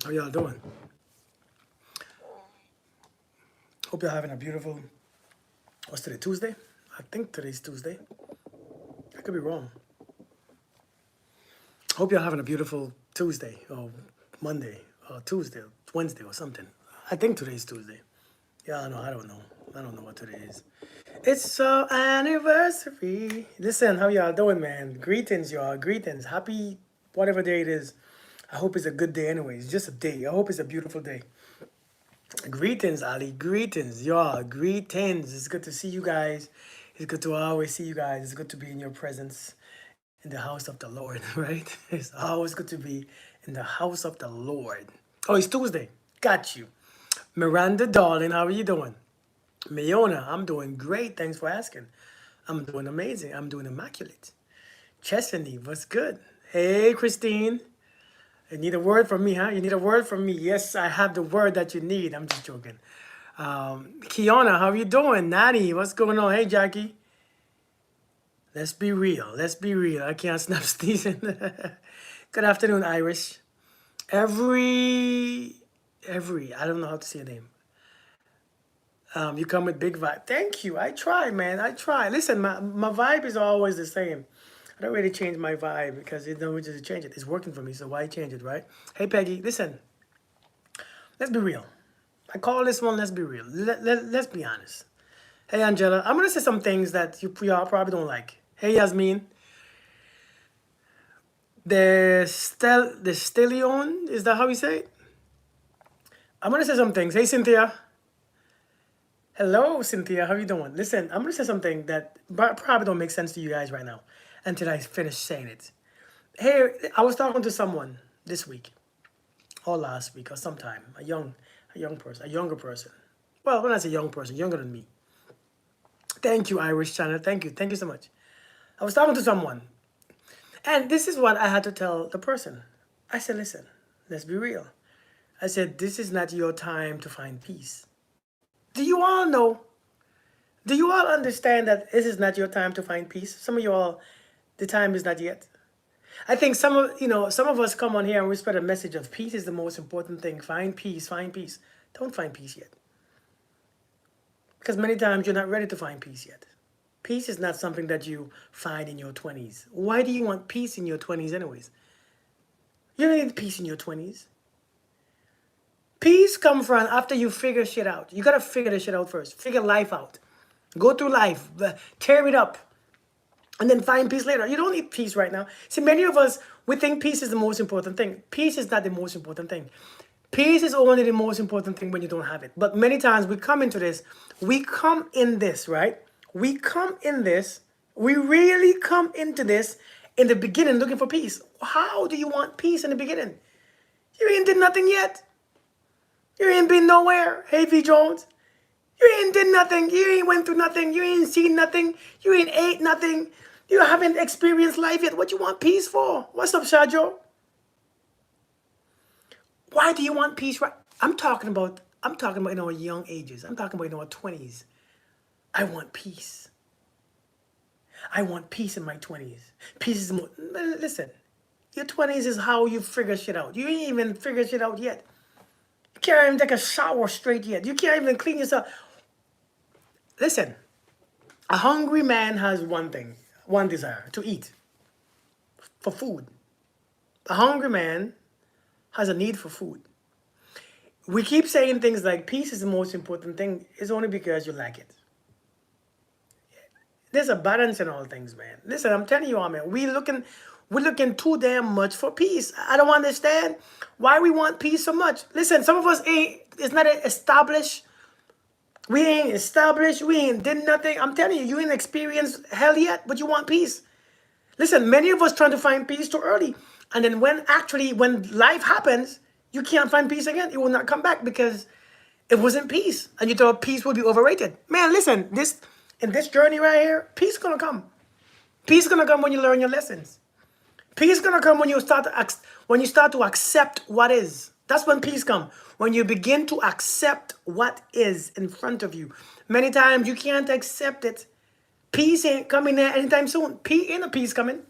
How y'all doing? Hope y'all having a beautiful, what's today, Tuesday? I think today's Tuesday. I could be wrong. Hope y'all having a beautiful Tuesday or Monday or Tuesday or Wednesday or something. I think today's Tuesday. Yeah, I know. I don't know. I don't know what today is. It's our anniversary. Listen, how y'all doing, man? Greetings, y'all. Greetings. Happy whatever day it is. I hope it's a good day anyway. It's just a day. I hope it's a beautiful day. Greetings, Ali. Greetings, y'all. Greetings. It's good to see you guys. It's good to always see you guys. It's good to be in your presence in the house of the Lord, right? It's always good to be in the house of the Lord. Oh, it's Tuesday. Got you. Miranda, darling, how are you doing? Mayona, I'm doing great. Thanks for asking. I'm doing amazing. I'm doing immaculate. Chesney, what's good? Hey, Christine. You need a word from me, huh? You need a word from me. Yes, I have the word that you need. I'm just joking. Kiana, how you doing? Natty, what's going on? Hey, Jackie. Let's be real. Let's be real. I can't snap sneezing. Good afternoon, Irish. I don't know how to say your name. You come with big vibe. Thank you. I try, man. I try. Listen, my vibe is always the same. I don't really change my vibe because it don't just change it. It's working for me, so why change it, right? Hey, Peggy, listen. Let's be real. I call this one, let's be real. Let's be honest. Hey, Angela, I'm going to say some things that y'all probably don't like. Hey, Yasmin. The Stallion, is that how we say it? I'm going to say some things. Hey, Cynthia. Hello, Cynthia. How you doing? Listen, I'm going to say something that probably don't make sense to you guys right now until I finish saying it. Hey, I was talking to someone this week or last week or sometime, a younger person. Well, when I say young person, younger than me. Thank you, Irish Channel. Thank you. Thank you so much. I was talking to someone, and this is what I had to tell the person. I said, listen, let's be real. I said, this is not your time to find peace. Do you all know? Do you all understand that this is not your time to find peace? Some of you all, the time is not yet. I think some of us come on here and we spread a message of peace is the most important thing. Find peace, find peace. Don't find peace yet. Because many times you're not ready to find peace yet. Peace is not something that you find in your 20s. Why do you want peace in your 20s anyways? You don't need peace in your 20s. Peace comes from after you figure shit out. You gotta figure the shit out first. Figure life out. Go through life, tear it up, and then find peace later. You don't need peace right now. See, many of us, we think peace is the most important thing. Peace is not the most important thing. Peace is only the most important thing when you don't have it. But many times we come into this, right? We really come into this in the beginning looking for peace. How do you want peace in the beginning? You ain't did nothing yet. You ain't been nowhere, hey V Jones. You ain't did nothing. You ain't went through nothing. You ain't seen nothing. You ain't ate nothing. You haven't experienced life yet. What you want peace for? What's up, Shajo? Why do you want peace? Right? I'm talking about in our young ages. I'm talking about in our 20s. I want peace. I want peace in my 20s. Peace is more. Listen, your 20s is how you figure shit out. You ain't even figured shit out yet. You can't even take a shower straight yet. You can't even clean yourself. Listen, a hungry man has one thing, one desire, to eat, for food. A hungry man has a need for food. We keep saying things like peace is the most important thing. It's only because you lack it. There's a balance in all things, man. Listen, I'm telling you all, man. We're looking too damn much for peace. I don't understand why we want peace so much. Listen, some of us it's not established. We ain't established. We ain't did nothing. I'm telling you, you ain't experienced hell yet, but you want peace. Listen, many of us trying to find peace too early. And then when life happens, you can't find peace again. It will not come back because it wasn't peace. And you thought peace would be overrated. Man, listen, in this journey right here, peace is gonna come. Peace is gonna come when you learn your lessons. Peace is gonna come when you start to accept what is. That's when peace comes. When you begin to accept what is in front of you. Many times you can't accept it. Peace ain't coming there anytime soon. Ain't no peace coming.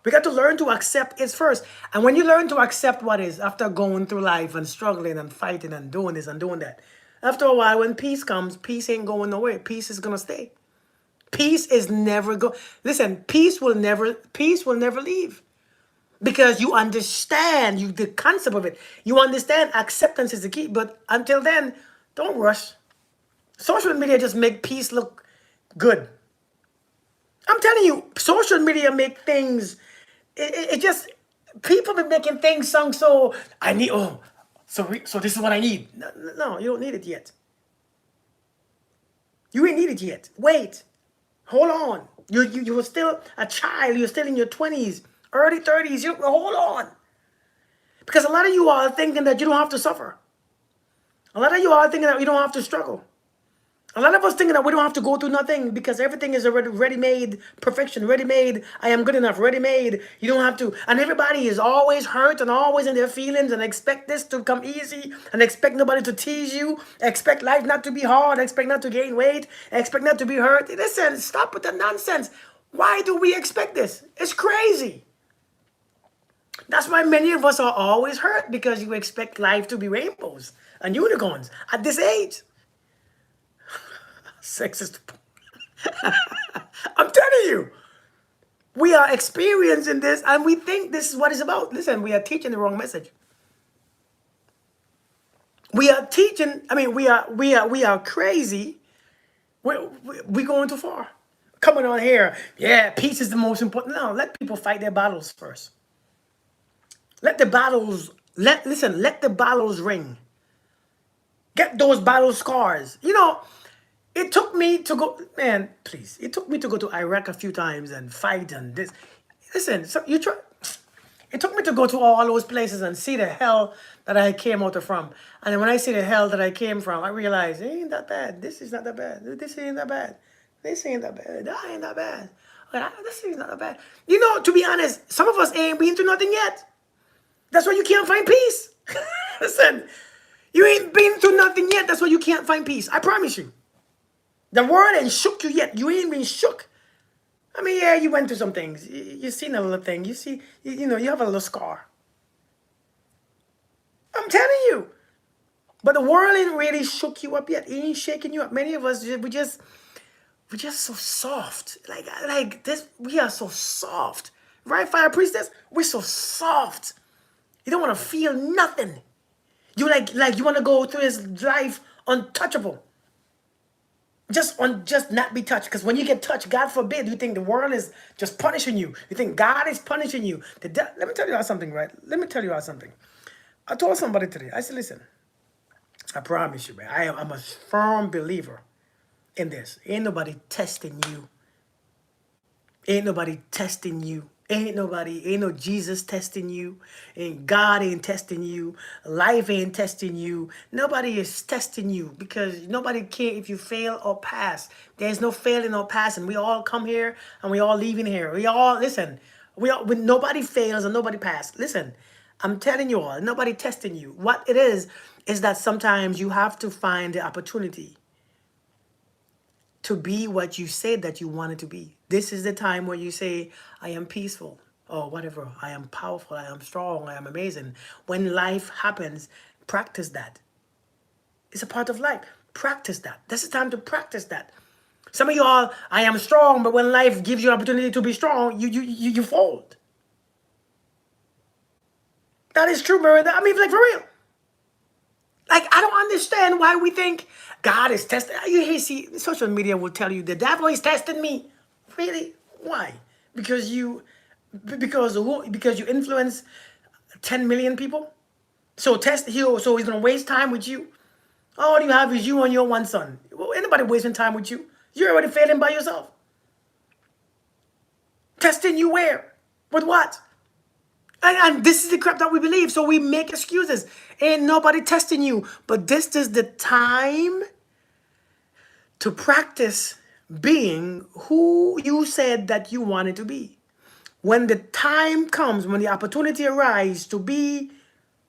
We got to learn to accept it first. And when you learn to accept what is, after going through life and struggling and fighting and doing this and doing that, after a while, when peace comes, peace ain't going nowhere. Peace is gonna stay. Peace is never go. Listen, peace will never leave. Because you understand the concept of it. You understand acceptance is the key. But until then, don't rush. Social media just make peace look good. I'm telling you, social media make things. It just people be making things sound so. I need. Oh, so this is what I need. No, no, you don't need it yet. You ain't need it yet. Wait, hold on. You're still a child. You're still in your 20s, early 30s. You hold on, because a lot of you are thinking that you don't have to suffer. A lot of you are thinking that you don't have to struggle. A lot of us thinking that we don't have to go through nothing because everything is already ready-made perfection, ready-made, I am good enough, ready-made. You don't have to. And everybody is always hurt and always in their feelings and expect this to come easy and expect nobody to tease you, expect life not to be hard, expect not to gain weight, expect not to be hurt. Listen, stop with the nonsense. Why do we expect this? It's crazy. That's why many of us are always hurt, because you expect life to be rainbows and unicorns at this age. Sexist. I'm telling you, we are experiencing this and we think this is what it's about. Listen, we are teaching the wrong message. We are teaching, we are crazy. We're going too far. Coming on here, yeah, peace is the most important. No, let people fight their battles first. Let the battles, let the battles ring. Get those battle scars. It took me to go, man, please. It took me to go to Iraq a few times and fight and this. Listen, it took me to go to all those places and see the hell that I came out of from. And then when I see the hell that I came from, I realized it ain't that bad. This is not that bad. This ain't that bad. This ain't that bad. That ain't that bad. This is not that bad. To be honest, some of us ain't been through nothing yet. That's why you can't find peace. Listen, you ain't been through nothing yet. That's why you can't find peace. I promise you. The world ain't shook you yet. You ain't been shook. Yeah, you went through some things. You seen a little thing. You see, you have a little scar. I'm telling you. But the world ain't really shook you up yet. It ain't shaking you up. Many of us, we're just so soft. Like this, we are so soft. Right, Fire Priestess? We're so soft. You don't want to feel nothing. You like you want to go through this life untouchable. Just not be touched. Because when you get touched, God forbid, you think the world is just punishing you. You think God is punishing you. Let me tell you about something, right? Let me tell you about something. I told somebody today. I said, listen, I promise you, man, I'm a firm believer in this. Ain't nobody testing you. Ain't nobody testing you. Ain't no Jesus testing you. And God ain't testing you. Life ain't testing you. Nobody is testing you, because nobody care if you fail or pass. There's no failing or passing. We all come here and we all leaving here. Nobody fails and nobody passes. Listen, I'm telling you all, nobody testing you. What it is that sometimes you have to find the opportunity to be what you said that you wanted to be. This is the time where you say, I am peaceful, or whatever. I am powerful. I am strong. I am amazing. When life happens, practice that. It's a part of life. Practice that. This is time to practice that. Some of y'all, I am strong, but when life gives you an opportunity to be strong, you fold. That is true, Miranda. Like, for real. Like, I don't understand why we think God is testing. You see, social media will tell you the devil is testing me. Really? Why? Because you influence 10 million people. So he's gonna waste time with you. All you have is you and your one son. Well, anybody wasting time with you? You're already failing by yourself. Testing you where? With what? And this is the crap that we believe. So we make excuses. Ain't nobody testing you. But this is the time to practice being who you said that you wanted to be. When the time comes, when the opportunity arises to be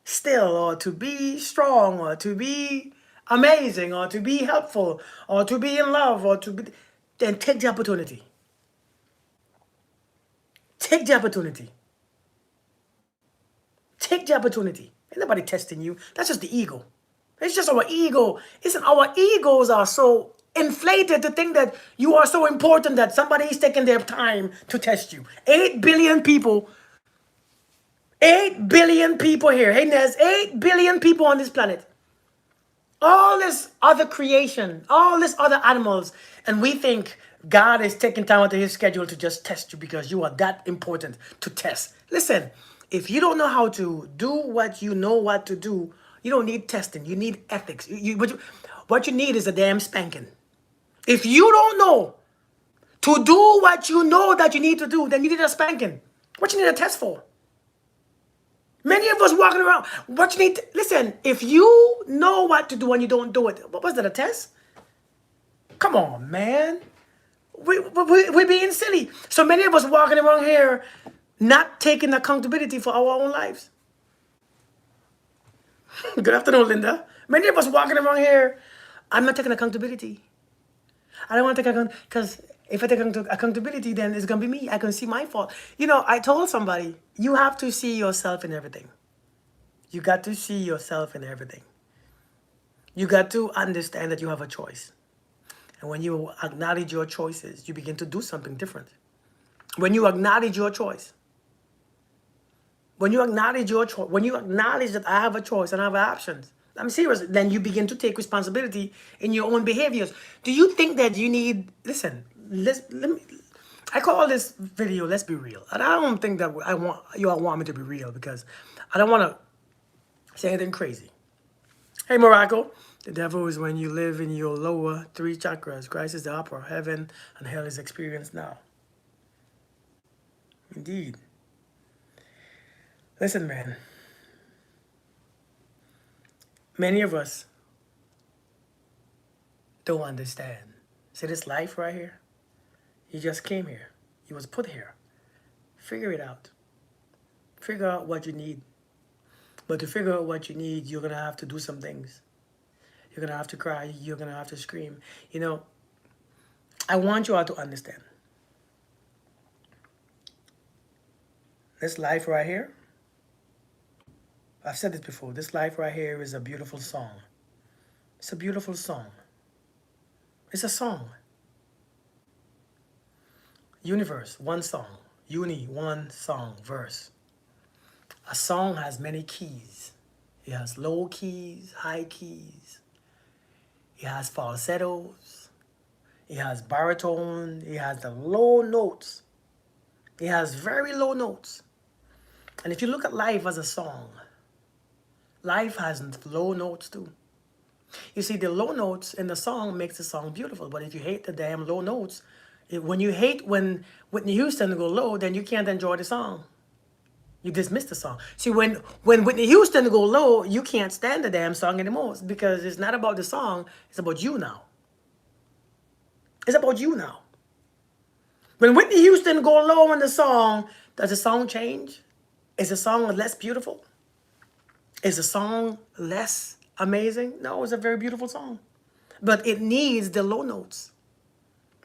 still, or to be strong, or to be amazing, or to be helpful, or to be in love, then take the opportunity. Take the opportunity. Take the opportunity. Ain't nobody testing you. That's just the ego. It's just our ego. Listen, our egos are so inflated to think that you are so important that somebody is taking their time to test you. 8 billion people. 8 billion people here. Hey, there's 8 billion people on this planet. All this other creation, all this other animals, and we think God is taking time out of his schedule to just test you because you are that important to test. Listen, if you don't know how to do what you know what to do, you don't need testing. You need ethics. What you need is a damn spanking. If you don't know to do what you know that you need to do, then you need a spanking. What you need a test for? Many of us walking around, what you need to, listen, if you know what to do and you don't do it, what was that, a test? Come on, man. We're being silly. So many of us walking around here not taking accountability for our own lives. Good afternoon, Linda. Many of us walking around here, I'm not taking accountability. I don't want to take accountability because if I take accountability, then it's going to be me. I can see my fault. You know, I told somebody, you have to see yourself in everything. You got to see yourself in everything. You got to understand that you have a choice. And when you acknowledge your choices, you begin to do something different. When you acknowledge your choice, when you acknowledge that I have a choice and I have options, I'm serious, then you begin to take responsibility in your own behaviors. Do you think that you need, listen, let me, I call this video, let's be real. And I don't think that you all want me to be real because I don't want to say anything crazy. Hey, Morocco. The devil is when you live in your lower 3 chakras. Christ is the upper. Heaven and hell is experienced now. Indeed. Listen, man. Many of us don't understand. See this life right here? You just came here. You was put here. Figure it out. Figure out what you need. But to figure out what you need, you're going to have to do some things. You're going to have to cry. You're going to have to scream. You know, I want you all to understand. This life right here, I've said this before, this life right here is a beautiful song. It's a beautiful song. It's a song. Universe, one song. Uni, one song, verse. A song has many keys. It has low keys, high keys. It has falsettos. It has baritone. It has the low notes. It has very low notes. And if you look at life as a song, life has low notes too. You see, the low notes in the song makes the song beautiful. But if you hate the damn low notes, when you hate when Whitney Houston go low, then you can't enjoy the song. You dismiss the song. See, when Whitney Houston go low, you can't stand the damn song anymore because it's not about the song. It's about you now. It's about you now. When Whitney Houston go low in the song, does the song change? Is the song less beautiful? Is the song less amazing? No, it's a very beautiful song. But it needs the low notes.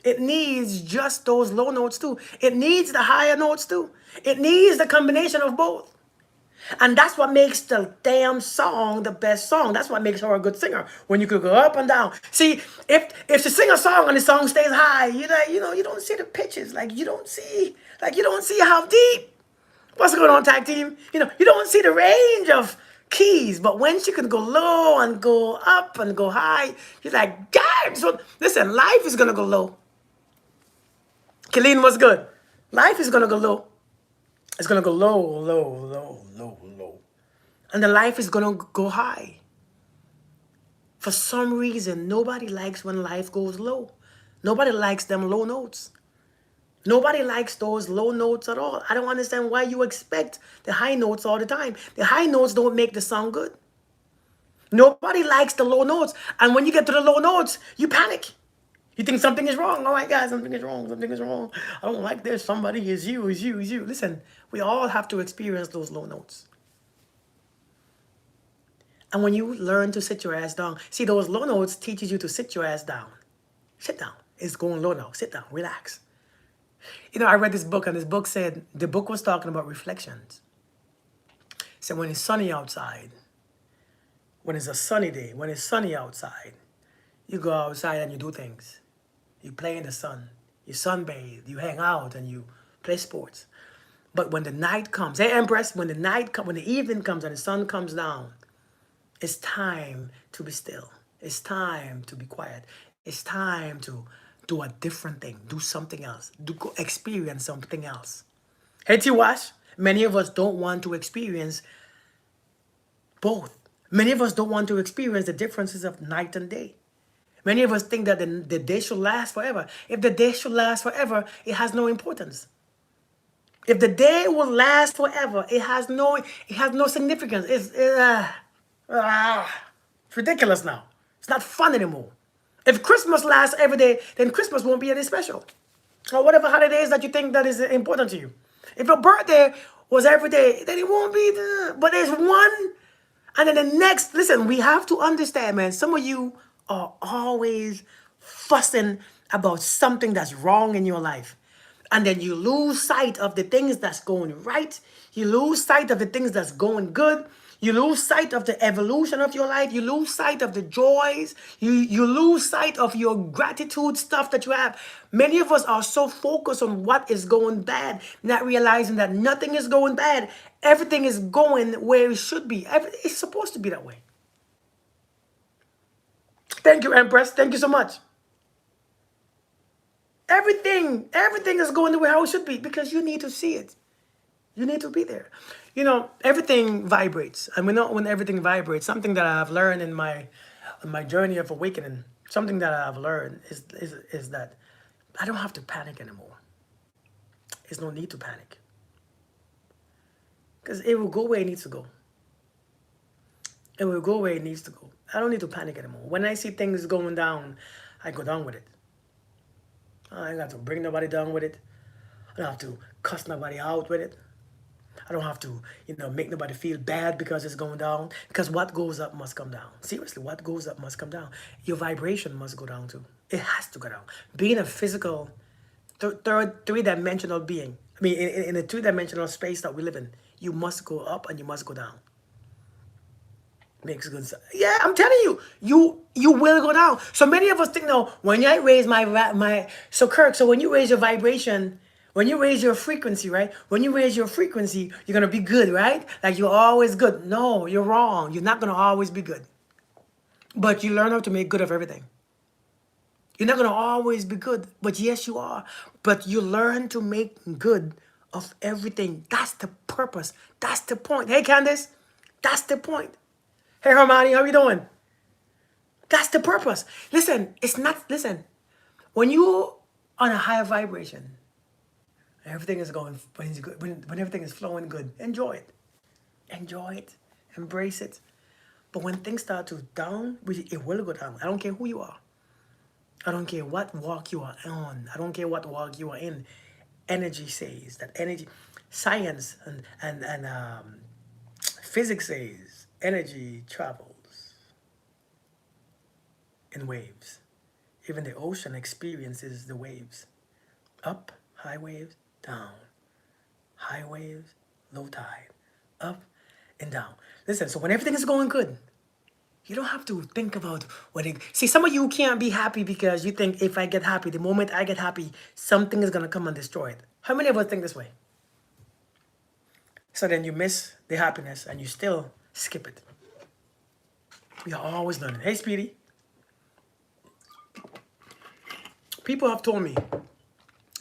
It needs just those low notes too. It needs the higher notes too. It needs the combination of both. And that's what makes the damn song the best song. That's what makes her a good singer. When you could go up and down. See, if she sing a song and the song stays high, you don't see the pitches. You don't see how deep. What's going on, tag team? You don't see the range of keys. But when she can go low and go up and go high, you're like, damn. So listen, life is gonna go low. Killeen, what's good? Life is gonna go low. It's gonna go low, low, low, low, low. And the life is gonna go high. For some reason, nobody likes when life goes low. Nobody likes them low notes. Nobody likes those low notes at all. I don't understand why you expect the high notes all the time. The high notes don't make the song good. Nobody likes the low notes. And when you get to the low notes, you panic. You think something is wrong. Oh my God, something is wrong. Something is wrong. I don't like this. Somebody is you, is you, is you. Listen, we all have to experience those low notes. And when you learn to sit your ass down, see, those low notes teaches you to sit your ass down. Sit down. It's going low now. Sit down. Relax. I read this book, and this book said, the book was talking about reflections. So when it's sunny outside, when it's a sunny day, when it's sunny outside, you go outside and you do things. You play in the sun, you sunbathe, you hang out, and you play sports. But when the night comes, hey Empress, when the evening comes and the sun comes down, it's time to be still. It's time to be quiet. It's time to do a different thing, do something else, go experience something else. Hey Tiwash, many of us don't want to experience both. Many of us don't want to experience the differences of night and day. Many of us think that the day should last forever. If the day should last forever, it has no importance. If the day will last forever, it has no significance. It's ridiculous now. It's not fun anymore. If Christmas lasts every day, then Christmas won't be any special. Or whatever holidays that you think that is important to you. If your birthday was every day, then it won't be. But there's one, and then the next. Listen, we have to understand, man. Some of you are always fussing about something that's wrong in your life. And then you lose sight of the things that's going right. You lose sight of the things that's going good. You lose sight of the evolution of your life. You lose sight of the joys. You lose sight of your gratitude stuff that you have. Many of us are so focused on what is going bad, not realizing that nothing is going bad. Everything is going where it should be. It's supposed to be that way. Thank you, Empress. Thank you so much. Everything is going the way how it should be because you need to see it. You need to be there. You know, everything vibrates. And we know when everything vibrates, something that I've learned in my journey of awakening, something that I've learned is that I don't have to panic anymore. There's no need to panic. Because it will go where it needs to go. It will go where it needs to go. I don't need to panic anymore. When I see things going down, I go down with it. I don't have to bring nobody down with it. I don't have to cuss nobody out with it. I don't have to, make nobody feel bad because it's going down. Because what goes up must come down. Seriously, what goes up must come down. Your vibration must go down too. It has to go down. Being a physical, three-dimensional being, in a two-dimensional space that we live in, you must go up and you must go down. Makes good sense. Yeah, I'm telling you, you will go down. So many of us think, no, when I raise so Kirk, so when you raise your vibration, when you raise your frequency, right? When you raise your frequency, you're going to be good, right? Like you're always good. No, you're wrong. You're not going to always be good. But you learn how to make good of everything. You're not going to always be good, but yes, you are. But you learn to make good of everything. That's the purpose. That's the point. Hey, Candace, that's the point. Hey, Hermione, how you doing? That's the purpose. Listen, when you're on a higher vibration, everything is going, when everything is flowing good, enjoy it. Enjoy it. Embrace it. But when things start to down, it will go down. I don't care who you are. I don't care what walk you are on. I don't care what walk you are in. Energy says that science and physics says energy travels in waves. Even the ocean experiences the waves. Up, high waves, down. High waves, low tide. Up and down. Listen, so when everything is going good, you don't have to think about see, some of you can't be happy because you think if I get happy, the moment I get happy, something is going to come and destroy it. How many of us think this way? So then you miss the happiness and you still skip it. We are always learning. Hey, Speedy. People have told me,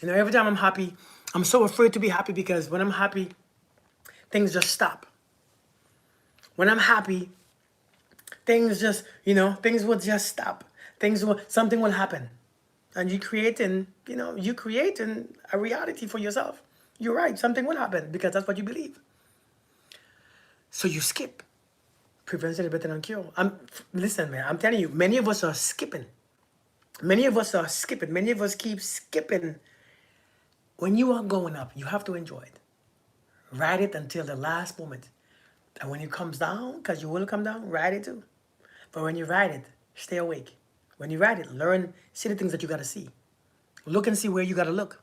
every time I'm happy, I'm so afraid to be happy because when I'm happy, things just stop. When I'm happy, things just, things will just stop. Something will happen. And you creating a reality for yourself. You're right, something will happen because that's what you believe. So you skip. Prevention is better than cure. Listen, man, I'm telling you, many of us are skipping. Many of us are skipping. Many of us keep skipping. When you are going up, you have to enjoy it. Ride it until the last moment. And when it comes down, because you will come down, ride it too. But when you ride it, stay awake. When you ride it, see the things that you got to see. Look and see where you got to look.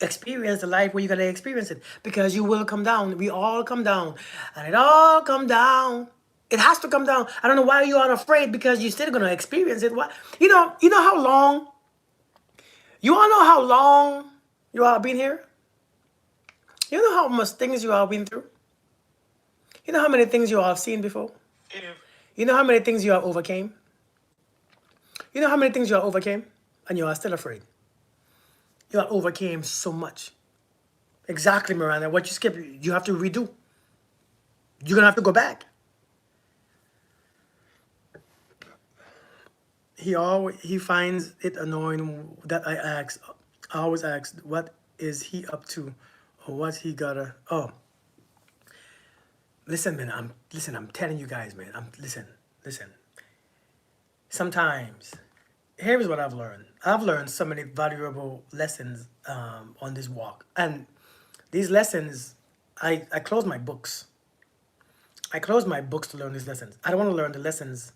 Experience the life where you gotta experience it, because you will come down. We all come down, and it all come down. It has to come down. I don't know why you are afraid, because you're still gonna experience it. What, you know how long. You all know how long you all been here. You know how much things you all been through. You know how many things you all have seen before. You know how many things you have overcame. You know how many things you all overcame, and you are still afraid. You all overcame so much. Exactly, Miranda. What you skip, you have to redo. You're gonna have to go back. He finds it annoying that I always ask, what is he up to, or what he gotta. Oh, listen, man. I'm telling you guys, man. Listen. Sometimes, here is what I've learned. I've learned so many valuable lessons on this walk, and these lessons, I close my books. I close my books to learn these lessons. I don't want to learn the lessons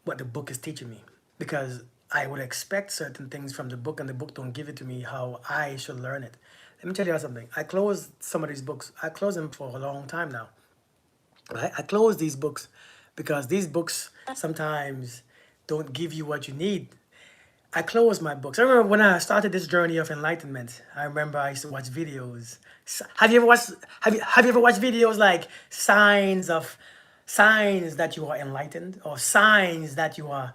what the book is teaching me, because I would expect certain things from the book, and the book don't give it to me how I should learn it. Let me tell you something. I close some of these books. I close them for a long time now. Right? I close these books because these books sometimes don't give you what you need. I close my books. I remember when I started this journey of enlightenment. I remember I used to watch videos. Have you ever watched? Have you ever watched videos like signs that you are enlightened, or signs that you are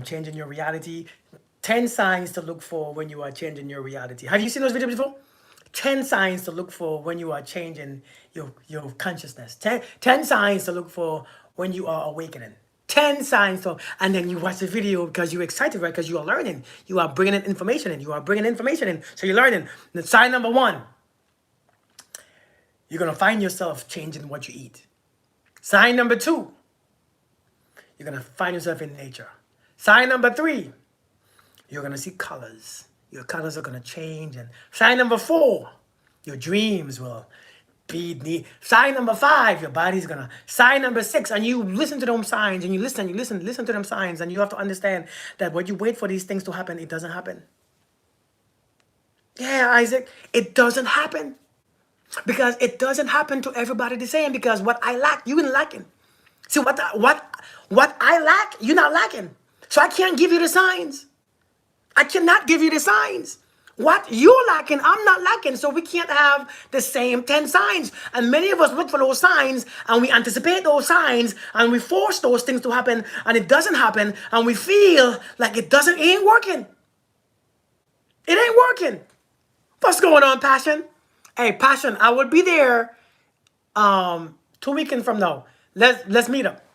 changing your reality? 10 signs to look for when you are changing your reality. Have you seen those videos before? 10 signs to look for when you are changing your consciousness. Ten signs to look for when you are awakening. 10 signs. So, and then you watch the video because you're excited, right? Because you are learning. You are bringing in information in. You are bringing information in. So you're learning. And sign number 1, you're going to find yourself changing what you eat. Sign number 2, you're going to find yourself in nature. Sign number 3, you're going to see colors. Your colors are going to change. And sign number 4, your dreams will be neat. Sign number 5, your body's going to. Sign number 6, and you listen to those signs, and you listen to them signs, and you have to understand that when you wait for these things to happen, it doesn't happen. Yeah, Isaac, it doesn't happen. Because it doesn't happen to everybody the same. Because what I lack, you ain't lacking. See, what I lack, you're not lacking. So I can't give you the signs. I cannot give you the signs. What you're lacking, I'm not lacking. So we can't have the same 10 signs. And many of us look for those signs, and we anticipate those signs, and we force those things to happen, and it doesn't happen, and we feel like it ain't working. It ain't working. What's going on, Passion? Hey, Passion, I will be there 2 weekends from now. Let's meet up.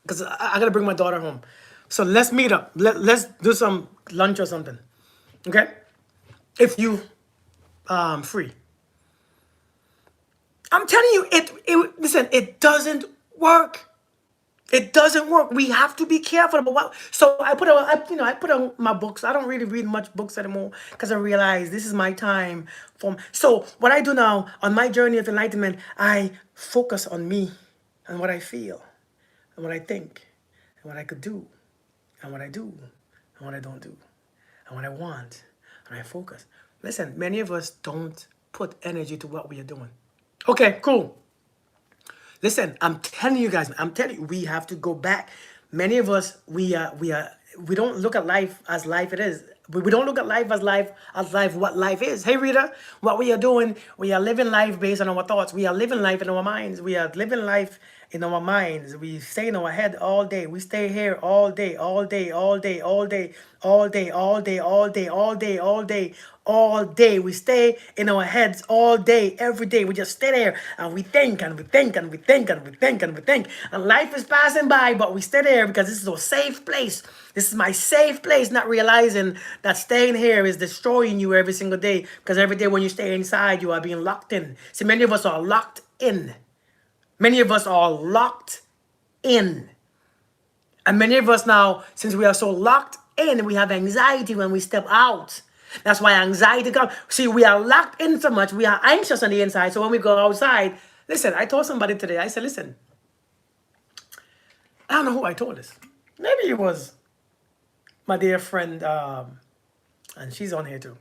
Because I gotta bring my daughter home. So let's meet up. Let's do some lunch or something. Okay? If you free. I'm telling you, listen, it doesn't work. It doesn't work. We have to be careful about what. So I put on my books. I don't really read much books anymore, because I realize this is my time. So what I do now on my journey of enlightenment, I focus on me and what I feel and what I think and what I could do and what I do and what I don't do and what I want, and I focus. Listen, many of us don't put energy to what we are doing. Okay, cool. Listen, I'm telling you guys, we have to go back. Many of us, we don't look at life as life it is. We don't look at life as what life is. Hey Rita, what we are doing, we are living life based on our thoughts. We are living life in our minds. We are living life in our minds. We stay in our head all day. We stay here all day, all day, all day, all day, all day, all day, all day, all day, all day, all day. We stay in our heads all day, every day. We just stay there, and we think and we think and we think and we think and we think. And life is passing by, but we stay there because this is a safe place. This is my safe place, not realizing that staying here is destroying you every single day. Because every day when you stay inside, you are being locked in. See, many of us are locked in. Many of us are locked in. And many of us now, since we are so locked in, we have anxiety when we step out. That's why anxiety comes. See, we are locked in so much. We are anxious on the inside. So when we go outside, listen, I told somebody today, I said, listen, I don't know who I told this. Maybe it was my dear friend, and she's on here too.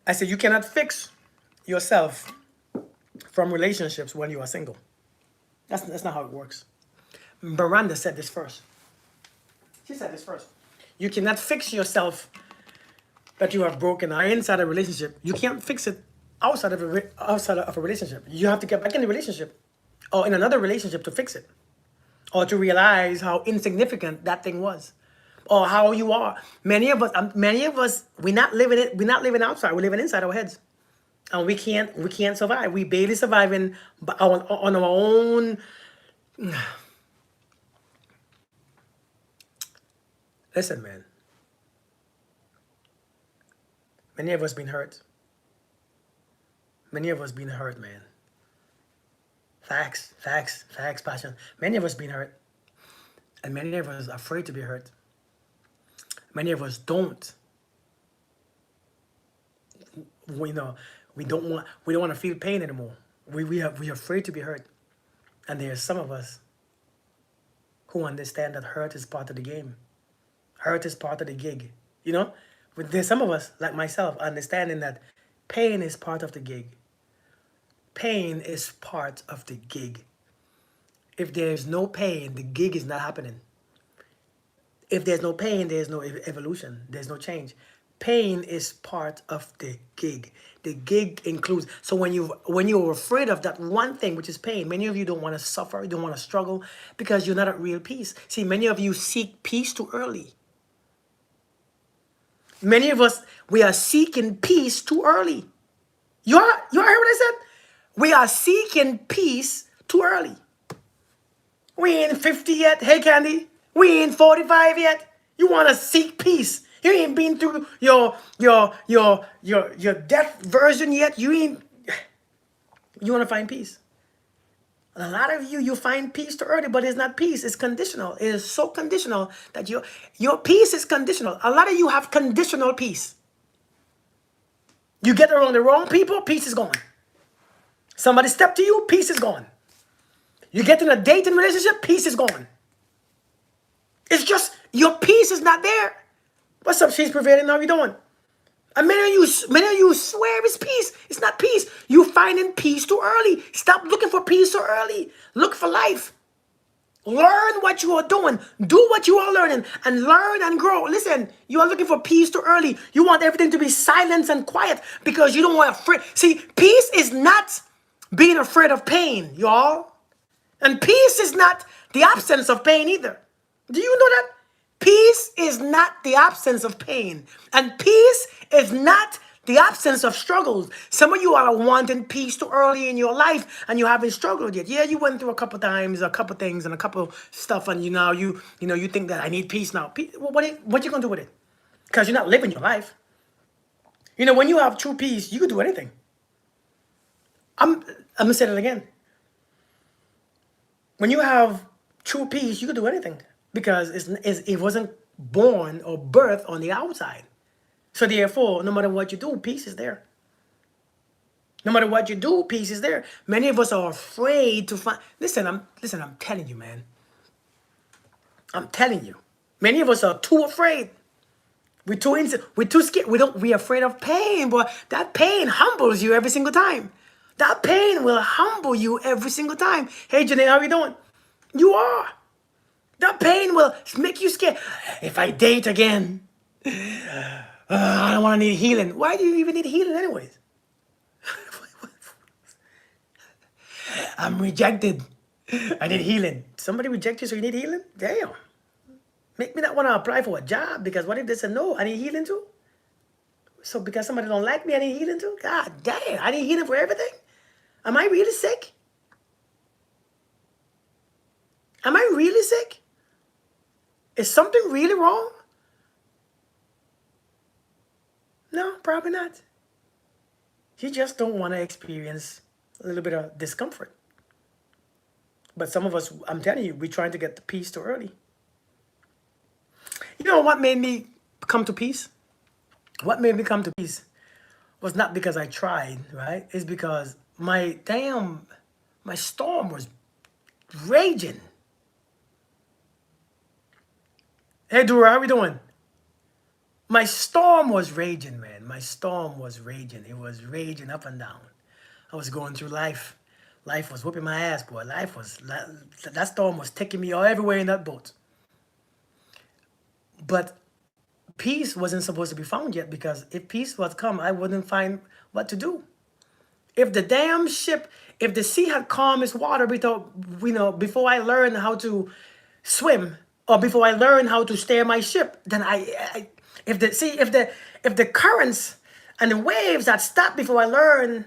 I said you cannot fix yourself from relationships when you are single. That's not how it works. Miranda said this first. She said this first. You cannot fix yourself that you have broken or inside a relationship. You can't fix it outside of a relationship. You have to get back in the relationship or in another relationship to fix it, or to realize how insignificant that thing was, or how you are. Many of us, we're not living it. We're not living outside. We're living inside our heads, and we can't survive. We barely surviving on our own. Listen, man. Many of us been hurt. Many of us been hurt, man. Facts, facts, facts, passion. Many of us been hurt, and many of us are afraid to be hurt. Many of us don't. We know we don't want to feel pain anymore. We are afraid to be hurt, and there's some of us who understand that hurt is part of the game. Hurt is part of the gig. You know, but there's some of us like myself understanding that pain is part of the gig. Pain is part of the gig. If there's no pain, the gig is not happening. If there's no pain, there's no evolution. There's no change. Pain is part of the gig. The gig includes. So when you're afraid of that one thing, which is pain, many of you don't want to suffer, you don't want to struggle because you're not at real peace. See, many of you seek peace too early. Many of us, we are seeking peace too early. You heard what I said? We are seeking peace too early. We ain't 50 yet. Hey, Candy. We ain't 45 yet. You want to seek peace. You ain't been through your death version yet. You want to find peace. And a lot of you find peace too early, but it's not peace. It's conditional. It is so conditional that your peace is conditional. A lot of you have conditional peace. You get around the wrong people, peace is gone. Somebody step to you, peace is gone. You get in a dating relationship, peace is gone. It's just your peace is not there. What's up? She's prevailing. How you doing? And many of you swear it's peace. It's not peace. You finding peace too early. Stop looking for peace too early. Look for life. Learn what you are doing. Do what you are learning and learn and grow. Listen, you are looking for peace too early. You want everything to be silent and quiet because you don't want to. See, peace is not being afraid of pain, y'all. And peace is not the absence of pain either. Do you know that? Peace is not the absence of pain. And peace is not the absence of struggles. Some of you are wanting peace too early in your life and you haven't struggled yet. Yeah, you went through a couple times, a couple things and a couple stuff and you think that I need peace now. What you going to do with it? Because you're not living your life. You know, when you have true peace, you can do anything. I'm going to say that again. When you have true peace, you can do anything. Because it wasn't born or birthed on the outside. So therefore, no matter what you do, peace is there. No matter what you do, peace is there. Many of us are afraid to find. Listen, I'm telling you, man. I'm telling you. Many of us are too afraid. We're too scared. We're afraid of pain, but that pain humbles you every single time. That pain will humble you every single time. Hey, Janae, how you doing? You are. That pain will make you scared. If I date again, I don't want to need healing. Why do you even need healing anyways? I'm rejected. I need healing. Somebody reject you so you need healing? Damn. Make me not want to apply for a job because what if they say no, I need healing too? So because somebody don't like me, I need healing too? God damn, I need healing for everything? Am I really sick? Am I really sick? Is something really wrong? No, probably not. You just don't want to experience a little bit of discomfort. But some of us, I'm telling you, we're trying to get the peace too early. You know what made me come to peace? What made me come to peace was not because I tried, right? It's because my storm was raging. Hey, Dura, how we doing? My storm was raging, man. My storm was raging. It was raging up and down. I was going through life. Life was whooping my ass, boy. That storm was taking me all everywhere in that boat. But peace wasn't supposed to be found yet, because if peace was come, I wouldn't find what to do. If the damn ship, if the sea had calmed its water before I learned how to swim, or before I learned how to steer my ship, then if the currents and the waves had stopped before I learned,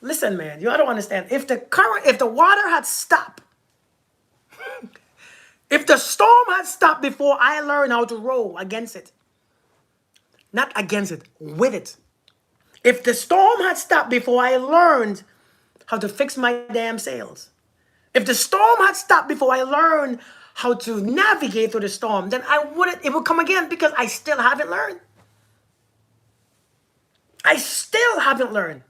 listen, man, I don't understand. If the water had stopped, if the storm had stopped before I learned how to row against it, not against it, with it. If the storm had stopped before I learned how to fix my damn sails, if the storm had stopped before I learned how to navigate through the storm, then it would come again, because I still haven't learned. I still haven't learned.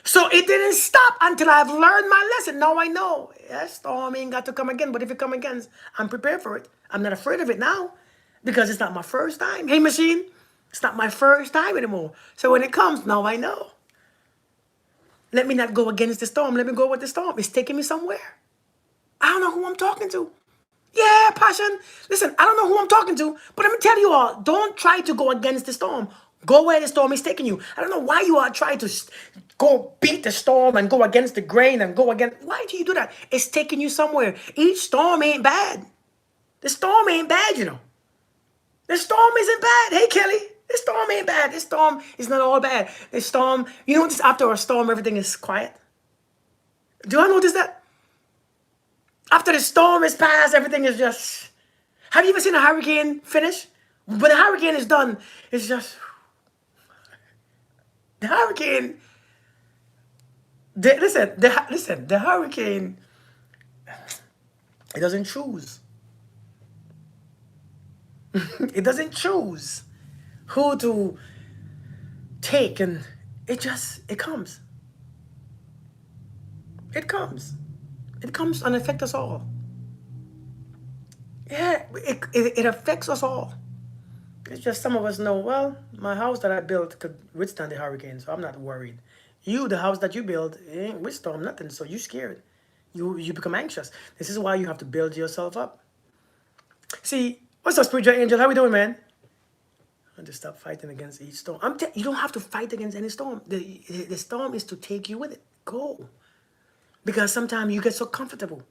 So it didn't stop until I've learned my lesson. Now I know. Yes, storm ain't got to come again, but if it come again, I'm prepared for it. I'm not afraid of it now, because it's not my first time. Hey, machine, it's not my first time anymore. So when it comes, now I know. Let me not go against the storm. Let me go with the storm. It's taking me somewhere. I don't know who I'm talking to. Yeah, passion. Listen, I don't know who I'm talking to, but let me tell you all, don't try to go against the storm. Go where the storm is taking you. I don't know why you are trying to go beat the storm and go against the grain and go against. Why do you do that? It's taking you somewhere. Each storm ain't bad. The storm ain't bad, you know. The storm isn't bad. Hey, Kelly. The storm ain't bad. The storm is not all bad. The storm, you notice after a storm, everything is quiet? Do I notice that? After the storm is past, everything is just... Have you ever seen a hurricane finish? When the hurricane is done, it's just... The hurricane... the hurricane... It doesn't choose. It doesn't choose who to take, and it comes. It comes. It comes and affects us all. Yeah, it affects us all. It's just some of us know, well, my house that I built could withstand the hurricane, so I'm not worried. You, the house that you build, it ain't withstand nothing, so you're scared. You become anxious. This is why you have to build yourself up. See, what's up, spiritual angel? How we doing, man? I just stop fighting against each storm. You don't have to fight against any storm. The storm is to take you with it. Go. Because sometimes you get so comfortable.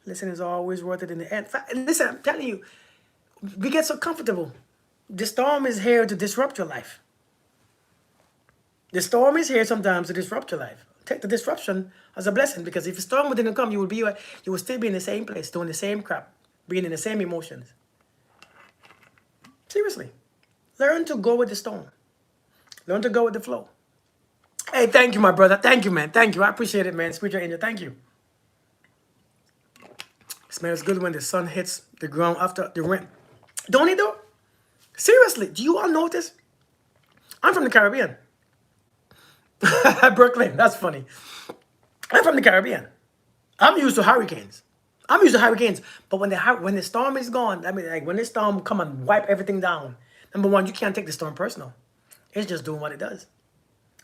Listen, is always worth it in the end. Listen, I'm telling you, we get so comfortable. The storm is here to disrupt your life. The storm is here sometimes to disrupt your life. Take the disruption as a blessing, because if the storm didn't come, you would still be in the same place, doing the same crap, being in the same emotions. Seriously. Learn to go with the storm. Learn to go with the flow. Hey, thank you, my brother. Thank you, man. Thank you. I appreciate it, man. Spiritual angel, thank you. It smells good when the sun hits the ground after the rain. Don't it though? Seriously, do you all notice? I'm from the Caribbean. Brooklyn, that's funny. I'm from the Caribbean. I'm used to hurricanes. But when the storm is gone, I mean, like when the storm come and wipe everything down, number one, you can't take the storm personal. It's just doing what it does.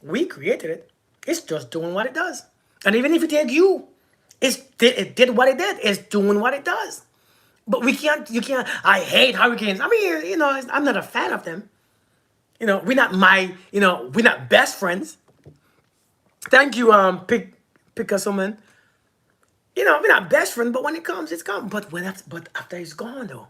We created it. It's just doing what it does. And even if it take you, it did what it did. It's doing what it does. But you can't, I hate hurricanes. I mean, I'm not a fan of them. We're not best friends. Thank you, Picasso-man. We're not best friends, but when it comes, it's come. But after it's gone, though,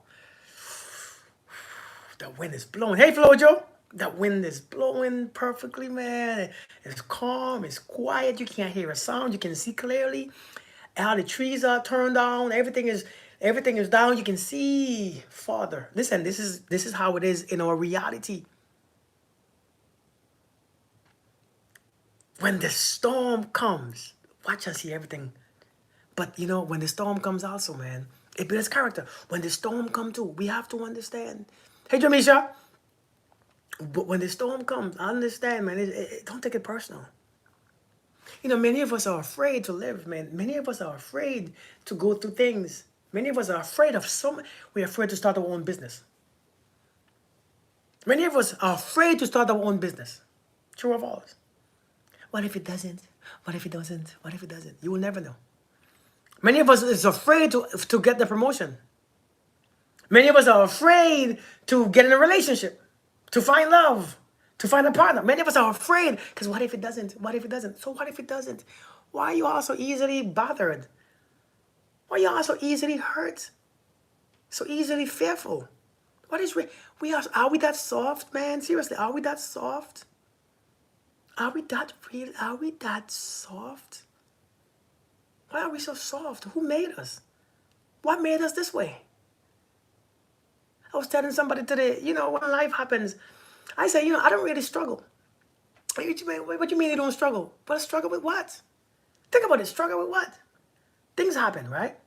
the wind is blowing. Hey, Flojo. That wind is blowing perfectly, man. It's calm. It's quiet. You can't hear a sound. You can see clearly. All the trees are turned down. Everything is down. You can see farther. Listen, this is how it is in our reality. When the storm comes, watch us see everything. But when the storm comes also, man, it builds character. When the storm comes too, we have to understand. Hey, Jamisha. But when the storm comes, I understand, man. Don't take it personal. Many of us are afraid to live, man. Many of us are afraid to go through things. Many of us are afraid of we're afraid to start our own business. Many of us are afraid to start our own business. True or false? What if it doesn't? What if it doesn't? What if it doesn't? You will never know. Many of us is afraid to get the promotion. Many of us are afraid to get in a relationship, to find love, to find a partner. Many of us are afraid because what if it doesn't? What if it doesn't? So what if it doesn't? Why are you all so easily bothered? Why are you all so easily hurt? So easily fearful? What is are we that soft, man? Seriously, are we that soft? Are we that real? Are we that soft? Why are we so soft? Who made us? What made us this way? I was telling somebody today, when life happens, I say, I don't really struggle. What do you mean you don't struggle? But I struggle with what? Think about it. Struggle with what? Things happen, right?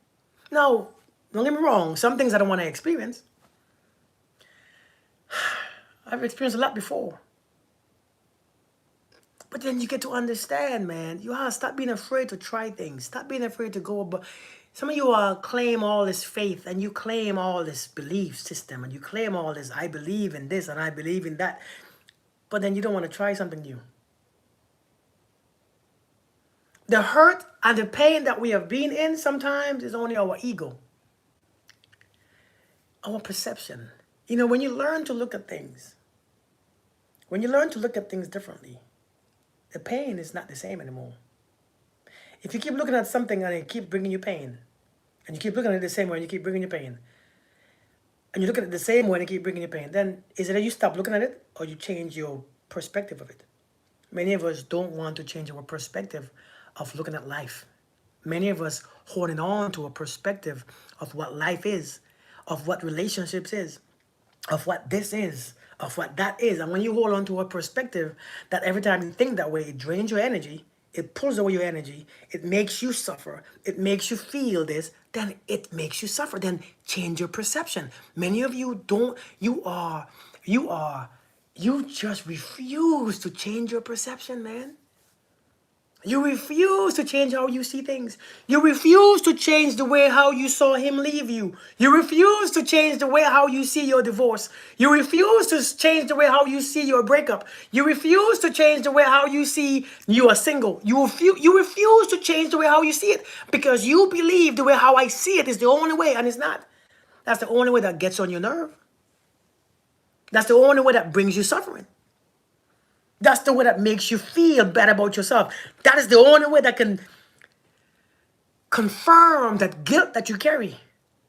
Now, don't get me wrong. Some things I don't want to experience. I've experienced a lot before. But then you get to understand, man. You have to stop being afraid to try things. Stop being afraid to go above. Some of you claim all this faith and you claim all this belief system and you claim all this, I believe in this and I believe in that. But then you don't want to try something new. The hurt and the pain that we have been in sometimes is only our ego. Our perception. When you learn to look at things, differently, the pain is not the same anymore. If you keep looking at something and it keeps bringing you pain, and you keep looking at it the same way and you keep bringing you pain, and you look at it the same way and it keep bringing you pain, then is it that you stop looking at it or you change your perspective of it? Many of us don't want to change our perspective of looking at life. Many of us holding on to a perspective of what life is, of what relationships is, of what this is, of what that is. And when you hold on to a perspective that every time you think that way, it drains your energy, it pulls away your energy, it makes you suffer, it makes you feel this, then it makes you suffer. Then change your perception. Many of you you just refuse to change your perception, man. You refuse to change how you see things. You refuse to change the way how you saw him leave you. You refuse to change the way how you see your divorce. You refuse to change the way how you see your breakup. You refuse to change the way how you see you are single. You refuse to change the way how you see it because you believe the way how I see it is the only way, and it's not. That's the only way that gets on your nerve. That's the only way that brings you suffering. That's the way that makes you feel bad about yourself. That is the only way that can confirm that guilt that you carry.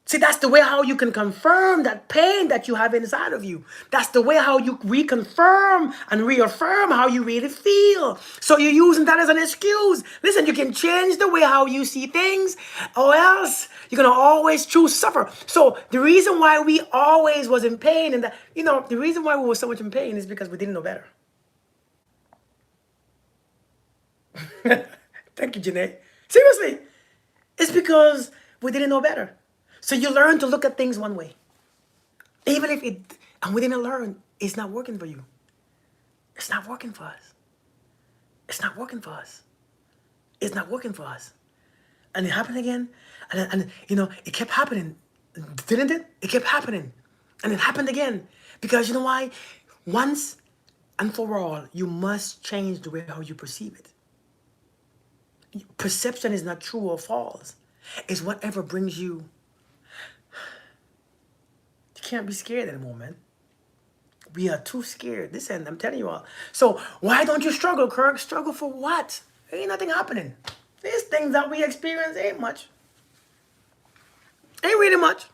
See, that's the way how you can confirm that pain that you have inside of you. That's the way how you reconfirm and reaffirm how you really feel. So you're using that as an excuse. Listen, you can change the way how you see things, or else you're going to always choose suffer. So the reason why we always was in pain, and the reason why we were so much in pain is because we didn't know better. Thank you, Janae. Seriously, it's because we didn't know better. So you learn to look at things one way. Even if and we didn't learn, it's not working for you. It's not working for us. It's not working for us. It's not working for us. And it happened again. And it kept happening. Didn't it? It kept happening. And it happened again. Because you know why? Once and for all, you must change the way how you perceive it. Perception is not true or false. It's whatever brings you. You can't be scared anymore, man. We are too scared. Listen, I'm telling you all. So why don't you struggle, Kirk? Struggle for what? Ain't nothing happening. These things that we experience ain't much. Ain't really much.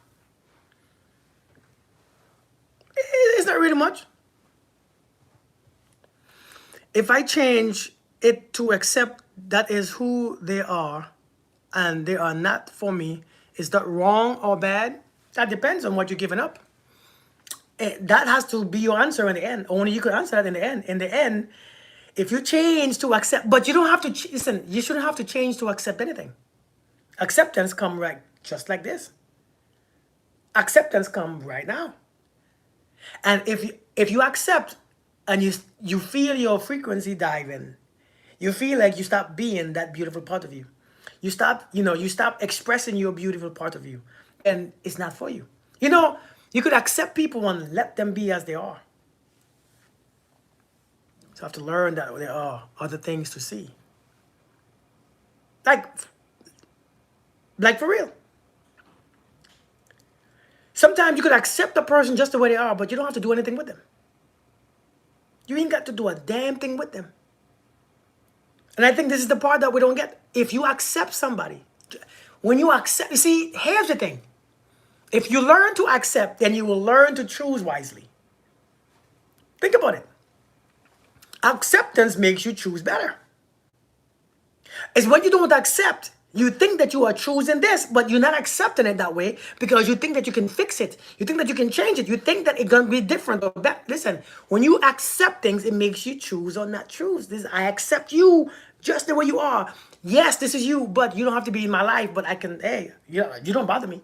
It's not really much. If I change it to accept that is who they are and they are not for me, is that wrong or bad? That depends on what you're giving up. That has to be your answer in the end. Only you could answer that in the end. In the end, if you change to accept, but you don't have to, listen, you shouldn't have to change to accept anything. Acceptance come right just like this. Acceptance come right now. And if you accept and you feel your frequency diving, you feel like you stop being that beautiful part of you. You stop expressing your beautiful part of you. And it's not for you. You could accept people and let them be as they are. So I have to learn that there are other things to see. Like, like for real. Sometimes you could accept a person just the way they are, but you don't have to do anything with them. You ain't got to do a damn thing with them. And I think this is the part that we don't get. If you accept somebody, when you accept, you see, here's the thing. If you learn to accept, then you will learn to choose wisely. Think about it. Acceptance makes you choose better. It's when you don't accept, you think that you are choosing this, but you're not accepting it that way because you think that you can fix it. You think that you can change it. You think that it's going to be different or better. Listen, when you accept things, it makes you choose or not choose. This, I accept you just the way you are. Yes, this is you, but you don't have to be in my life, but I can, hey, yeah, you don't bother me.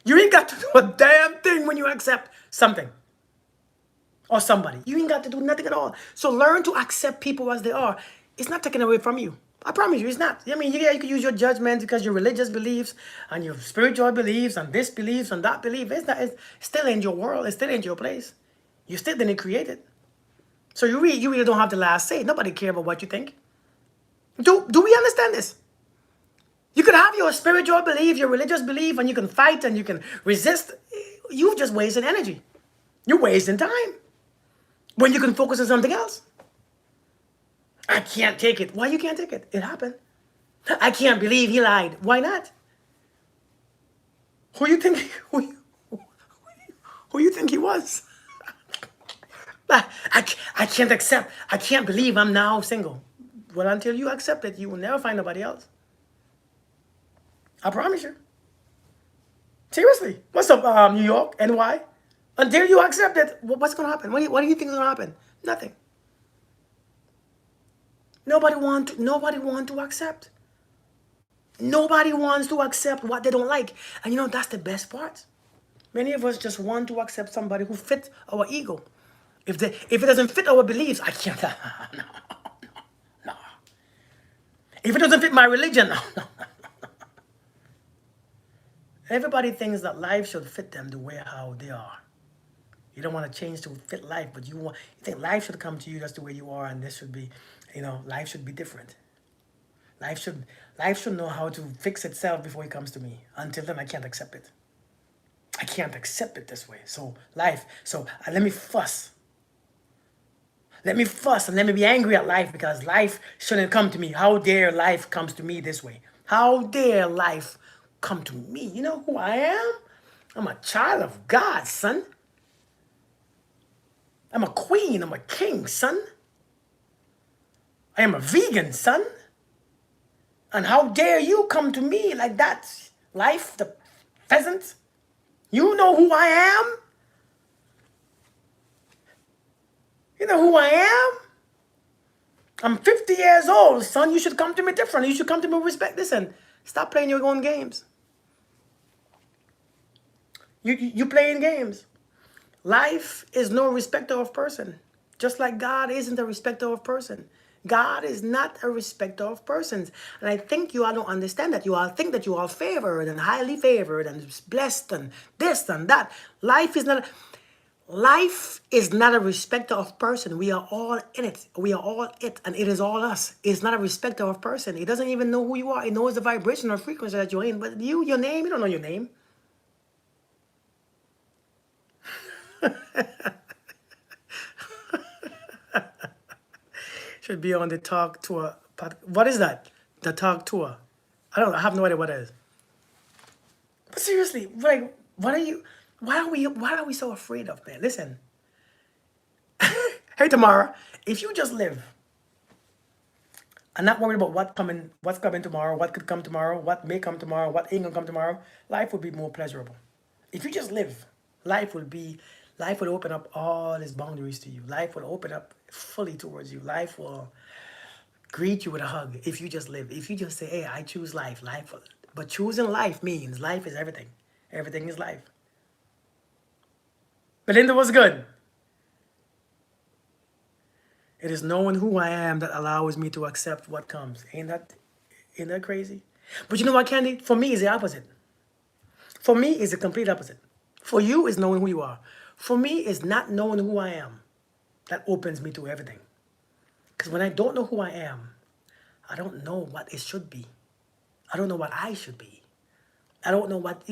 You ain't got to do a damn thing when you accept something or somebody. You ain't got to do nothing at all. So learn to accept people as they are. It's not taken away from you. I promise you, it's not. I mean, yeah, you can use your judgment because your religious beliefs and your spiritual beliefs and this beliefs and that belief. It's not. It's still in your world. It's still in your place. You still didn't create it. So you really don't have the last say. Nobody care about what you think. Do we understand this? You could have your spiritual belief, your religious belief, and you can fight and you can resist. You've just wasted energy. You're wasting time when you can focus on something else. I can't take it. Why you can't take it? It happened. I can't believe he lied. Why not? Who you think? Who you think he was? I can't accept. I can't believe I'm now single. Well, until you accept it, you will never find nobody else. I promise you. Seriously. What's up, New York, NY? Until you accept it, what's going to happen? What do you think is going to happen? Nothing. Nobody want to accept. Nobody wants to accept what they don't like. And you know, that's the best part. Many of us just want to accept somebody who fits our ego. If it doesn't fit our beliefs, I can't. No. If it doesn't fit my religion, no. Everybody thinks that life should fit them the way how they are. You don't want to change to fit life, but you think life should come to you just the way you are, and this should be, life should be different. Life should know how to fix itself before it comes to me. Until then, I can't accept it. I can't accept it this way. So let me fuss. Let me fuss and let me be angry at life because life shouldn't come to me. How dare life comes to me this way? How dare life come to me? You know who I am? I'm a child of God, son. I'm a queen. I'm a king, son. I am a vegan, son. And how dare you come to me like that? Life, the pheasant. You know who I am? You know who I am? I'm 50 years old, son. You should come to me different. You should come to me with respect. Listen, stop playing your own games. You playing games. Life is no respecter of person. Just like God isn't a respecter of person. God is not a respecter of persons. And I think you all don't understand that. You all think that you are favored and highly favored and blessed and this and that. Life is not a respecter of person. We are all in it. We are all it, and it is all us. It's not a respecter of person. It doesn't even know who you are. It knows the vibration or frequency that you're in. But your name, you don't know your name. Should be on the talk tour. What is that? The talk tour. I have no idea what it is. But seriously, like, why are we so afraid of, man? Listen. Hey, Tamara, if you just live and not worried about what's coming tomorrow, what could come tomorrow, what may come tomorrow, what ain't gonna come tomorrow, life would be more pleasurable. If you just live, life would open up all its boundaries to you. Life will open up fully towards you. Life will greet you with a hug if you just live. If you just say, hey, I choose life, life will. But choosing life means life is everything. Everything is life. Belinda was good. It is knowing who I am that allows me to accept what comes. Ain't that crazy? But you know what, Candy? For me, it's the opposite. For me, it's the complete opposite. For you, it's knowing who you are. For me, it's not knowing who I am that opens me to everything. Because when I don't know who I am, I don't know what it should be. I don't know what I should be. I don't know what,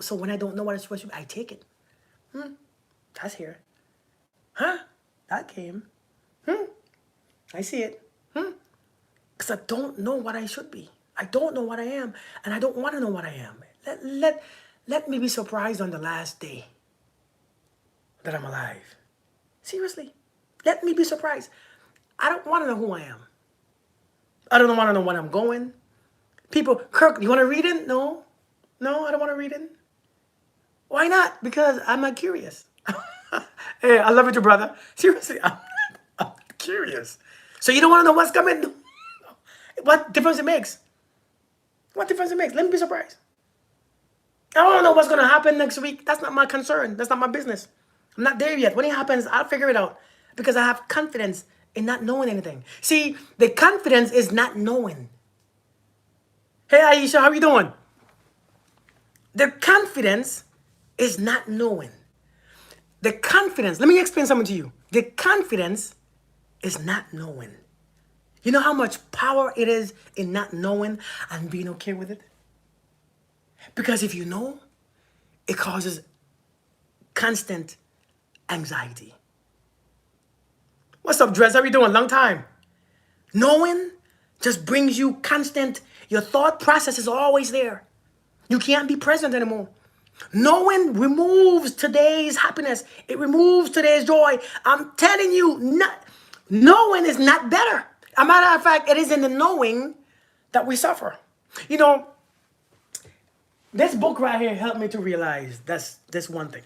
so when I don't know what it's supposed to be, I take it. That's here. Huh? That came. I see it. Because I don't know what I should be. I don't know what I am, and I don't want to know what I am. Let me be surprised on the last day that I'm alive. Seriously. Let me be surprised. I don't want to know who I am. I don't want to know when I'm going. People, Kirk, you want to read it? No. No, I don't want to read it. Why not? Because I'm not curious. Hey, I love you, brother. Seriously, I'm curious. So you don't want to know what's coming? What difference it makes? What difference it makes? Let me be surprised. I don't know what's going to happen next week. That's not my concern. That's not my business. I'm not there yet. When it happens, I'll figure it out. Because I have confidence in not knowing anything. See, the confidence is not knowing. Hey, Aisha, how you doing? The confidence is not knowing. The confidence, let me explain something to you. The confidence is not knowing. You know how much power it is in not knowing and being okay with it? Because if you know, it causes constant anxiety. What's up, Dress? How you doing? Long time. Knowing just brings you constant, your thought process is always there. You can't be present anymore. Knowing removes today's happiness. It removes today's joy. I'm telling you, knowing is not better. As a matter of fact, it is in the knowing that we suffer. You know, this book right here helped me to realize that's this one thing.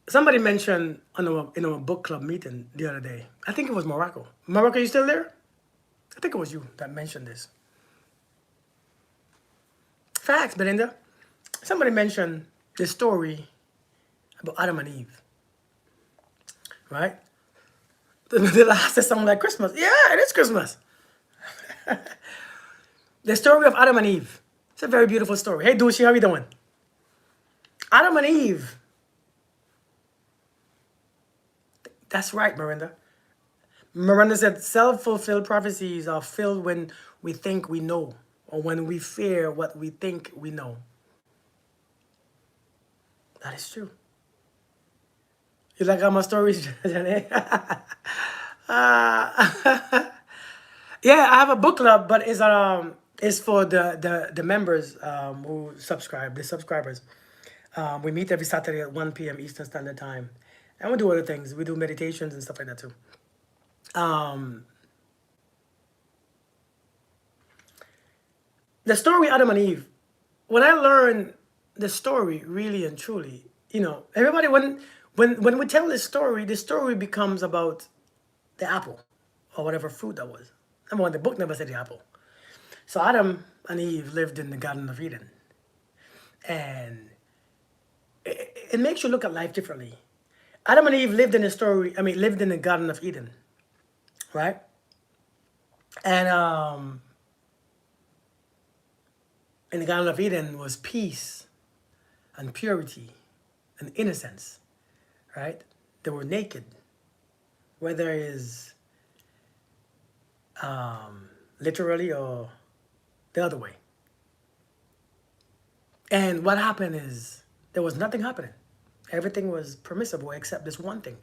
Somebody mentioned in a book club meeting the other day. I think it was Morocco. Morocco, you still there? I think it was you that mentioned this. Facts, Belinda. Somebody mentioned the story about Adam and Eve. Right? The last song like Christmas. Yeah, it is Christmas. The story of Adam and Eve. It's a very beautiful story. Hey, Dushi, how you doing? Adam and Eve. That's right, Miranda. Miranda said self-fulfilled prophecies are filled when we think we know or when we fear what we think we know. That is true. You like how my stories? Yeah, I have a book club, but it's for the members who subscribe, the subscribers. We meet every Saturday at 1 p.m. Eastern Standard Time. And we do other things. We do meditations and stuff like that too. The story Adam and Eve, when I learned the story really and truly, everybody when we tell the story becomes about the apple or whatever fruit that was. Number one, the book never said the apple. So Adam and Eve lived in the Garden of Eden. And it makes you look at life differently. Adam and Eve lived in the Garden of Eden, right? And in the Garden of Eden was peace and purity and innocence, right? They were naked. Whether it's literally or the other way. And what happened is there was nothing happening. Everything was permissible except this one thing.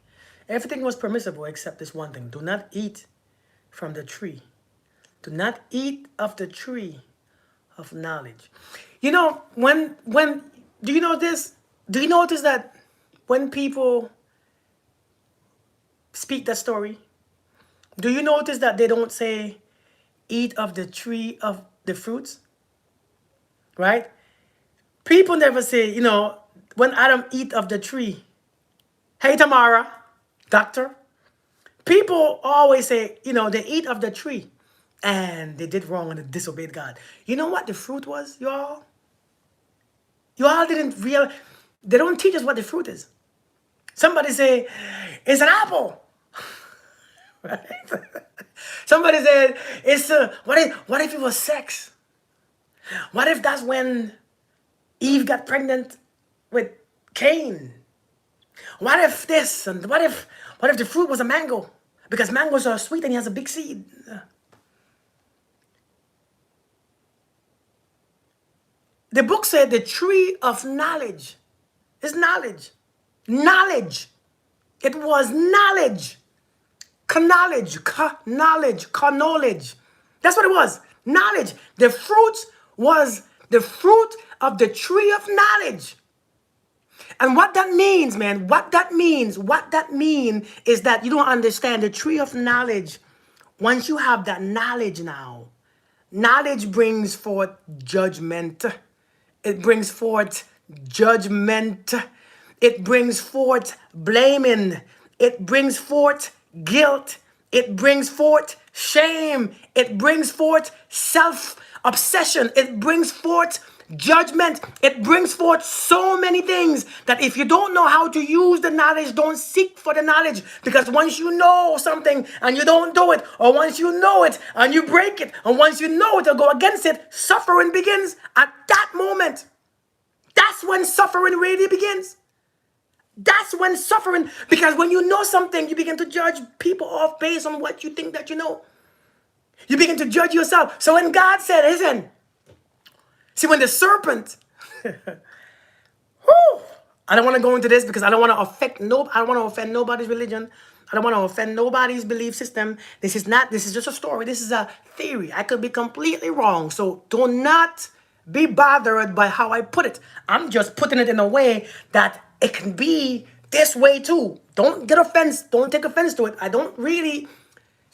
Everything was permissible except this one thing. Do not eat from the tree. Do not eat of the tree of knowledge. When do you know this? Do you notice that when people speak that story, do you notice that they don't say eat of the tree of the fruits? Right? People never say, when Adam eat of the tree. Hey, Tamara, doctor. People always say, they eat of the tree and they did wrong and they disobeyed God. You know what the fruit was, y'all? Y'all didn't realize. They don't teach us what the fruit is. Somebody say, it's an apple. Right? Somebody said, what if it was sex? What if that's when Eve got pregnant with Cain? What if this and what if the fruit was a mango? Because mangoes are sweet and he has a big seed. The book said the tree of knowledge is knowledge. Knowledge. It was knowledge. Knowledge. Knowledge. That's what it was. Knowledge. The fruit was the fruit of the tree of knowledge. And what that means, man, what that means is that you don't understand the tree of knowledge. Once you have that knowledge now, knowledge brings forth judgment. It brings forth judgment. It brings forth blaming. It brings forth guilt. It brings forth shame. It brings forth self-obsession. It brings forth judgment. It brings forth so many things that if you don't know how to use the knowledge, don't seek for the knowledge. Because once you know something and you don't do it, or once you know it and you break it, and once you know it or go against it, suffering begins at that moment. That's when suffering really begins. That's when suffering, because when you know something, you begin to judge people off based on what you think that you know. You begin to judge yourself. So when God said, listen, see when the serpent, I don't want to go into this because I don't want to I don't want to offend nobody's religion. I don't want to offend nobody's belief system. This is just a story. This is a theory. I could be completely wrong. So do not be bothered by how I put it. I'm just putting it in a way that it can be this way too. Don't get offense. Don't take offense to it. I don't really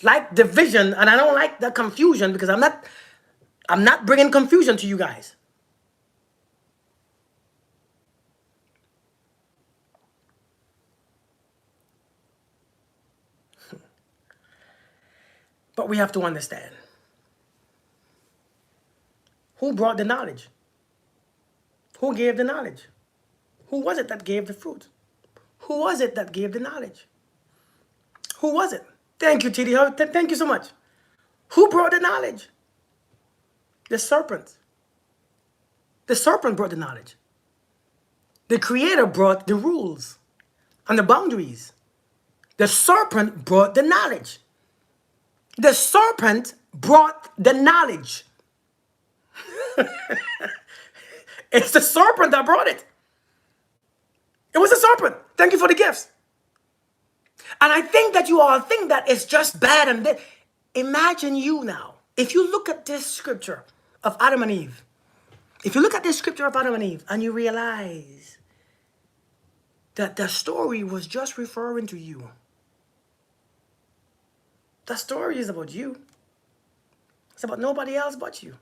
like division and I don't like the confusion because I'm not bringing confusion to you guys. But we have to understand who brought the knowledge? Who gave the knowledge? Who was it that gave the fruit? Who was it that gave the knowledge? Who was it? Thank you, TD. Thank you so much. Who brought the knowledge? The serpent. The serpent brought the knowledge. The creator brought the rules and the boundaries. The serpent brought the knowledge. The serpent brought the knowledge. It's the serpent that brought it. It was the serpent. Thank you for the gifts. And I think that you all think that it's just bad. And then imagine you now. If you look at this scripture of Adam and Eve, and you realize that the story was just referring to you. The story is about you. It's about nobody else but you.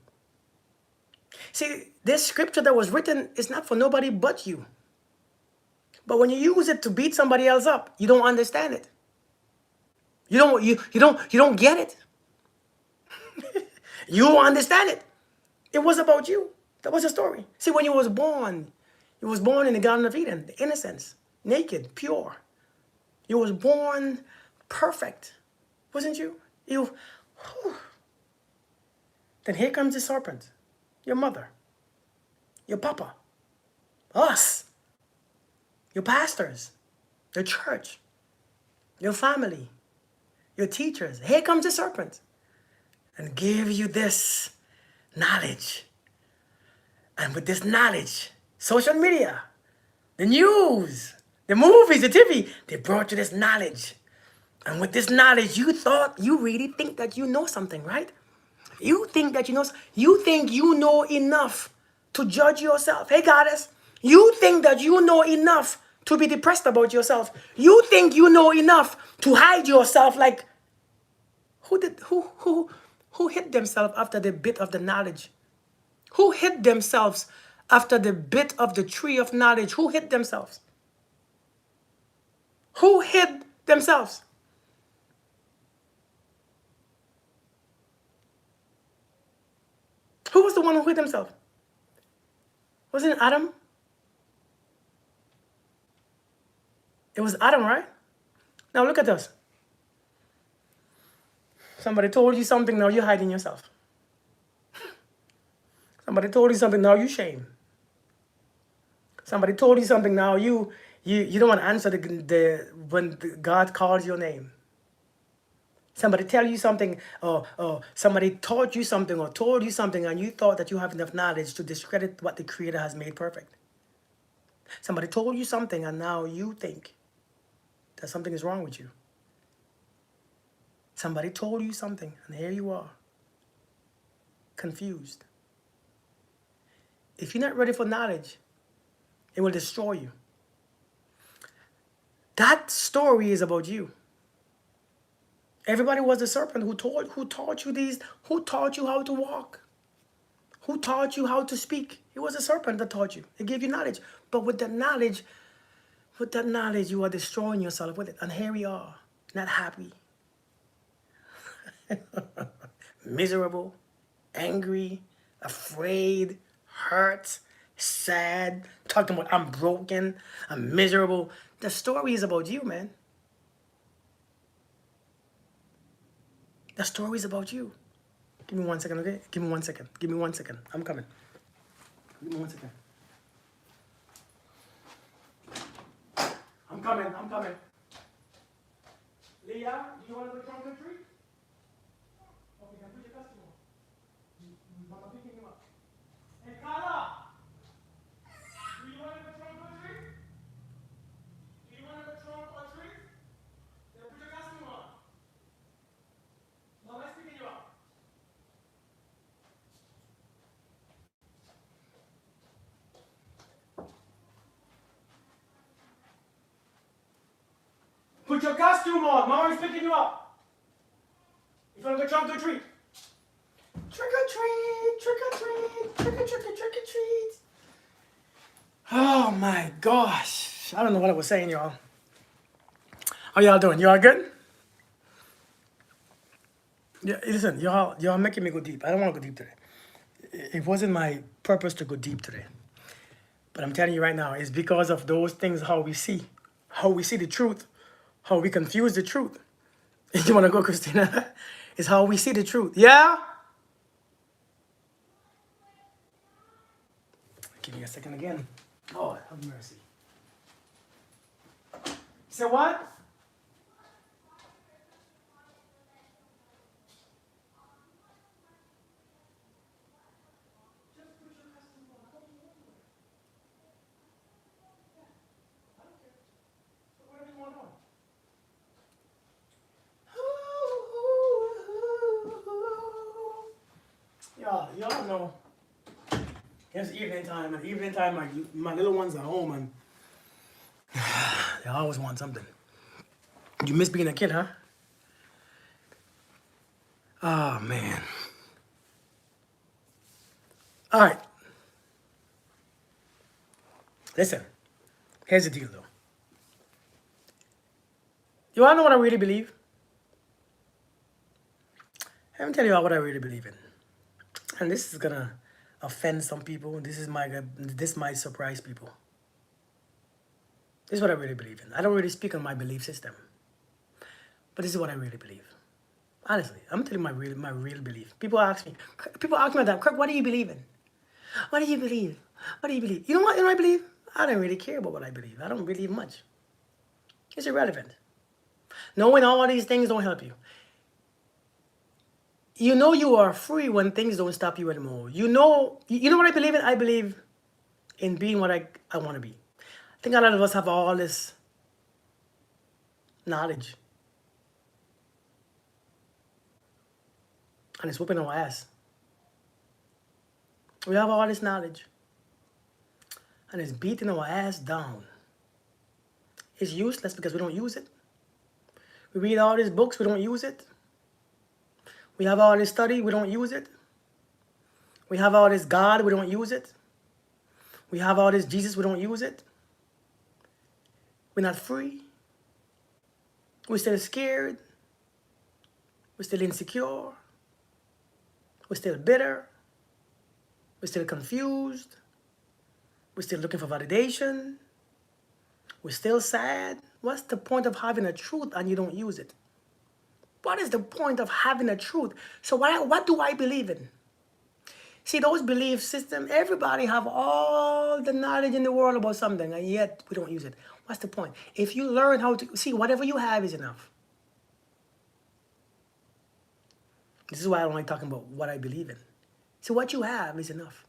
See, this scripture that was written is not for nobody but you. But when you use it to beat somebody else up, you don't understand it. You don't get it. You don't understand it. It was about you. That was the story. See, when you was born in the Garden of Eden, the innocence, naked, pure. You was born perfect, wasn't you? Then here comes the serpent, your mother, your papa, us, your pastors, your church, your family, your teachers. Here comes the serpent and give you this knowledge. And with this knowledge, social media, the news, the movies, the TV, they brought you this knowledge. And with this knowledge, you really think that you know something, right? You think that you think you know enough to judge yourself. Hey, goddess, you think that you know enough to be depressed about yourself. You think you know enough to hide yourself. Like, who hid themselves after the bit of the knowledge? Who hid themselves after the bit of the tree of knowledge? Who hid themselves? Who hid themselves? Who was the one who hid himself? Wasn't it Adam? It was Adam, right? Now look at this. Somebody told you something, now you're hiding yourself. Somebody told you something, now you shame. Somebody told you something. Now you don't want to answer when God calls your name. Somebody tell you something, or somebody taught you something or told you something, and you thought that you have enough knowledge to discredit what the Creator has made perfect. Somebody told you something, and now you think that something is wrong with you. Somebody told you something, and here you are, confused. If you're not ready for knowledge, it will destroy you. That story is about you. Everybody was the serpent who taught you how to walk, who taught you how to speak. It was a serpent that taught you. It gave you knowledge. But with that knowledge, you are destroying yourself with it. And here we are, not happy, miserable, angry, afraid, hurt, sad, talking about I'm broken, I'm miserable. The story is about you, man. The story is about you. Give me 1 second, okay? Give me 1 second. Give me 1 second. I'm coming. Give me 1 second. I'm coming. Leah, do you want to go trunk or treat? Okay, then put your customer. Mama picking him up. Hey, Carla! Do you want to go trunk or treat? Do you want to go trunk or treat? Then put your customer on. Mama's picking you up. Put your costume on. Mama's picking you up. You want to go trunk or treat? Trick or treat, trick or treat, trick or treat. Oh my gosh. I don't know what I was saying, y'all. How y'all doing? Y'all good? Yeah, listen, y'all making me go deep. I don't want to go deep today. It wasn't my purpose to go deep today. But I'm telling you right now, it's because of those things how we see the truth, how we confuse the truth. You want to go, Christina? It's how we see the truth. Yeah? Give me a second again. Lord, have mercy. Say what? Y'all know. It's evening time, and evening time, my little ones are home, and they always want something. You miss being a kid, huh? Oh, man. All right. Listen, here's the deal, though. You want to know what I really believe? Let me tell you what I really believe in. And this is going to offend some people. This might surprise people. This is what I really believe in. I don't really speak on my belief system. But this is what I really believe. Honestly, I'm telling you my real belief. People ask me all the time, Kirk, what do you believe in? What do you believe? What do you believe? You know what I believe? I don't really care about what I believe. I don't believe much. It's irrelevant. Knowing all these things don't help you. You know you are free when things don't stop you anymore. You know what I believe in? I believe in being what I want to be. I think a lot of us have all this knowledge. And it's whooping our ass. We have all this knowledge. And it's beating our ass down. It's useless because we don't use it. We read all these books, we don't use it. We have all this study, we don't use it. We have all this God, we don't use it. We have all this Jesus, we don't use it. We're not free. We're still scared. We're still insecure. We're still bitter. We're still confused. We're still looking for validation. We're still sad. What's the point of having a truth and you don't use it? What is the point of having a truth? So what do I believe in? See, those belief systems, everybody have all the knowledge in the world about something, and yet we don't use it. What's the point? If you learn how to see, whatever you have is enough. This is why I don't like talking about what I believe in. So what you have is enough.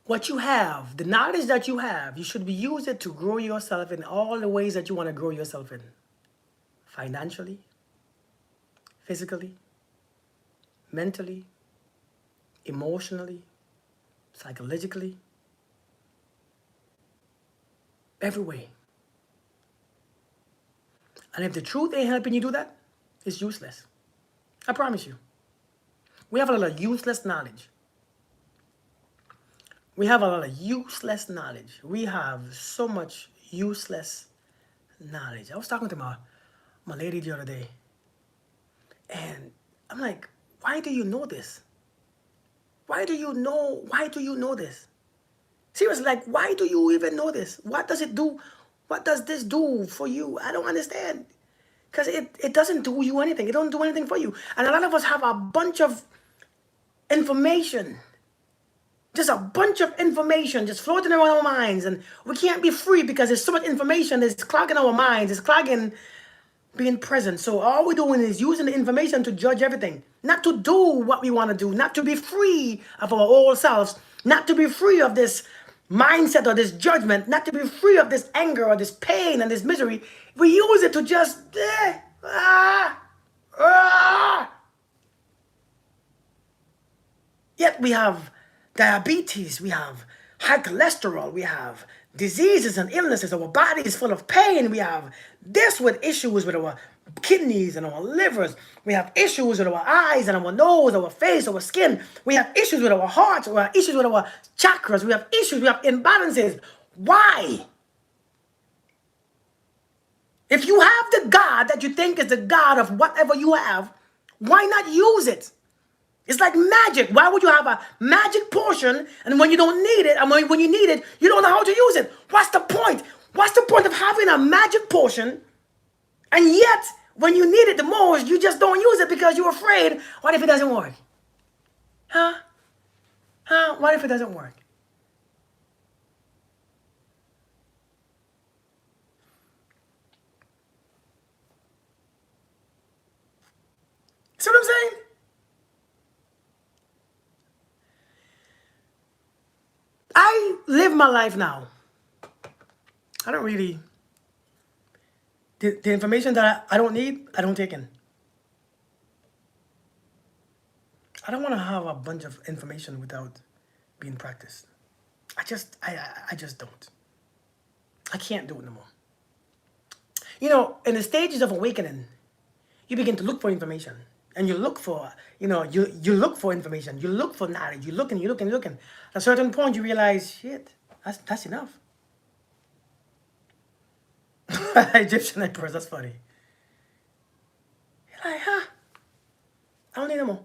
What you have, the knowledge that you have, you should be use it to grow yourself in all the ways that you want to grow yourself in. Financially, physically, mentally, emotionally, psychologically, every way. And if the truth ain't helping you do that, it's useless. I promise you. We have a lot of useless knowledge. We have a lot of useless knowledge. We have so much useless knowledge. I was talking to my lady the other day, and I'm like, why do you know this? Why do you know this? Seriously, like, why do you even know this? What does it do? What does this do for you? I don't understand. Because it doesn't do you anything. It don't do anything for you. And a lot of us have a bunch of information. Just a bunch of information just floating around our minds. And we can't be free because there's so much information that's clogging our minds. It's clogging being present. So all we're doing is using the information to judge everything. Not to do what we want to do. Not to be free of our old selves. Not to be free of this mindset or this judgment. Not to be free of this anger or this pain and this misery. We use it to just... Yet we have diabetes, we have high cholesterol, we have diseases and illnesses. Our body is full of pain. We have this with issues with our kidneys and our livers. We have issues with our eyes and our nose, our face, our skin. We have issues with our hearts. We have issues with our chakras. We have issues. We have imbalances. Why? If you have the God that you think is the God of whatever you have, why not use it? It's like magic. Why would you have a magic potion and when you don't need it, and when you need it, you don't know how to use it? What's the point? What's the point of having a magic potion and yet when you need it the most, you just don't use it because you're afraid, what if it doesn't work? Huh? What if it doesn't work? See what I'm saying? I live my life now. I don't really... The information that I don't need, I don't take in. I don't want to have a bunch of information without being practiced. I just don't. I can't do it no more. You know, in the stages of awakening, you begin to look for information. And you look for, you look for information. You look for knowledge. You're looking. At a certain point, you realize, shit, that's enough. Egyptian emperors, that's funny. You're like, I don't need no more.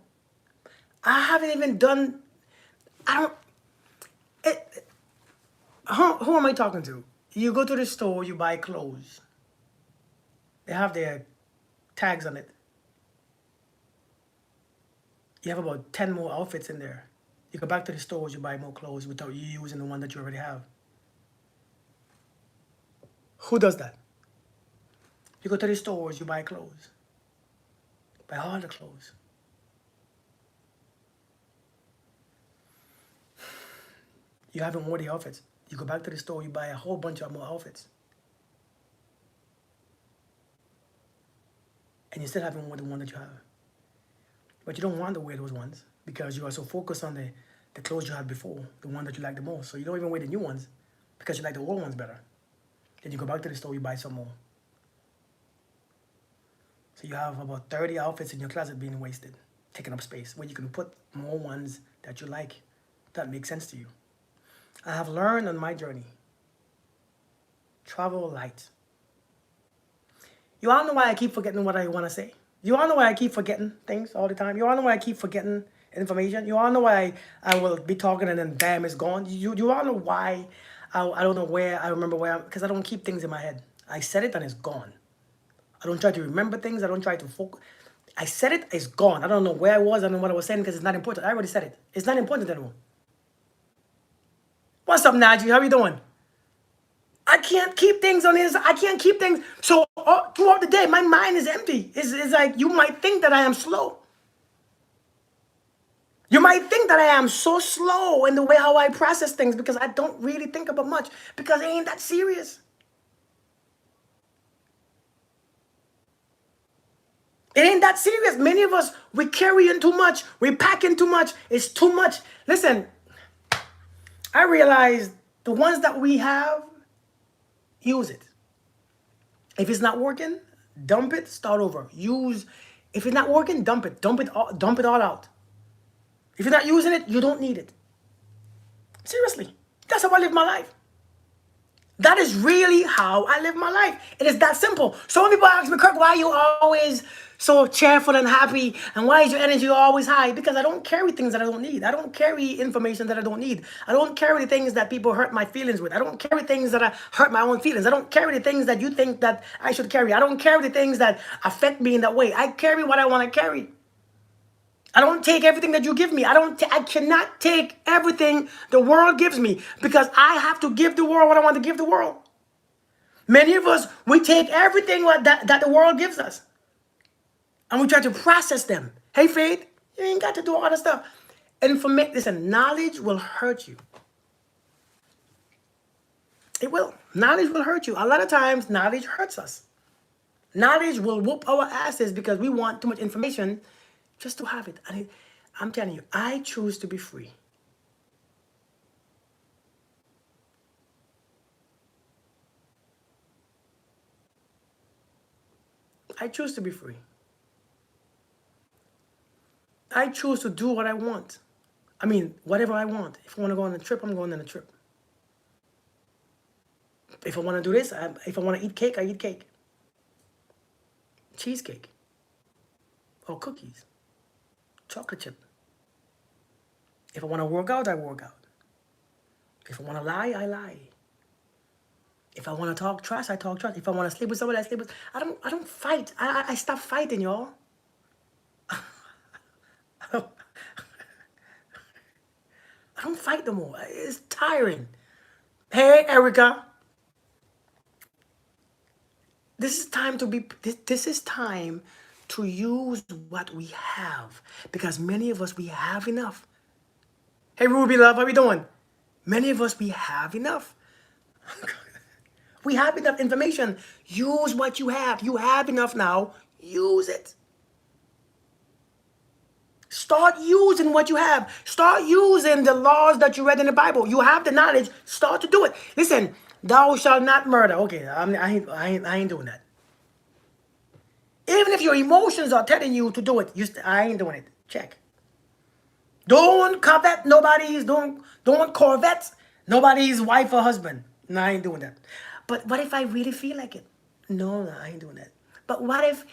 I haven't even done, who am I talking to? You go to the store, you buy clothes. They have their tags on it. You have about 10 more outfits in there. You go back to the stores, you buy more clothes without you using the one that you already have. Who does that? You go to the stores, you buy clothes. Buy all the clothes. You haven't worn the outfits. You go back to the store, you buy a whole bunch of more outfits. And you still haven't worn the one that you have. But you don't want to wear those ones because you are so focused on the clothes you had before, the one that you like the most. So you don't even wear the new ones because you like the old ones better. Then you go back to the store, you buy some more. So you have about 30 outfits in your closet being wasted, taking up space, where you can put more ones that you like, that make sense to you. I have learned on my journey, travel light. You all know why I keep forgetting what I want to say? You all know why I keep forgetting things all the time? You all know why I keep forgetting information? You all know why I will be talking and then bam, it's gone? You all know why I don't know where, I remember where, because I don't keep things in my head. I said it and it's gone. I don't try to remember things. I don't try to focus. I said it, it's gone. I don't know where I was, I don't know what I was saying because it's not important. I already said it. It's not important anymore. What's up, Najee? How you doing? I can't keep things on the inside. I can't keep things. So throughout the day, my mind is empty. It's like you might think that I am slow. You might think that I am so slow in the way how I process things because I don't really think about much because it ain't that serious. It ain't that serious. Many of us, we carry in too much. We pack in too much. It's too much. Listen, I realize the ones that we have, use it. If it's not working, dump it, start over. If it's not working, dump it. Dump it all out. If you're not using it, you don't need it. Seriously. That's how I live my life. That is really how I live my life. It is that simple. So when people ask me, Kirk, why are you always so cheerful and happy? And why is your energy always high? Because I don't carry things that I don't need. I don't carry information that I don't need. I don't carry the things that people hurt my feelings with. I don't carry things that hurt my own feelings. I don't carry the things that you think that I should carry. I don't carry the things that affect me in that way. I carry what I want to carry. I don't take everything that you give me. I cannot take everything the world gives me because I have to give the world what I want to give the world. Many of us, we take everything that the world gives us and we try to process them. Hey, Faith, you ain't got to do all that stuff. Listen, knowledge will hurt you. It will. Knowledge will hurt you. A lot of times, knowledge hurts us. Knowledge will whoop our asses because we want too much information just to have it. And I'm telling you, I choose to be free. I choose to be free. I choose to do what I want. I mean, whatever I want. If I want to go on a trip, I'm going on a trip. If I want to do this, if I want to eat cake, I eat cake. Cheesecake. Or cookies. Chocolate chip. If I want to work out, I work out. If I want to lie, I lie. If I want to talk trash, I talk trash. If I want to sleep with somebody, I sleep with. I don't fight. I stop fighting, y'all. I don't fight no more. It's tiring. Hey, Erica. This is time to be. This is time to use what we have because many of us we have enough. Hey, Ruby love, how we doing? Many of us we have enough. We have enough information. Use what you have. You have enough now. Use it. Start using what you have. Start using the laws that you read in the Bible. You have the knowledge. Start to do it. Listen, thou shalt not murder. Okay, I ain't doing that. Even if your emotions are telling you to do it, I ain't doing it. Check. Don't covet nobody's. Don't corvette nobody's wife or husband. No, I ain't doing that. But what if I really feel like it? No, I ain't doing that. But what if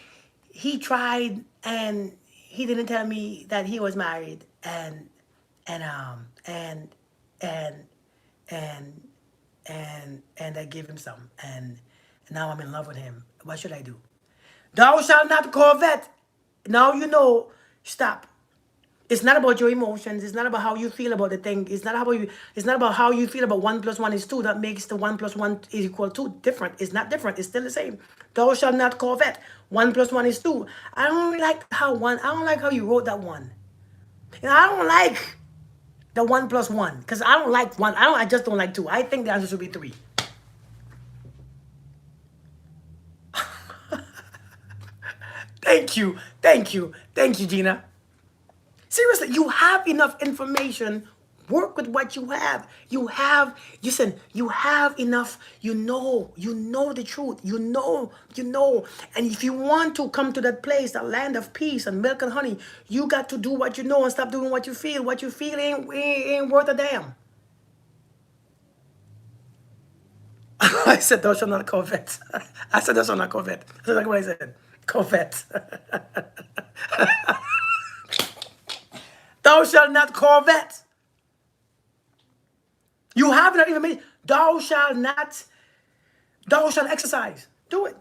he tried and he didn't tell me that he was married and I gave him some and now I'm in love with him. What should I do? Thou shalt not covet. Now you know. Stop. It's not about your emotions. It's not about how you feel about the thing. It's not about how you feel about 1 + 1 is 2. That makes the 1 + 1 is equal to different. It's not different. It's still the same. Thou shalt not covet. 1 + 1 is 2. I don't like how you wrote that one. I don't like the 1 + 1 because I don't like 1. I just don't like 2. I think the answer should be 3. Thank you, Gina. Seriously, you have enough information. Work with what you have. You have enough. You know the truth. You know. And if you want to come to that place, that land of peace and milk and honey, you got to do what you know and stop doing what you feel. What you feel ain't worth a damn. I said, thou shalt not covet. I said, thou shalt not covet. That's like what I said. Covet. Thou shalt not covet. You have not even made. Thou shalt exercise. Do it.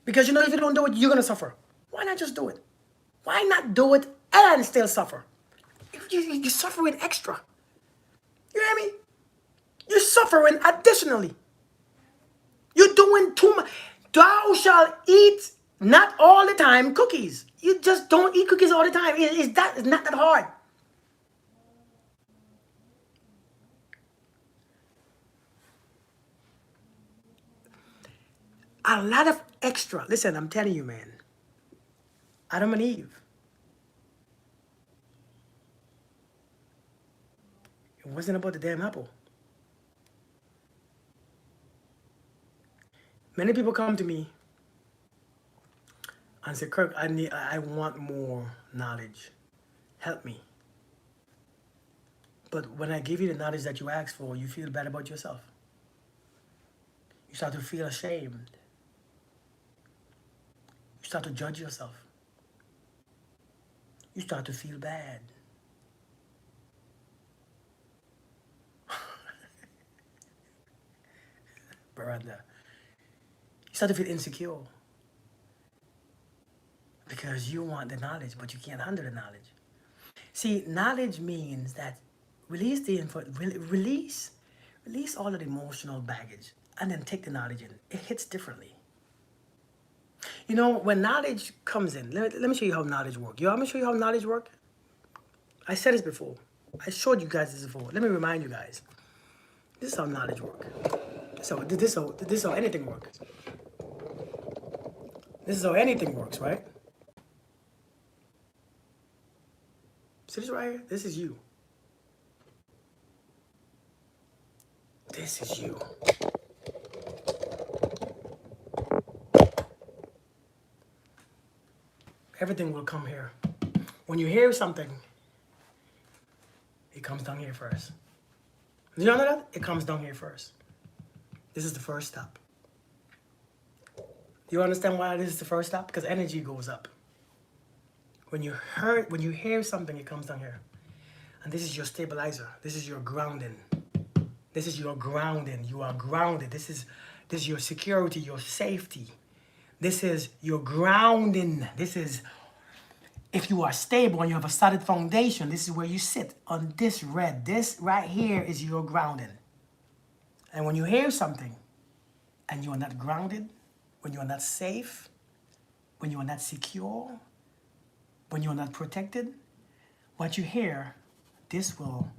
Because you know if you don't do it, you're going to suffer. Why not just do it? Why not do it and still suffer? You're suffering extra. You hear me? You're suffering additionally. You're doing too much. Thou shalt eat not all the time cookies. You just don't eat cookies all the time. It's not that hard. A lot of extra. Listen, I'm telling you, man. Adam and Eve. It wasn't about the damn apple. Many people come to me and say, Kirk, I want more knowledge. Help me. But when I give you the knowledge that you asked for, you feel bad about yourself. You start to feel ashamed. You start to judge yourself. You start to feel bad. Brother. You start to feel insecure. Because you want the knowledge, but you can't handle the knowledge. See, knowledge means that release all of the emotional baggage and then take the knowledge in. It hits differently. You know, when knowledge comes in, let me show you how knowledge works. You want me to show you how knowledge works? I said this before. I showed you guys this before. Let me remind you guys. This is how knowledge works. So this is how anything works. This is how anything works, right? See this right here? This is you. This is you. Everything will come here. When you hear something, it comes down here first. Did you know that? It comes down here first. This is the first step. Do you understand why this is the first step? Because energy goes up. When you hear something, it comes down here. And this is your stabilizer. This is your grounding. This is your grounding. You are grounded. This is your security, your safety. This is your grounding. This is, if you are stable and you have a solid foundation, this is where you sit on this red. This right here is your grounding. And when you hear something and you are not grounded, when you are not safe, when you are not secure, when you are not protected, what you hear, this will,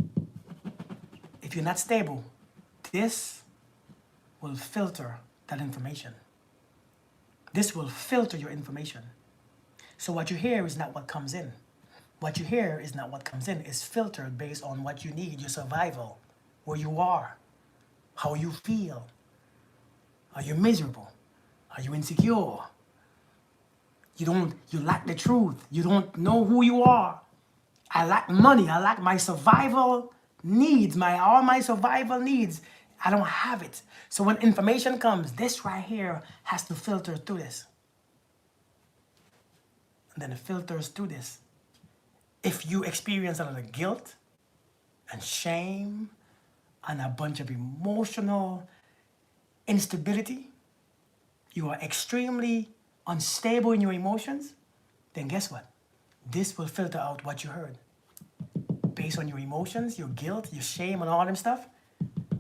if you're not stable, this will filter that information. This will filter your information. So what you hear is not what comes in. What you hear is not what comes in. It's filtered based on what you need, your survival, where you are, how you feel. Are you miserable? Are you insecure? You lack the truth. You don't know who you are. I lack money. I lack my survival needs, all my survival needs. I don't have it. So when information comes, this right here has to filter through this. And then it filters through this. If you experience a lot of guilt and shame and a bunch of emotional instability, you are extremely unstable in your emotions, then guess what? This will filter out what you heard. Based on your emotions, your guilt, your shame, and all them stuff,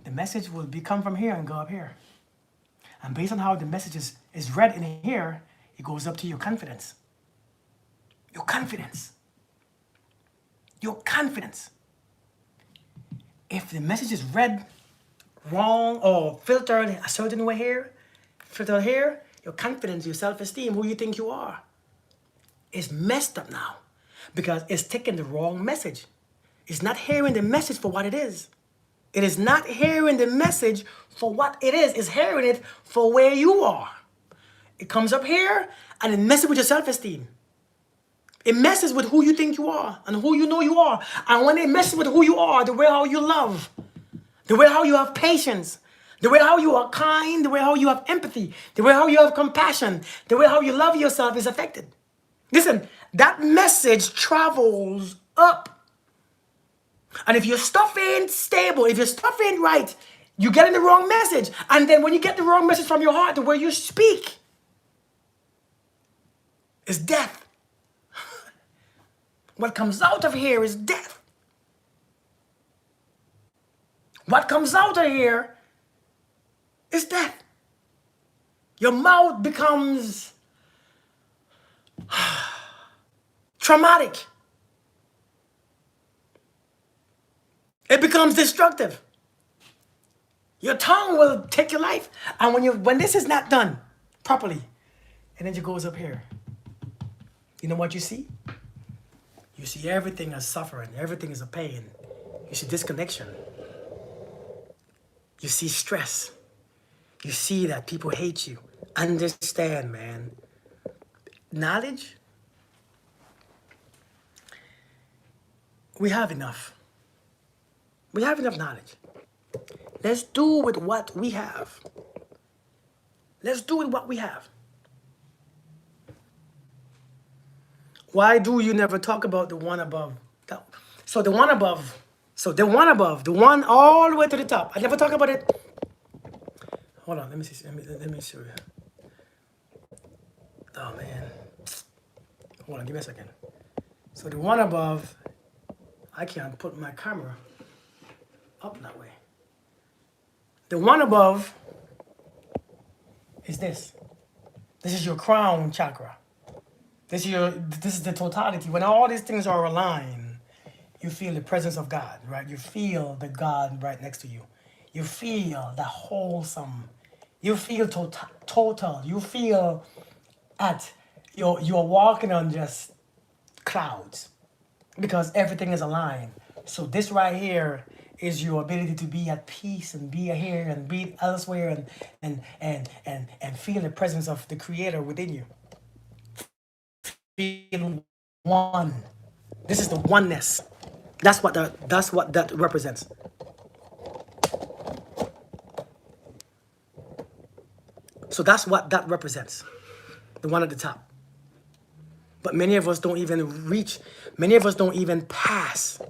the message will come from here and go up here. And based on how the message is read in here, it goes up to your confidence. Your confidence. Your confidence. If the message is read wrong or filtered a certain way here, filtered here, your confidence, your self-esteem, who you think you are, is messed up now because it's taking the wrong message. It's not hearing the message for what it is. It is not hearing the message for what it is. It's hearing it for where you are. It comes up here and it messes with your self-esteem. It messes with who you think you are and who you know you are. And when it messes with who you are, the way how you love, the way how you have patience, the way how you are kind, the way how you have empathy, the way how you have compassion, the way how you love yourself is affected. Listen, that message travels up. And if your stuff ain't stable, if your stuff ain't right, you're getting the wrong message. And then when you get the wrong message from your heart, the way you speak, is death. What comes out of here is death. What comes out of here is death. Your mouth becomes traumatic. It becomes destructive. Your tongue will take your life. And when this is not done properly, and then it goes up here, you know what you see? You see everything as suffering. Everything is a pain. You see disconnection. You see stress. You see that people hate you. Understand, man. Knowledge, we have enough. We have enough knowledge. Let's do with what we have. Let's do with what we have. Why do you never talk about the one above? So the one above, the one all the way to the top. I never talk about it. Hold on, let me see. Let me show you. Oh man. Hold on, give me a second. So the one above, I can't put my camera up that way. The one above is this. This is your crown chakra. This is the totality. When all these things are aligned, you feel the presence of God, right? You feel the God right next to you. You feel the wholesome. You feel total. You feel you're walking on just clouds because everything is aligned. So this right here is your ability to be at peace and be here and be elsewhere and feel the presence of the Creator within you. Feel one. This is the oneness. That's what that represents. So that's what that represents. The one at the top. But many of us don't even reach, many of us don't even pass.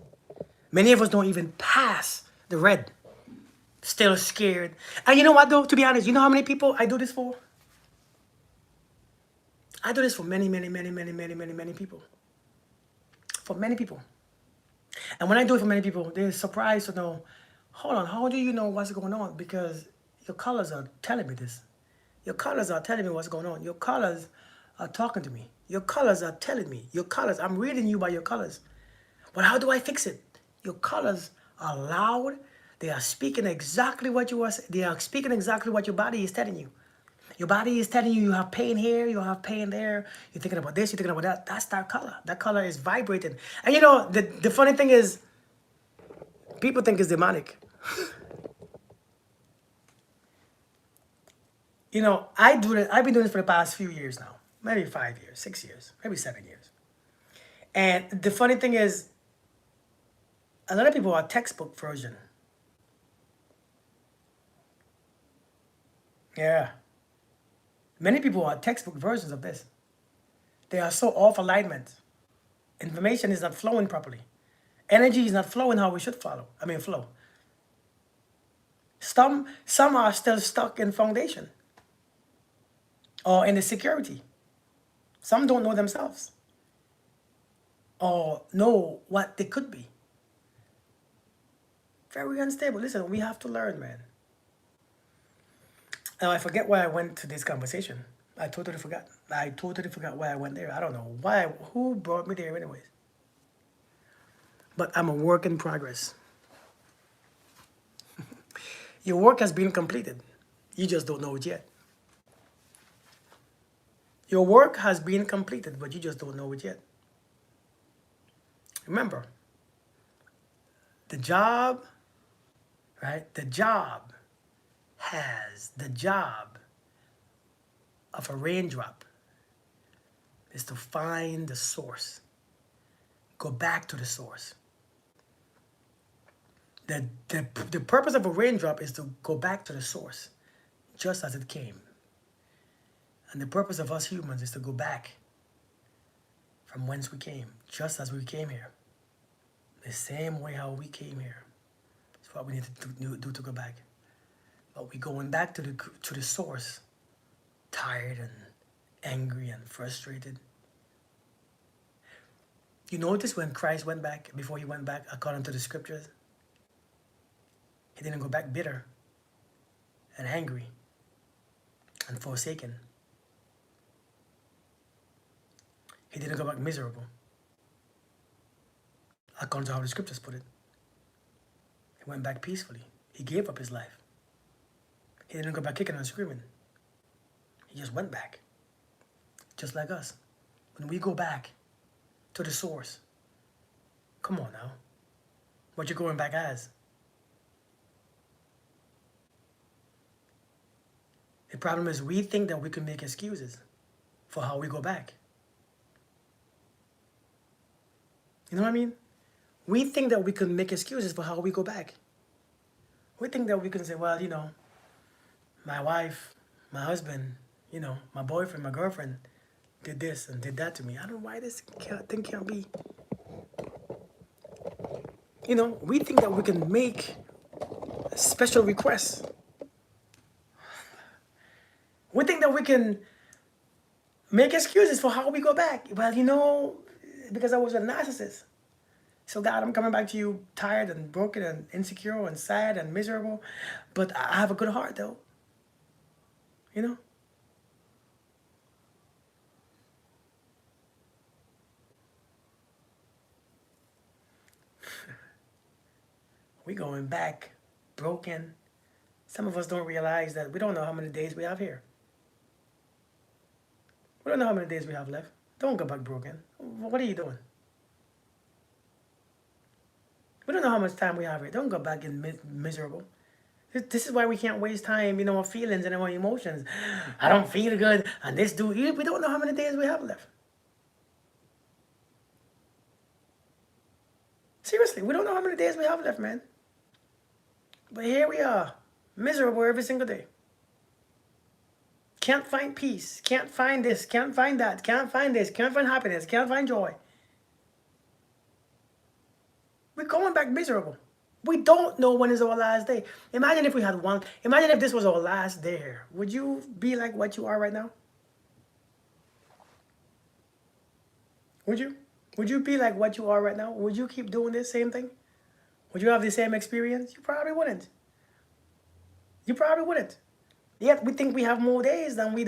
Many of us don't even pass the red. Still scared. And you know what though, to be honest, you know how many people I do this for? I do this for many people. For many people. And when I do it for many people, they're surprised to know, hold on, how do you know what's going on? Because your colors are telling me this. Your colors are telling me what's going on. Your colors are talking to me. Your colors are telling me. Your colors, I'm reading you by your colors. But how do I fix it? Your colors are loud. They are speaking exactly what you are. They are speaking exactly what your body is telling you. Your body is telling you you have pain here, you have pain there. You're thinking about this, you're thinking about that. That's that color. That color is vibrating. And you know, the funny thing is, people think it's demonic. You know, I've been doing this for the past few years now. Maybe 5 years, 6 years, maybe 7 years. And the funny thing is, a lot of people are textbook version. Yeah. Many people are textbook versions of this. They are so off alignment. Information is not flowing properly. Energy is not flowing how we should flow. Some are still stuck in foundation or in the security. Some don't know themselves or know what they could be. Very unstable. Listen, we have to learn, man. Now, I forget why I went to this conversation. I totally forgot. I totally forgot why I went there. I don't know why. Who brought me there anyways? But I'm a work in progress. Your work has been completed. You just don't know it yet. Your work has been completed, but you just don't know it yet. Remember, the job, right? The job has the job of a raindrop is to find the source. Go back to the source. The purpose of a raindrop is to go back to the source, just as it came. And the purpose of us humans is to go back from whence we came, just as we came here. The same way how we came here. That's what we need to do to go back. But we're going back to the source, tired and angry and frustrated. You notice when Christ went back, before he went back, according to the scriptures, he didn't go back bitter and angry and forsaken. He didn't go back miserable, according to how the scriptures put it. He went back peacefully. He gave up his life. He didn't go back kicking and screaming. He just went back. Just like us. When we go back to the source, come on now. What you going back as? The problem is we think that we can make excuses for how we go back. You know what I mean? We think that we can make excuses for how we go back. We think that we can say, well, my wife, my husband, my boyfriend, my girlfriend did this and did that to me. I don't know why this thing can't be. We think that we can make special requests. We think that we can make excuses for how we go back. Well, because I was a narcissist. So God, I'm coming back to you tired and broken and insecure and sad and miserable. But I have a good heart though. We going back broken. Some of us don't realize that we don't know how many days we have here. We don't know how many days we have left. Don't go back broken. What are you doing? We don't know how much time we have here. Don't go back in miserable. This is why we can't waste time, our feelings and our emotions. I don't feel good, and this we don't know how many days we have left. Seriously, we don't know how many days we have left, man. But here we are, miserable every single day. Can't find peace, can't find this, can't find that, can't find this, can't find happiness, can't find joy. We're going back miserable. We don't know when is our last day. Imagine if we had one. Imagine if this was our last day here. Would you be like what you are right now? Would you? Would you be like what you are right now? Would you keep doing this same thing? Would you have the same experience? You probably wouldn't. You probably wouldn't. Yet we think we have more days than we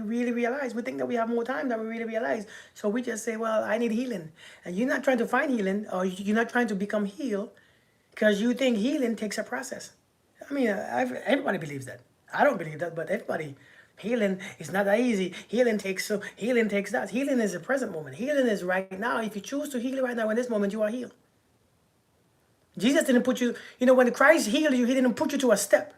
really realize. We think that we have more time than we really realize. So we just say, well, I need healing. And you're not trying to find healing, or you're not trying to become healed, because you think healing takes a process. I mean, everybody believes that. I don't believe that, but everybody. Healing is not that easy. Healing takes that. Healing is a present moment. Healing is right now. If you choose to heal right now in this moment, you are healed. Jesus didn't put you, when Christ healed you, he didn't put you to a step.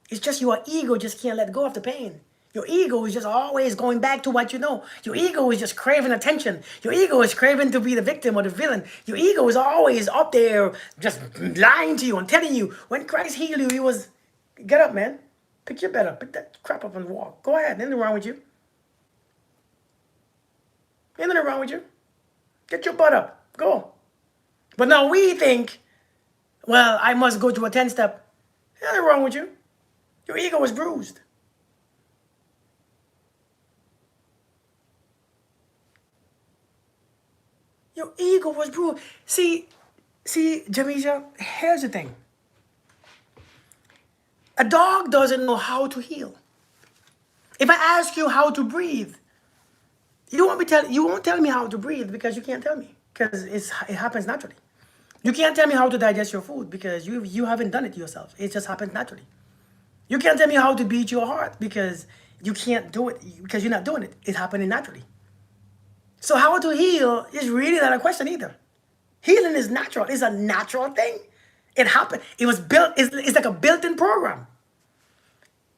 It's just your ego just can't let go of the pain. Your ego is just always going back to what you know. Your ego is just craving attention. Your ego is craving to be the victim or the villain. Your ego is always up there just lying to you and telling you. When Christ healed you, he was, get up, man. Pick your bed up. Pick that crap up and walk. Go ahead. Nothing wrong with you. Nothing wrong with you. Get your butt up. Go. But now we think, well, I must go to a 10-step. Nothing wrong with you. Your ego is bruised. Your ego was bruised. See, Jamisha, here's the thing. A dog doesn't know how to heal. If I ask you how to breathe, you won't tell me how to breathe because you can't tell me, because it happens naturally. You can't tell me how to digest your food because you haven't done it yourself. It just happens naturally. You can't tell me how to beat your heart because you can't do it because you're not doing it. It's happening naturally. So how to heal is really not a question either. Healing is natural. It's a natural thing. It happened. It was built. It's like a built-in program.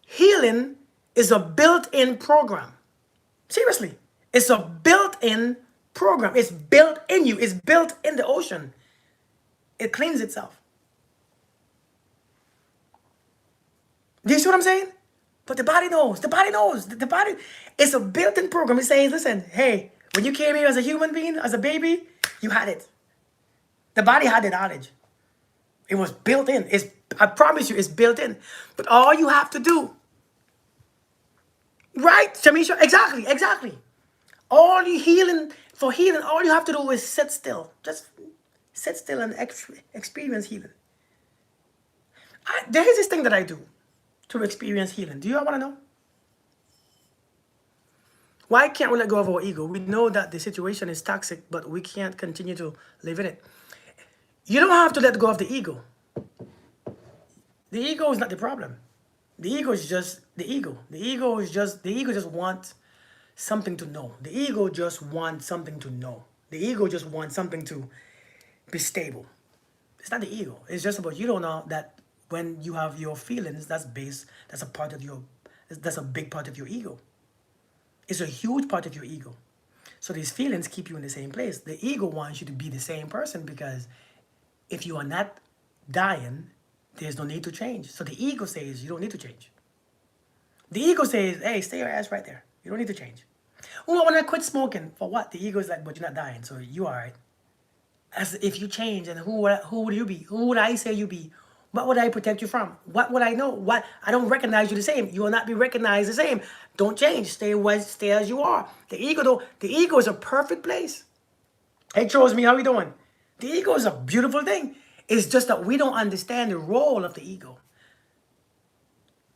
Healing is a built-in program. Seriously. It's a built-in program. It's built in you. It's built in the ocean. It cleans itself. Do you see what I'm saying? But the body knows. The body knows. The body, it's a built-in program. It says, listen, hey, when you came here as a human being, as a baby, you had it. The body had the knowledge. It was built in. I promise you, it's built in. But all you have to do, right, Shamisha? Exactly. All you healing, for healing, all you have to do is sit still. Just sit still and experience healing. There is this thing that I do to experience healing. Do you all want to know? Why can't we let go of our ego? We know that the situation is toxic, but we can't continue to live in it. You don't have to let go of the ego. The ego is not the problem. The ego is just the ego. The ego just wants something to know. The ego just wants something to know. The ego just wants something to be stable. It's not the ego. It's just about you don't know that when you have your feelings, that's a part of that's a big part of your ego. It's a huge part of your ego. So these feelings keep you in the same place. The ego wants you to be the same person because if you are not dying, there's no need to change. So the ego says you don't need to change. The ego says, hey, stay your ass right there. You don't need to change. Oh, I want to quit smoking. For what? The ego is like, but you're not dying, so you all right. As if you change, and who would you be? Who would I say you be? What would I protect you from? What would I know? What I don't recognize you the same. You will not be recognized the same. Don't change. Stay as you are. The ego is a perfect place. Hey, Charles, me, how you doing? The ego is a beautiful thing. It's just that we don't understand the role of the ego.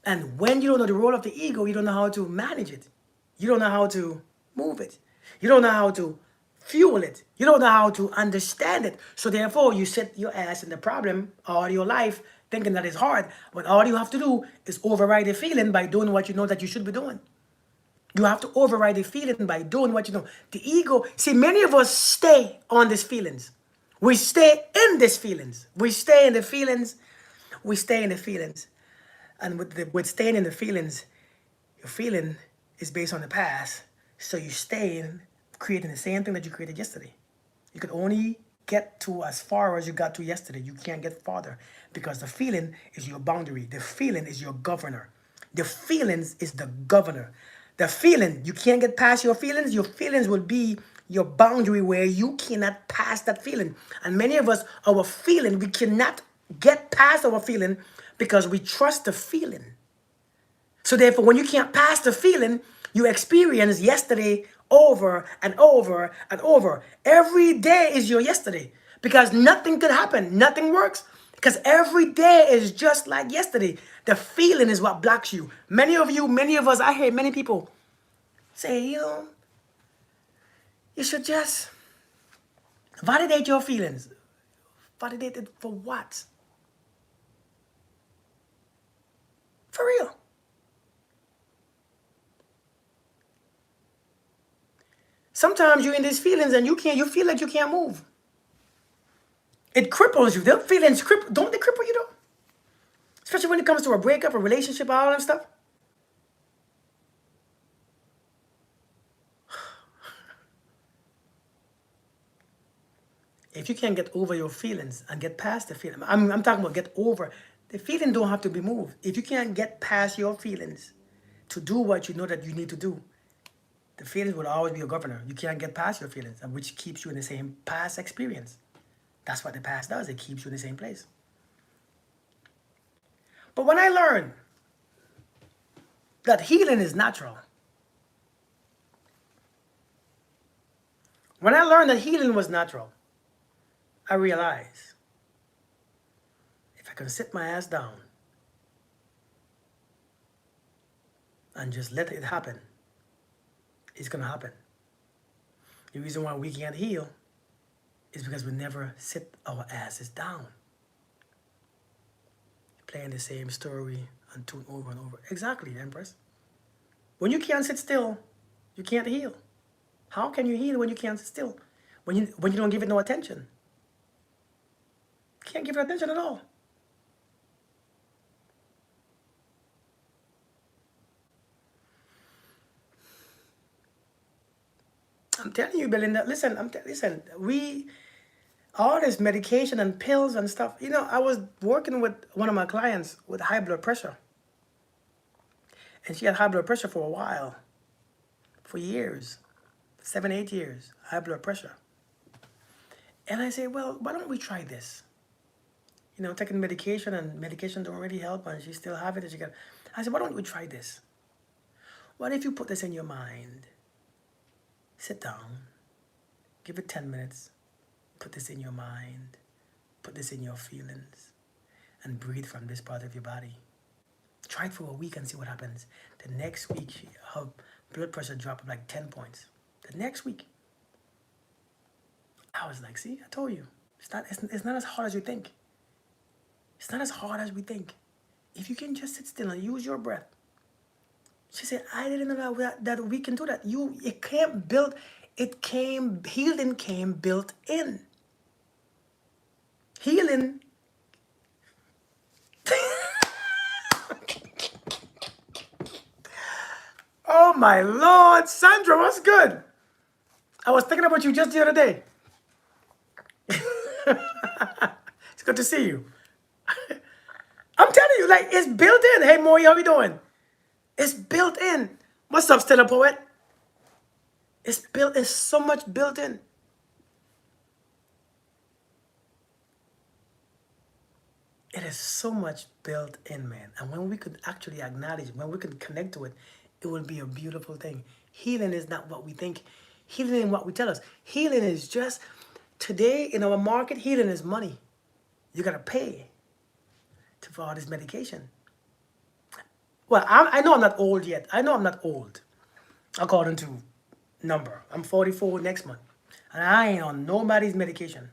And when you don't know the role of the ego, you don't know how to manage it. You don't know how to move it. You don't know how to fuel it. You don't know how to understand it. So therefore, you sit your ass in the problem all your life thinking that it's hard. But all you have to do is override the feeling by doing what you know that you should be doing. You have to override the feeling by doing what you know. The ego, see, many of us stay on these feelings. We stay in these feelings. We stay in the feelings. We stay in the feelings. And with staying in the feelings, your feeling is based on the past. So you stay in creating the same thing that you created yesterday. You could only get to as far as you got to yesterday. You can't get farther because the feeling is your boundary. The feeling is your governor. The feelings is the governor. The feeling, you can't get past your feelings. Your feelings will be your boundary where you cannot pass that feeling. And many of us, our feeling, we cannot get past our feeling because we trust the feeling. So therefore, when you can't pass the feeling, you experience yesterday over and over and over. Every day is your yesterday because nothing could happen. Nothing works because every day is just like yesterday. The feeling is what blocks you. Many of us, I hear many people say, you should just validate your feelings. Validate it for what? For real. Sometimes you're in these feelings and you feel like you can't move. It cripples you. The feelings don't they cripple you though? Especially when it comes to a breakup, a relationship, all that stuff. If you can't get over your feelings and get past the feeling, I'm talking about get over. The feeling don't have to be moved. If you can't get past your feelings to do what you know that you need to do, the feelings will always be your governor. You can't get past your feelings, which keeps you in the same past experience. That's what the past does. It keeps you in the same place. But when I learned that healing is natural, when I learned that healing was natural, I realized if I can sit my ass down and just let it happen, it's going to happen. The reason why we can't heal is because we never sit our asses down. Playing the same story and tune over and over. Exactly, Empress. When you can't sit still, you can't heal. How can you heal when you can't sit still? When you don't give it no attention. You can't give it attention at all. I'm telling you, Belinda, listen, all this medication and pills and stuff, I was working with one of my clients with high blood pressure. And she had high blood pressure for a while, for years, 7, 8 years, high blood pressure. And I said, well, why don't we try this? Taking medication and medication don't really help and she still have it. I said, why don't we try this? What if you put this in your mind? Sit down, give it 10 minutes, put this in your mind, put this in your feelings, and breathe from this part of your body. Try it for a week and see what happens. The next week, her blood pressure dropped like 10 points. The next week, I was like, see, I told you. It's not as hard as you think. It's not as hard as we think. If you can just sit still and use your breath. She said, I didn't know that we can do that. Healing came built in. Healing. Oh my Lord, Sandra, what's good? I was thinking about you just the other day. It's good to see you. I'm telling you, like, it's built in. Hey, Moy, how you doing? It's built in. What's up, Stella Poet? It's so much built in. It is so much built in, man. And when we could actually acknowledge it, when we could connect to it, it will be a beautiful thing. Healing is not what we think. Healing is what we tell us. Healing is just, today in our market, healing is money. You got to pay for all this medication. Well, I know I'm not old yet. I know I'm not old, according to number. I'm 44 next month. And I ain't on nobody's medication.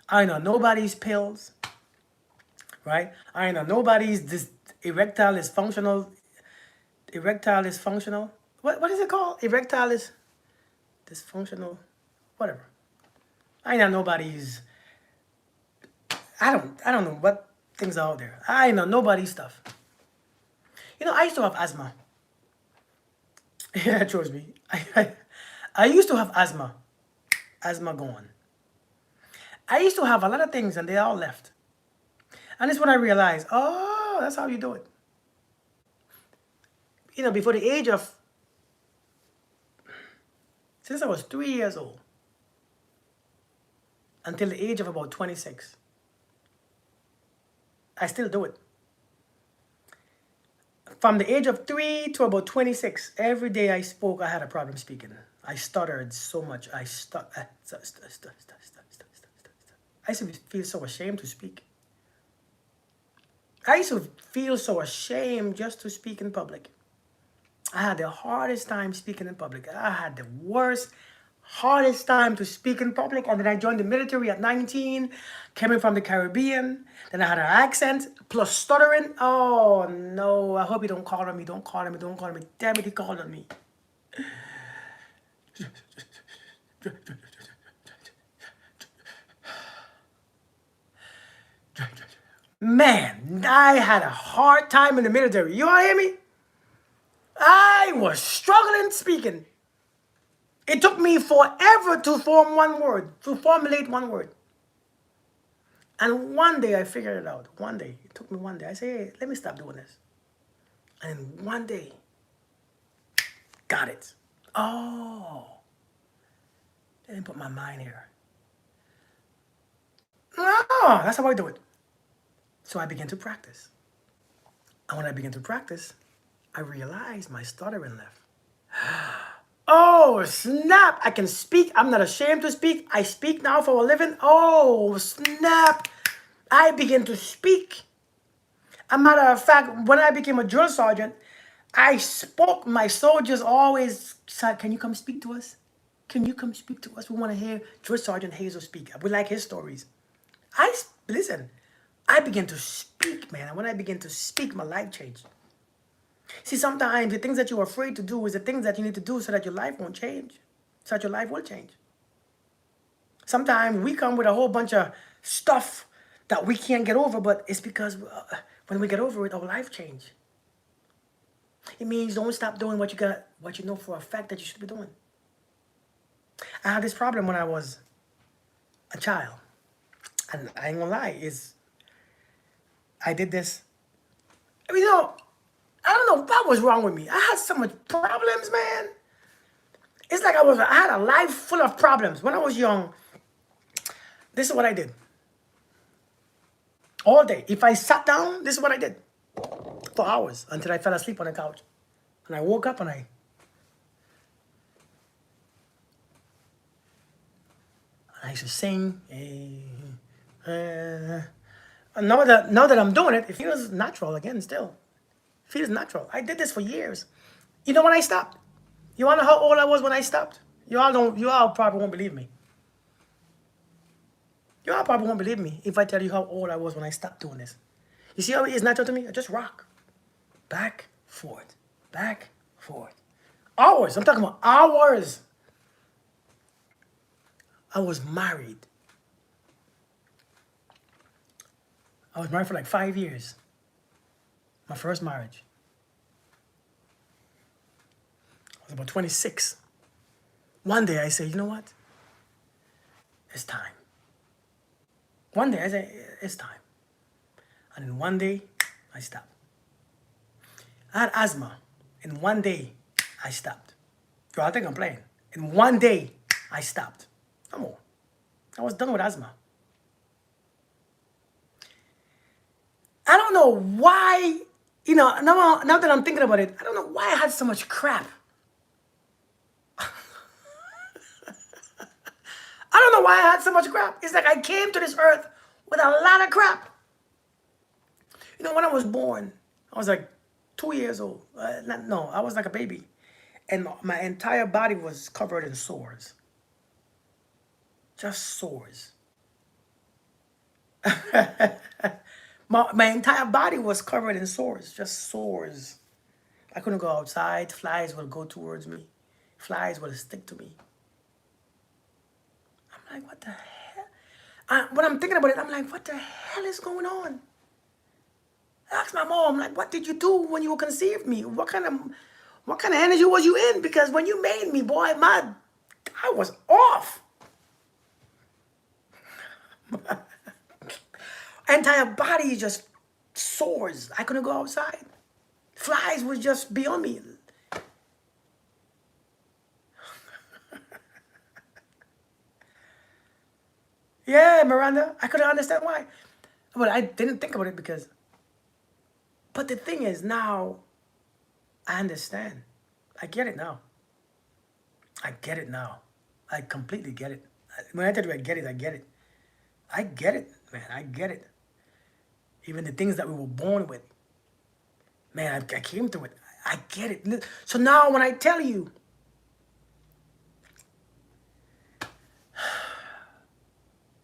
I ain't on nobody's pills. Right? I ain't on nobody's erectile is functional. Erectile is functional. What is it called? Erectile is dysfunctional. Whatever. I ain't on nobody's. I don't know what things are out there. I ain't on nobody's stuff. You know, I used to have asthma. Yeah, trust me. I used to have asthma. Asthma gone. I used to have a lot of things and they all left. And this is when I realized, oh, that's how you do it. You know, before the age of, since I was 3 years old, until the age of about 26, I still do it. From the age of 3 to about 26, every day I spoke, I had a problem speaking. I stuttered so much. I used to feel so ashamed to speak. I used to feel so ashamed just to speak in public. I had the hardest time speaking in public. I had the hardest time to speak in public. And then I joined the military at 19, coming from the Caribbean. Then I had an accent, plus stuttering. Oh, no. I hope you don't call on me. Don't call on me. Don't call on me. Damn it, he called on me. Man, I had a hard time in the military. You all hear me? I was struggling speaking. It took me forever to form one word, to formulate one word. And one day I figured it out. One day, it took me one day. I said, hey, let me stop doing this. And one day, got it. Oh, let me put my mind here. Oh, that's how I do it. So I began to practice. And when I began to practice, I realized my stuttering left. Oh, snap. I can speak. I'm not ashamed to speak. I speak now for a living. Oh, snap. I began to speak. A matter of fact, when I became a drill sergeant, I spoke. My soldiers always said, can you come speak to us? Can you come speak to us? We want to hear Drill Sergeant Hazel speak. We like his stories. Listen, I began to speak, man. And when I began to speak, my life changed. See, sometimes the things that you're afraid to do is the things that you need to do so that your life won't change. So that your life will change. Sometimes we come with a whole bunch of stuff that we can't get over, but it's because when we get over it, our life change. It means don't stop doing what you know for a fact that you should be doing. I had this problem when I was a child. And I ain't gonna lie, I did this. I don't know what was wrong with me. I had so much problems, man. It's like I had a life full of problems. When I was young, this is what I did. All day. If I sat down, this is what I did. For hours, until I fell asleep on the couch. And I woke up and used to sing. Now that I'm doing it, it feels natural again still. It feels natural. I did this for years. You know when I stopped? You wanna know how old I was when I stopped? You all probably won't believe me. You all probably won't believe me if I tell you how old I was when I stopped doing this. You see how it is natural to me? I just rock. Back, forth, back, forth. Hours. I'm talking about hours. I was married. I was married for like 5 years. My first marriage. I was about 26. One day I said, you know what? It's time. One day I said, it's time. And then one day, I stopped. I had asthma. And one day, I stopped. Yo, I think I'm playing. And one day, I stopped. Come on. I was done with asthma. I don't know why, now that I'm thinking about it, I don't know why I had so much crap. I don't know why I had so much crap. It's like I came to this earth with a lot of crap. When I was born, I was like 2 years old. I was like a baby. And my entire body was covered in sores. Just sores. my entire body was covered in sores. Just sores. I couldn't go outside. Flies would go towards me. Flies would stick to me. I'm like, what the hell? When I'm thinking about it, I'm like, what the hell is going on? I asked my mom, like, what did you do when you conceived me? What kind of energy was you in? Because when you made me, boy, I was off. Entire body just sores. I couldn't go outside. Flies would just be on me. Yeah, Miranda, I couldn't understand why. But I didn't think about it because... But the thing is, now, I understand. I get it now. I get it now. I completely get it. When I tell you I get it, I get it. I get it, man. I get it. Even the things that we were born with. Man, I came through it. I get it. So now when I tell you,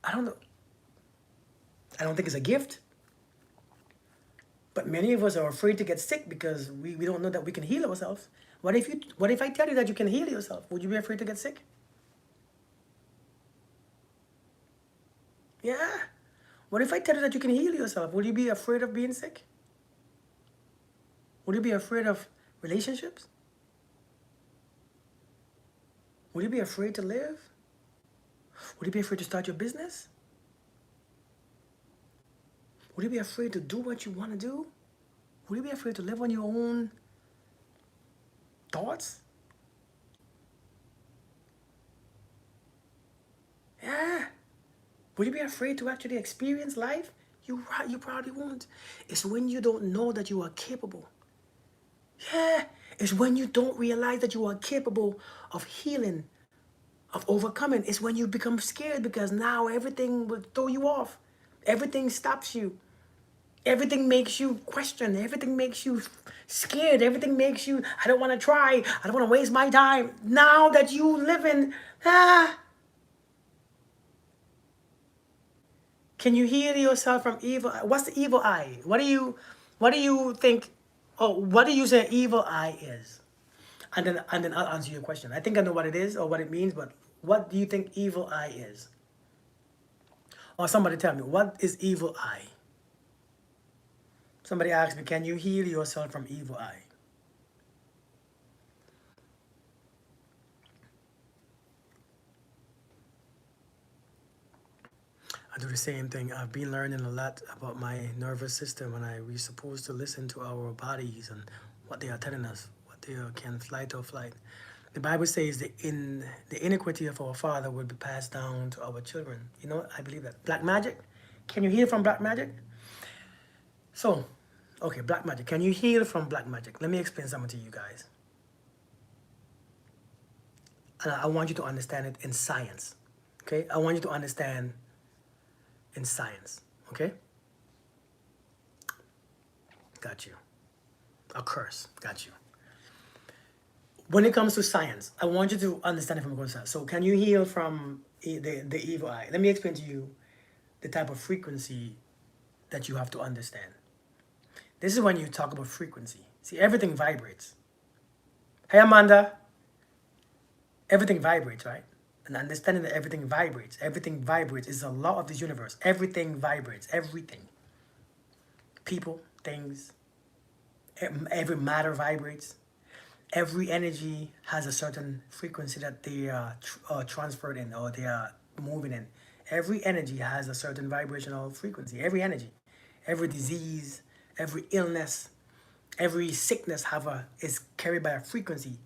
I don't know. I don't think it's a gift. But many of us are afraid to get sick because we don't know that we can heal ourselves. What if I tell you that you can heal yourself? Would you be afraid to get sick? Yeah. What if I tell you that you can heal yourself? Would you be afraid of being sick? Would you be afraid of relationships? Would you be afraid to live? Would you be afraid to start your business? Would you be afraid to do what you want to do? Would you be afraid to live on your own thoughts? Yeah. Would you be afraid to actually experience life? You probably won't. It's when you don't know that you are capable. Yeah. It's when you don't realize that you are capable of healing, of overcoming. It's when you become scared because now everything will throw you off. Everything stops you. Everything makes you question. Everything makes you scared. Everything makes you, I don't want to try. I don't want to waste my time. Now that you live in, can you heal yourself from evil? What's the evil eye? What do you think, what do you say evil eye is? And then I'll answer your question. I think I know what it is or what it means, but what do you think evil eye is? Or somebody tell me, what is evil eye? Somebody asked me, can you heal yourself from evil eye? I do the same thing. I've been learning a lot about my nervous system, and we're supposed to listen to our bodies and what they are telling us, what they can flight or flight. The Bible says the iniquity of our father will be passed down to our children. I believe that. Black magic? Can you heal from black magic? So, okay, black magic. Can you heal from black magic? Let me explain something to you guys. And I want you to understand it in science. Okay? I want you to understand in science. Okay? Got you. A curse. Got you. When it comes to science, I want you to understand it from a good side. So can you heal from the evil eye? Let me explain to you the type of frequency that you have to understand. This is when you talk about frequency. See, everything vibrates. Hey, Amanda. Everything vibrates, right? And understanding that everything vibrates is a law of this universe. Everything vibrates, everything. People, things, every matter vibrates. Every energy has a certain frequency that they are transferred in or they are moving in. Every energy has a certain vibrational frequency. Every energy, every disease, every illness, every sickness is carried by a frequency.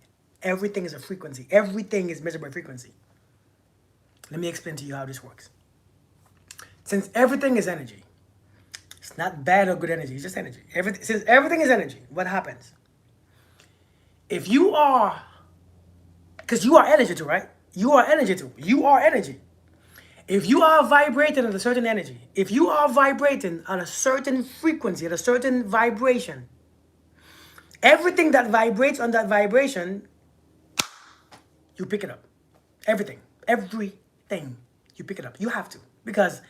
Everything is a frequency. Everything is measured by frequency. Let me explain to you how this works. Since everything is energy, it's not bad or good energy, it's just energy. Since everything is energy, what happens? If you are, because you are energy too, right? You are energy too. You are energy. If you are vibrating at a certain energy, if you are vibrating at a certain frequency, at a certain vibration, everything that vibrates on that vibration, you pick it up. Everything. Everything. You pick it up. You have to. Because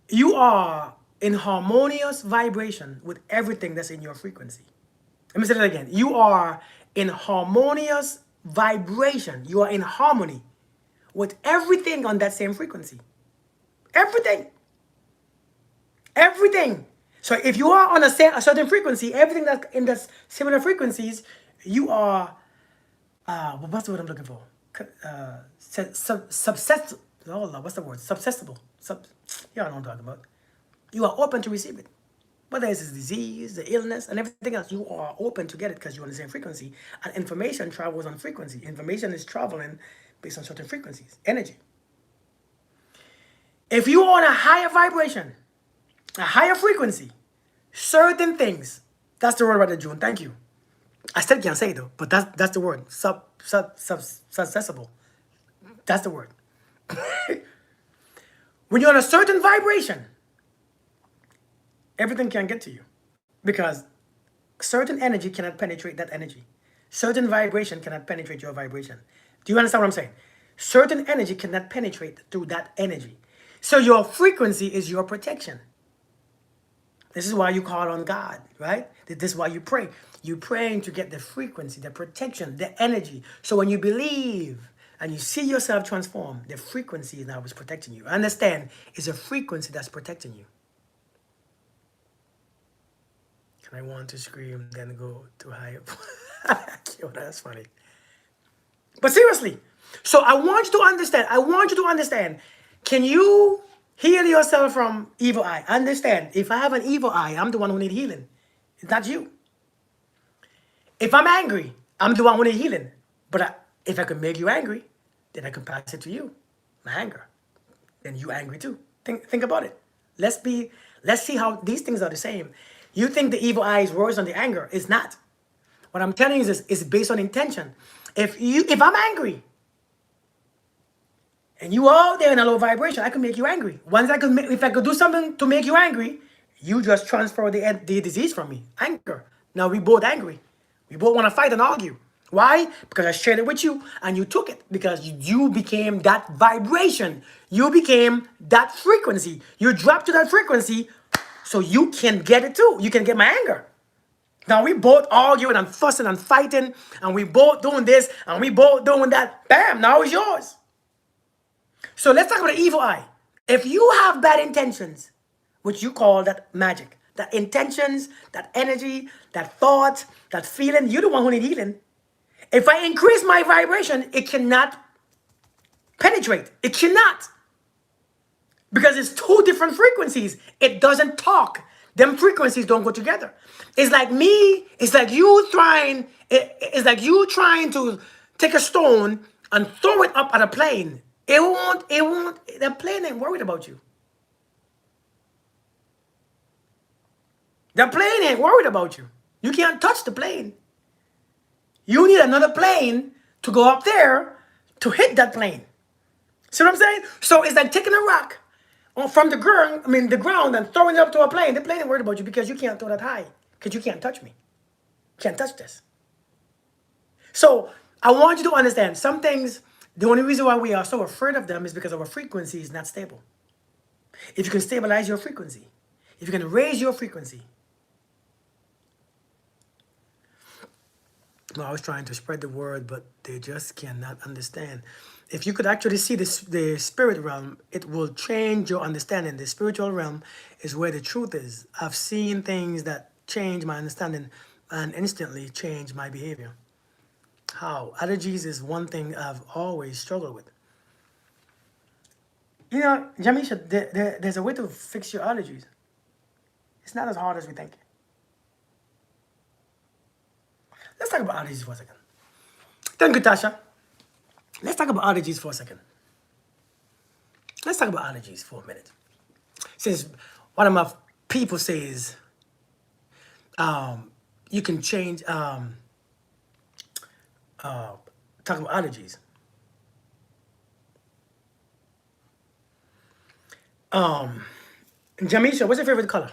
you are in harmonious vibration with everything that's in your frequency. Let me say that again. You are in harmonious vibration. You are in harmony with everything on that same frequency. Everything. Everything. So if you are on a certain frequency, everything that's in the similar frequencies, you are, what's the word I'm looking for? Subsessible. Oh, what's the word? Subsessible. You know what I'm talking about. You are open to receive it. Whether it's the disease, the illness, and everything else, you are open to get it because you're on the same frequency. And information travels on frequency. Information is traveling based on certain frequencies, energy. If you are on a higher vibration, a higher frequency, certain things, that's the word right there, June, thank you. I still can't say it though, but that's the word, successible. That's the word. When you're on a certain vibration, everything can get to you because certain energy cannot penetrate that energy. Certain vibration cannot penetrate your vibration. Do you understand what I'm saying? Certain energy cannot penetrate through that energy. So your frequency is your protection. This is why you call on God, right? This is why you pray. You're praying to get the frequency, the protection, the energy. So when you believe and you see yourself transform, the frequency now is protecting you. Understand, it's a frequency that's protecting you. I want to scream, then go too high. That's funny. But seriously, so I want you to understand. Can you heal yourself from evil eye? Understand, if I have an evil eye, I'm the one who need healing. It's not you. If I'm angry, I'm the one who need healing. But if I can make you angry, then I can pass it to you, my anger. Then you angry too. Think about it. Let's see how these things are the same. You think the evil eye is worse than the anger. It's not. What I'm telling you is it's based on intention. If I'm angry and you are out there in a low vibration, I can make you angry. If I could do something to make you angry, you just transfer the disease from me. Anger. Now we both angry. We both want to fight and argue. Why? Because I shared it with you and you took it because you became that vibration. You became that frequency. You dropped to that frequency so you can get it too. You can get my anger. Now we both arguing and fussing and fighting and we both doing this and we both doing that. Bam, now it's yours. So let's talk about the evil eye. If you have bad intentions, which you call that magic, that intentions, that energy, that thought, that feeling, you're the one who need healing. If I increase my vibration, it cannot penetrate. It cannot. Because it's two different frequencies. It doesn't talk. Them frequencies don't go together. It's like me, it's like you trying to take a stone and throw it up at a plane. The plane ain't worried about you. The plane ain't worried about you. You can't touch the plane. You need another plane to go up there to hit that plane. See what I'm saying? So it's like taking a rock from the ground, the ground, and throwing it up to a plane. The plane ain't worried about you because you can't throw that high. Because you can't touch me. Can't touch this. So I want you to understand some things, the only reason why we are so afraid of them is because our frequency is not stable. If you can stabilize your frequency, if you can raise your frequency. Well, I was trying to spread the word, but they just cannot understand. If you could actually see the spirit realm, it will change your understanding. The spiritual realm is where the truth is. I've seen things that change my understanding and instantly change my behavior. How? Allergies is one thing I've always struggled with. You know, Jamisha, there's a way to fix your allergies. It's not as hard as we think. Let's talk about allergies for a second. Thank you, Tasha. Let's talk about allergies for a second. Let's talk about allergies for a minute. Since one of my people says you can change, talk about allergies. Jamisha, what's your favorite color?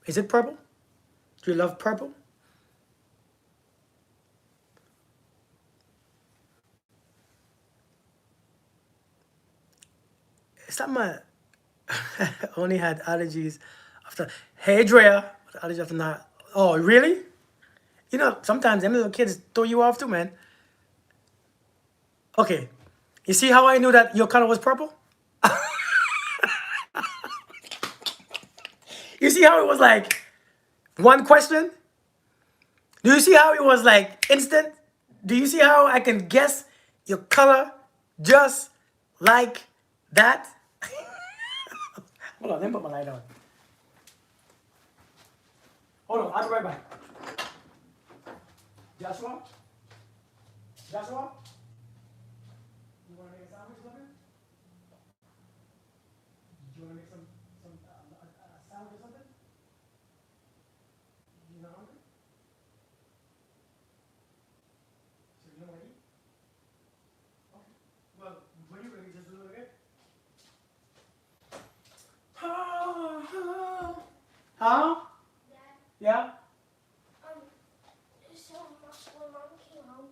Is it purple? Do you love purple? It's not my only had allergies after. Hey, Drea, allergies after not. Oh, really? You know, sometimes them little kids throw you off too, man. Okay, you see how I knew that your color was purple? You see how it was like one question? Do you see how it was like instant? Do you see how I can guess your color just like that? Hold on, let me put my light on. Hold on, I'll be right back. Joshua? Joshua? You want to make a sandwich or something? Do you want to make some a sandwich or something? You not hungry? So you don't want to eat? Okay. Well, when you ready, just do it again. Huh? Yeah? So when mom came home,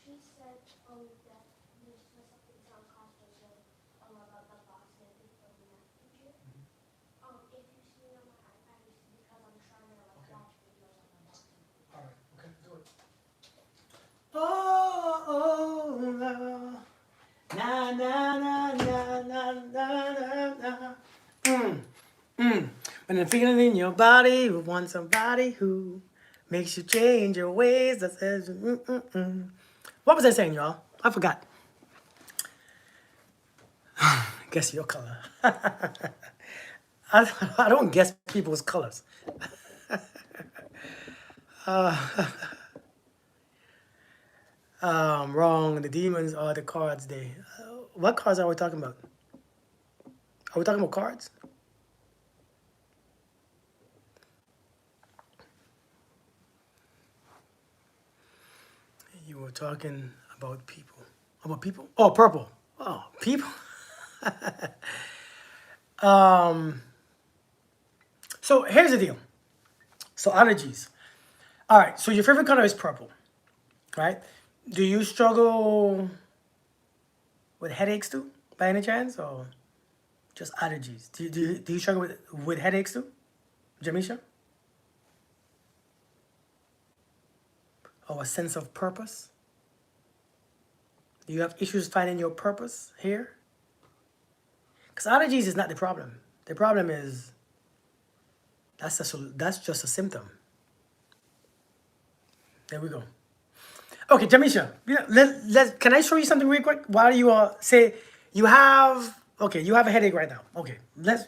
she said that this was something on Costa said about the box and everything for the math teacher. If you see me on my iPad, it's because I'm trying to watch videos on my box. All right. Okay, do it. Oh, love. Na, na, na, na, na, na, na, na. When the feeling in your body, you want somebody who makes you change your ways. That says, What was I saying, y'all? I forgot. Guess your color. I don't guess people's colors. Wrong. The demons are the cards. What cards are we talking about? Are we talking about cards? You were talking about people. About people? Oh, purple. Oh, people. So here's the deal. So allergies. All right. So your favorite color is purple, right? Do you struggle with headaches too, by any chance, or just allergies? Do you struggle with headaches too, Jamisha? Or a sense of purpose? Do you have issues finding your purpose here? Because allergies is not the problem. The problem is that's just a symptom. There we go. Okay, Jamisha, can I show you something real quick? While you say you have a headache right now. Okay,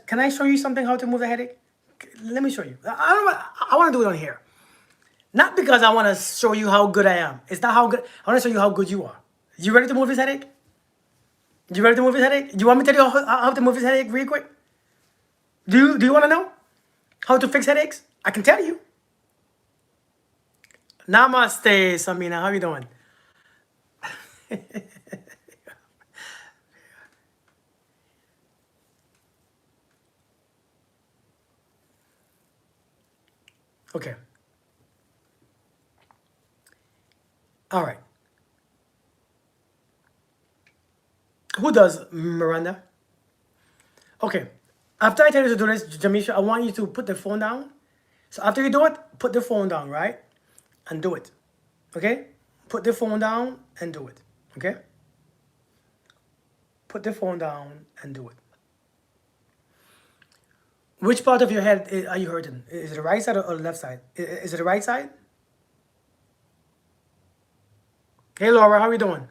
can I show you something how to move the headache? Let me show you. I want to do it on here. Not because I want to show you how good I am. It's not how good. I want to show you how good you are. You ready to move his headache? You ready to move his headache? Do you want me to tell you how to move his headache real quick? Do you want to know how to fix headaches? I can tell you. Namaste, Samina. How you doing? Okay. All right. Who does, Miranda? Okay. After I tell you to do this, Jamisha, I want you to put the phone down. So after you do it, put the phone down, right? And do it. Okay? Put the phone down and do it. Okay? Put the phone down and do it. Which part of your head are you hurting? Is it the right side or the left side? Is it the right side? Hey, Laura, how are you doing?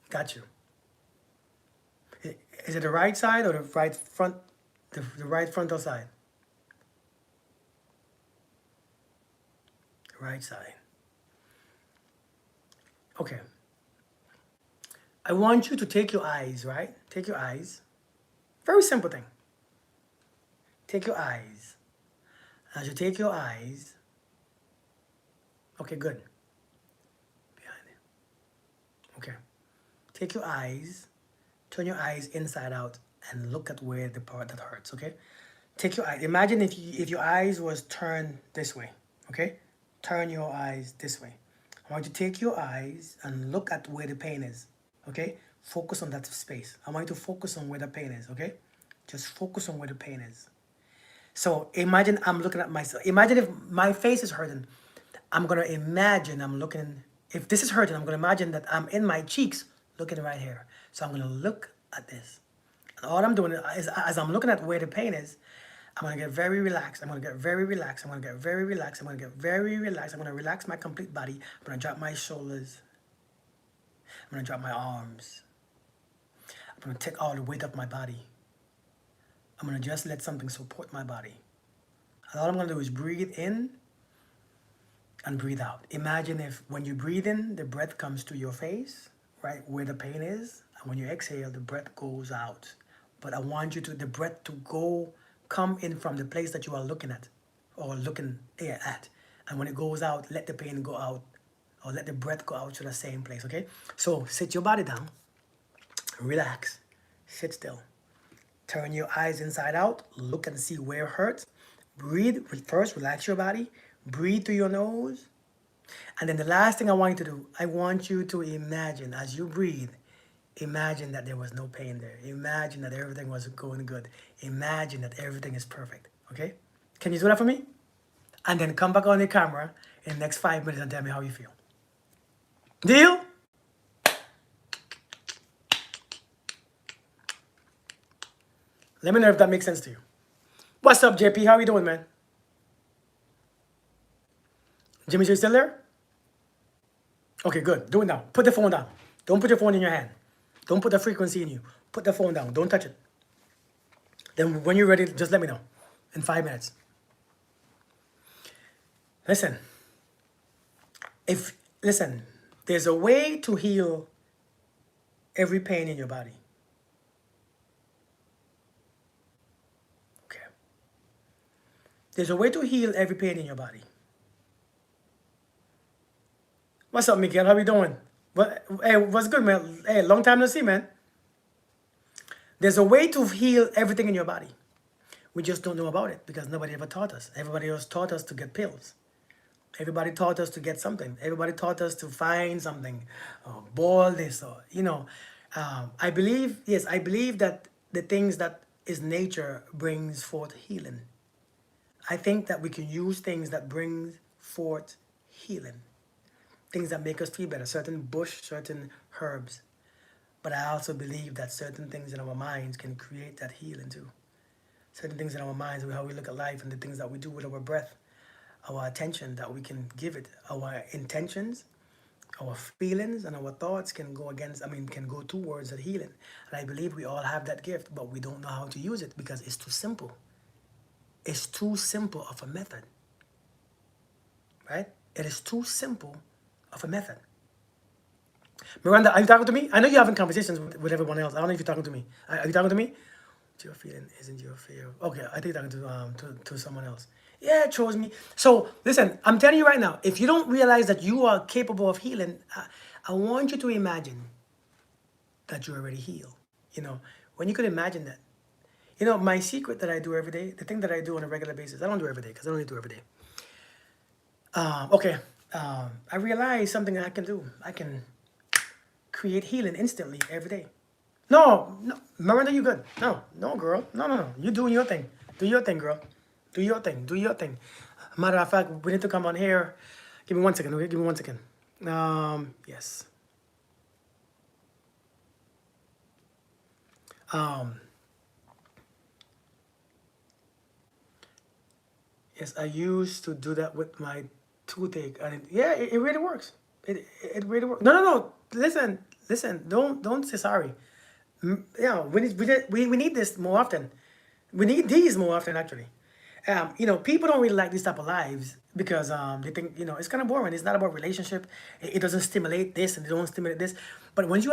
Got you. Is it the right side or the right front, the right frontal side? Right side. Okay. I want you to take your eyes, right? Take your eyes. Very simple thing. Take your eyes. As you take your eyes, okay, good. Behind it. Okay. Take your eyes, turn your eyes inside out, and look at where the part that hurts, okay? Take your eyes. Imagine if your eyes was turned this way, okay? Turn your eyes this way. I want you to take your eyes and look at where the pain is, okay? Focus on that space. I want you to focus on where the pain is, okay? Just focus on where the pain is. So imagine I'm looking at myself. Imagine if my face is hurting. I'm going to imagine I'm looking, if this is hurting, I'm going to imagine that I'm in my cheeks looking right here. So I'm going to look at this. And all I'm doing is, as I'm looking at where the pain is, I'm going to get very relaxed. I'm going to get very relaxed. I'm going to get very relaxed. I'm going to get very relaxed. I'm going to relax my complete body. I'm going to drop my shoulders. I'm going to drop my arms. I'm going to take all the weight of my body. I'm going to just let something support my body. And all I'm going to do is breathe in and breathe out. Imagine if when you breathe in, the breath comes to your face, right, where the pain is. And when you exhale, the breath goes out. But I want you to, the breath to come in from the place that you are looking at or looking at. And when it goes out, let the pain go out or let the breath go out to the same place, okay? So sit your body down, relax, sit still. Turn your eyes inside out, look and see where it hurts. Breathe, first relax your body, breathe through your nose. And then the last thing I want you to do, I want you to imagine as you breathe, imagine that there was no pain there. Imagine that everything was going good. Imagine that everything is perfect, okay? Can you do that for me? And then come back on the camera in the next 5 minutes and tell me how you feel. Deal? Let me know if that makes sense to you. What's up, JP? How are you doing, man? Jimmy, you still there? Okay, good. Do it now. Put the phone down. Don't put your phone in your hand. Don't put the frequency in you. Put the phone down. Don't touch it. Then when you're ready, just let me know in 5 minutes. Listen. Listen, there's a way to heal every pain in your body. Okay. There's a way to heal every pain in your body. What's up, Miguel? How you doing? Hey, what's good, man? Hey, long time no see, man. There's a way to heal everything in your body. We just don't know about it because nobody ever taught us. Everybody else taught us to get pills. Everybody taught us to get something. Everybody taught us to find something, boil this, or, you know. I believe that the things that is nature brings forth healing. I think that we can use things that brings forth healing. Things that make us feel better, certain bush, certain herbs. But I also believe that certain things in our minds can create that healing too. Certain things in our minds, how we look at life and the things that we do with our breath, our attention that we can give it, our intentions, our feelings and our thoughts can go towards that healing. And I believe we all have that gift, but we don't know how to use it because it's too simple. It's too simple of a method, right? It is too simple of a method. Miranda, are you talking to me? I know you're having conversations with everyone else. I don't know if you're talking to me. Are you talking to me? Your feeling isn't your fear. Okay, I think you're talking to someone else. Yeah, it chose me. So listen, I'm telling you right now, if you don't realize that you are capable of healing, I want you to imagine that you're already healed. You know, when you could imagine that. You know, my secret that I do every day, the thing that I do on a regular basis, I don't do every day because I don't need to do every day. Okay. I realize something I can do. I can create healing instantly every day. No, no, Miranda, you good? No, no, girl, no, no, no. You doing your thing. Do your thing, girl. Do your thing. Do your thing. Matter of fact, we need to come on here. Give me 1 second, okay? Give me 1 second. Yes. Yes, I used to do that with my toothache, and yeah, it really works. It really works. No, no, no. Listen, listen. Don't say sorry. Yeah, we need this more often. We need these more often, actually. You know, people don't really like these type of lives because they think, you know, it's kind of boring. It's not about relationship. It doesn't stimulate this and it don't stimulate this. But when you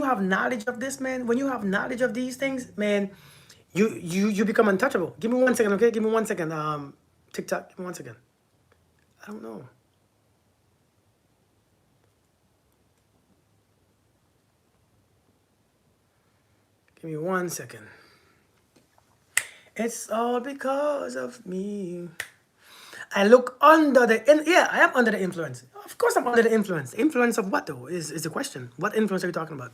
have knowledge of this, man, when you have knowledge of these things, man, you become untouchable. Give me 1 second, okay? Give me 1 second. TikTok. Give me 1 second. I don't know. Give me 1 second. It's all because of me. I look under the yeah, I am under the influence. Of course, I'm under the influence. Influence of what though is the question. What influence are you talking about?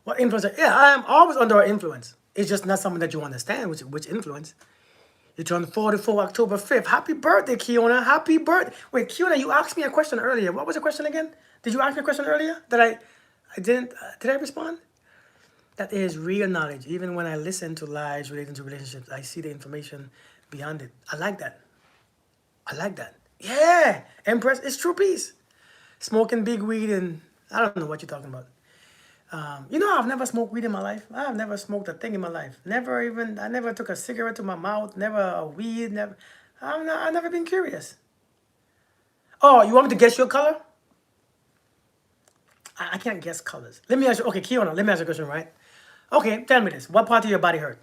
What influence? Yeah, I am always under influence. It's just not something that you understand. Which influence? You turned 44 October 5th. Happy birthday, Kiona. Happy birthday. Wait, Kiona, you asked me a question earlier. What was the question again? Did you ask me a question earlier that I didn't? Did I respond? That is real knowledge. Even when I listen to lies relating to relationships, I see the information beyond it. I like that. I like that. Yeah, Empress, it's true peace. Smoking big weed and I don't know what you're talking about. You know, I've never smoked weed in my life. I've never smoked a thing in my life. I never took a cigarette to my mouth. Never a weed. Never. I've never been curious. Oh, you want me to guess your color? I can't guess colors. Let me ask you. Okay, Kiona, let me ask you a question, right? Okay, tell me this. What part of your body hurt?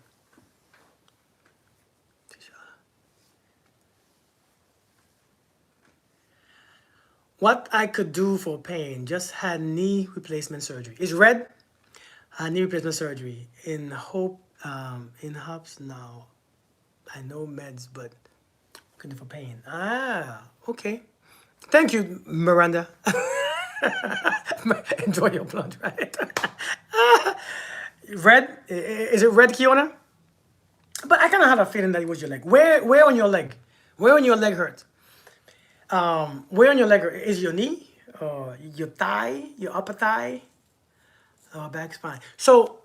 What I could do for pain, just had knee replacement surgery. Is red? Knee replacement surgery. In hopes now. I know meds, but could do for pain. Ah, okay. Thank you, Miranda. Enjoy your blood, right? Red? Is it red, Kiona? But I kind of had a feeling that it was your leg. Where on your leg? Where on your leg hurt? Where on your leg is your knee, your thigh, your upper thigh, back spine? So,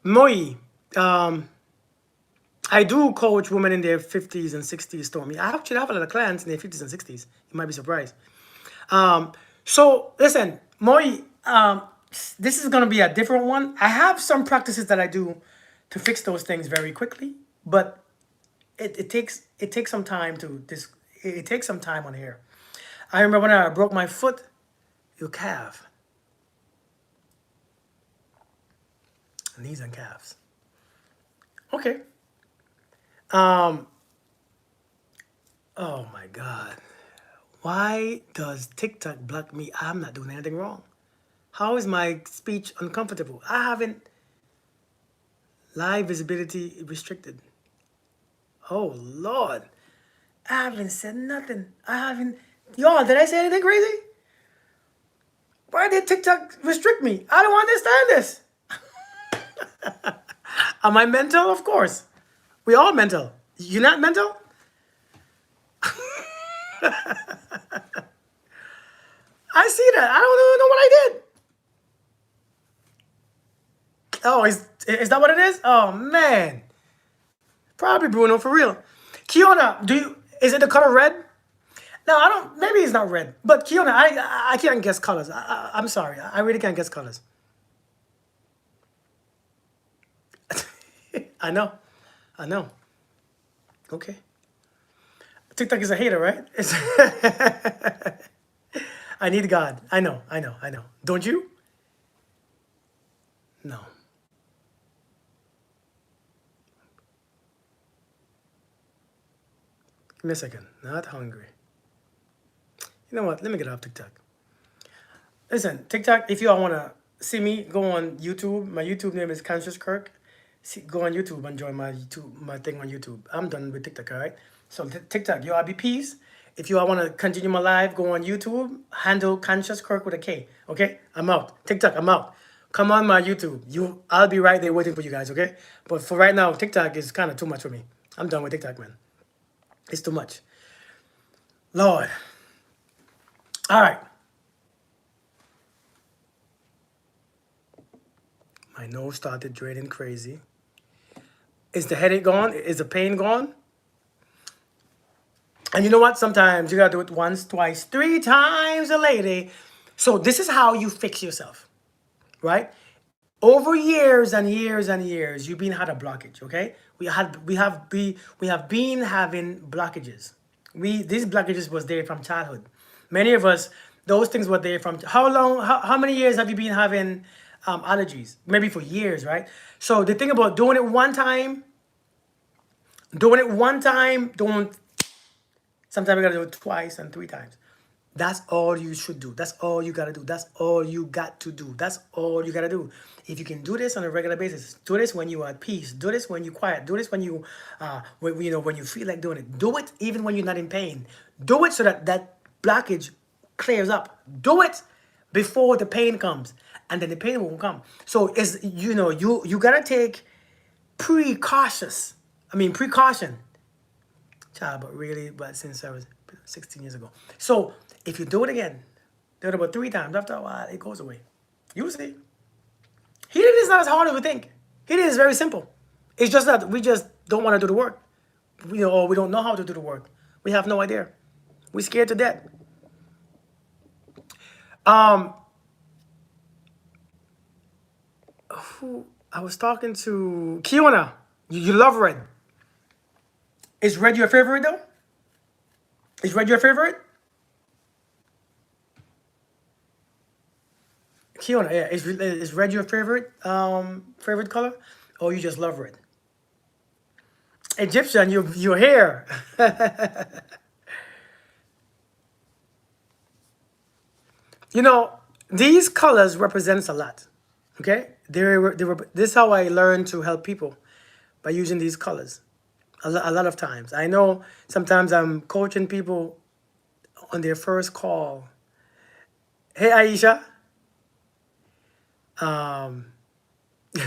Moi, I do coach women in their 50s and 60s, Stormy. I actually have a lot of clients in their 50s and 60s. You might be surprised. So, listen, Moi, this is going to be a different one. I have some practices that I do to fix those things very quickly, but it takes some time it takes some time on here. I remember when I broke my foot, your calf, knees and calves. Okay. Oh my God. Why does TikTok block me? I'm not doing anything wrong. How is my speech uncomfortable? I haven't. Live visibility restricted. Oh Lord. I haven't said nothing. I haven't. Y'all, did I say anything crazy? Why did TikTok restrict me? I don't understand this. Am I mental? Of course. We all mental. You're not mental? I see that. I don't even know what I did. Oh, is that what it is? Oh man. Probably Bruno for real. Kiona, is it the color red? No, I don't. Maybe it's not red. But Kiona, I can't guess colors. I'm sorry. I really can't guess colors. I know. I know. Okay. TikTok is a hater, right? I need God. I know. I know. I know. Don't you? No. Give me a second. Not hungry. You know what? Let me get off TikTok. Listen, TikTok, if you all want to see me, go on YouTube. My YouTube name is Conscious Kirk. See, go on YouTube and join my thing on YouTube. I'm done with TikTok, all right? So TikTok, yo, IBPs. If you all want to continue my live, go on YouTube. Handle Conscious Kirk with a K. Okay, I'm out. TikTok, I'm out. Come on my YouTube. I'll be right there waiting for you guys. Okay, but for right now, TikTok is kind of too much for me. I'm done with TikTok, man. It's too much. Lord. All right. My nose started draining crazy. Is the headache gone? Is the pain gone? And you know what? Sometimes you gotta do it once, twice, 3 times a lady. So this is how you fix yourself, right? Over years and years and years, you've been had a blockage. Okay, we have been having blockages. These blockages was there from childhood. Many of us, those things were there from how long? How many years have you been having allergies? Maybe for years, right? So the thing about doing it one time, don't. Sometimes you gotta do it twice and 3 times. That's all you should do. That's all you gotta do. That's all you got to do. That's all you gotta do. If you can do this on a regular basis, do this when you are at peace. Do this when you're quiet. Do this when when you feel like doing it. Do it even when you're not in pain. Do it so that that blockage clears up. Do it before the pain comes, and then the pain won't come. So it's you gotta take precautious. Precaution. Child, but since I was 16 years ago. So if you do it again, do it about 3 times. After a while, it goes away. You will see. Healing is not as hard as we think. Healing is very simple. It's just that we just don't want to do the work. Or we don't know how to do the work. We have no idea. We're scared to death. I was talking to Kiona. You love red. Is red your favorite though? Is red your favorite? Kiona, yeah. Is red your favorite color? Or you just love red? Egyptian, your hair. These colors represents a lot. Okay? This is how I learned to help people, by using these colors. A lot of times. I know sometimes I'm coaching people on their first call. Hey, Aisha.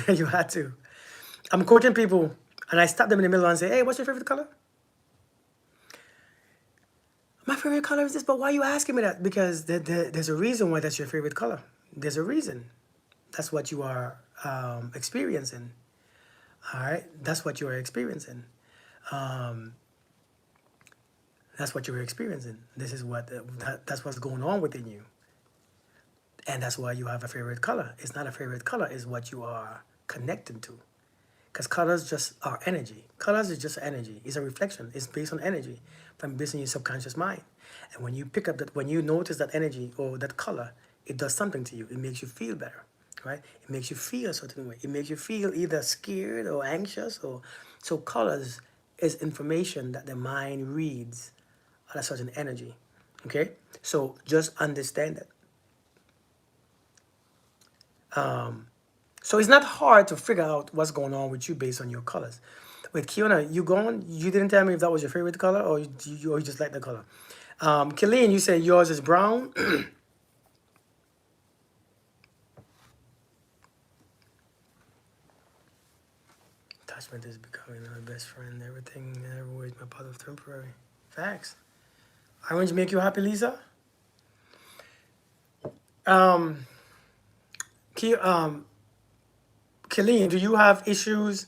You had to. I'm coaching people and I stop them in the middle and say, hey, what's your favorite color? My favorite color is this, but why are you asking me that? Because there's a reason why that's your favorite color. There's a reason. That's what you are experiencing. All right? That's what you are experiencing. That's what you're experiencing. This is that's what's going on within you. And that's why you have a favorite color. It's not a favorite color, it's what you are connected to. Because colors just are energy. Colors is just energy. It's a reflection. It's based on energy based on your subconscious mind. And when you pick up when you notice that energy or that color, it does something to you. It makes you feel better, right? It makes you feel a certain way. It makes you feel either scared or anxious. So colors is information that the mind reads at a certain energy, okay? So just understand that. So it's not hard to figure out what's going on with you based on your colors. With Kiona, you didn't tell me if that was your favorite color or you just like the color. Killeen, you said yours is brown. Attachment is becoming my best friend. Everything and everywhere is my part of temporary. Facts. Orange make you happy, Lisa? Killeen, do you have issues?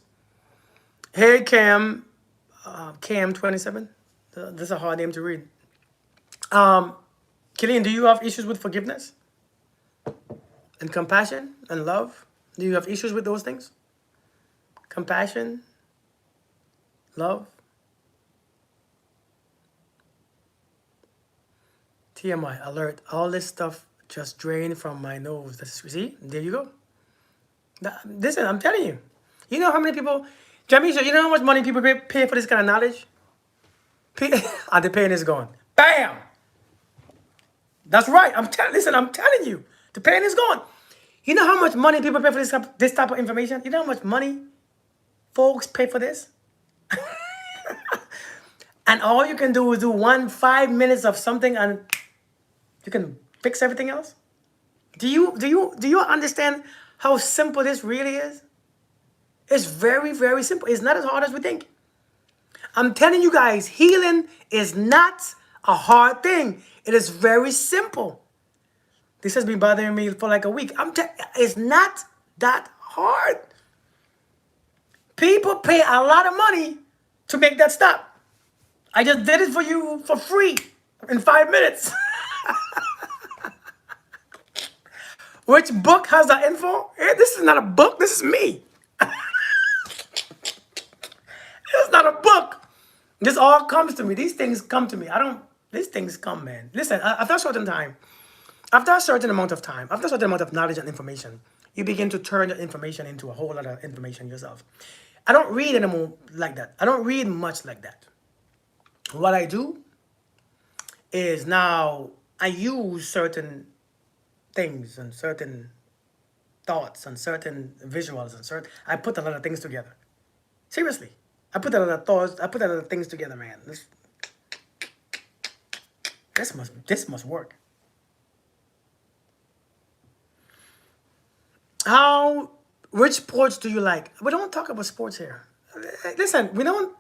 Hey, Cam 27. That's a hard name to read. Killeen, do you have issues with forgiveness and compassion and love? Do you have issues with those things? Compassion, love. TMI, alert. All this stuff just drained from my nose. See, there you go. Listen, I'm telling you. You know how many people, Jamisha, you know how much money people pay for this kind of knowledge? And the pain is gone. Bam! That's right. Listen, I'm telling you. The pain is gone. You know how much money people pay for this type of information? You know how much money folks pay for this? And all you can do is do 5 minutes of something and you can fix everything else? Do you understand how simple this really is? It's very, very simple. It's not as hard as we think. I'm telling you guys, healing is not a hard thing. It is very simple. This has been bothering me for like a week. It's not that hard. People pay a lot of money to make that stop. I just did it for you for free in 5 minutes. Which book has that info? This is not a book. This is me. It's not a book. This all comes to me. These things come to me. These things come, man. Listen, after a certain time, after a certain amount of time, after a certain amount of knowledge and information, you begin to turn that information into a whole lot of information yourself. I don't read anymore like that. I don't read much like that. What I do is now I use certain things and certain thoughts and certain visuals and I put a lot of things together. Seriously. I put a lot of thoughts, I put a lot of things together, man. This must work. Which sports do you like? We don't talk about sports here. Listen, we don't,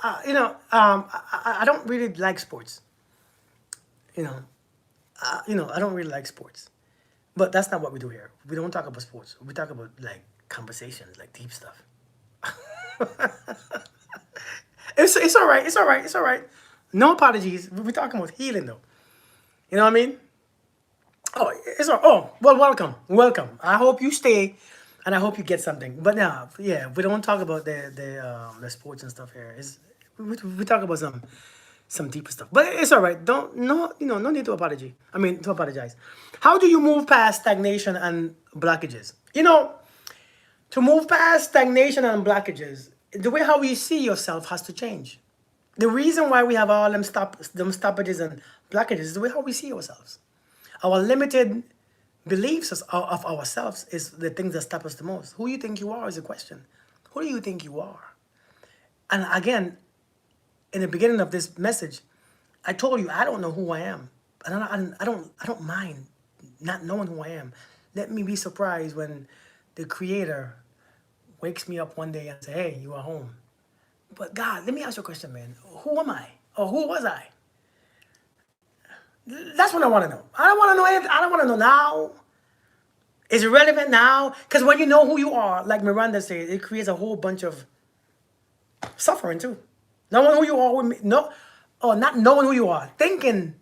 I don't really like sports. I don't really like sports. But that's not what we do here. We don't talk about sports. We talk about like conversations, like deep stuff. It's all right. It's all right. It's all right. No apologies. We're talking about healing though. You know what I mean? Oh, it's all. Oh, well, welcome. I hope you stay, and I hope you get something. But now, yeah, we don't talk about the sports and stuff here. We talk about some deeper stuff. But it's all right. No need to apologize. How do you move past stagnation and blockages? To move past stagnation and blockages, the way how you see yourself has to change. The reason why we have all them stoppages and blockages is the way how we see ourselves. Our limited beliefs of ourselves is the things that stop us the most. Who you think you are is a question. Who do you think you are? And again, in the beginning of this message, I told you I don't know who I am, and I don't mind not knowing who I am. Let me be surprised when the Creator wakes me up one day and say, "Hey, you are home." But God, let me ask you a question, man. Who am I, or who was I? That's what I want to know. I don't want to know anything. I don't want to know now. Is it relevant now? Because when you know who you are, like Miranda said, it creates a whole bunch of suffering too. Knowing who you are, not knowing who you are, thinking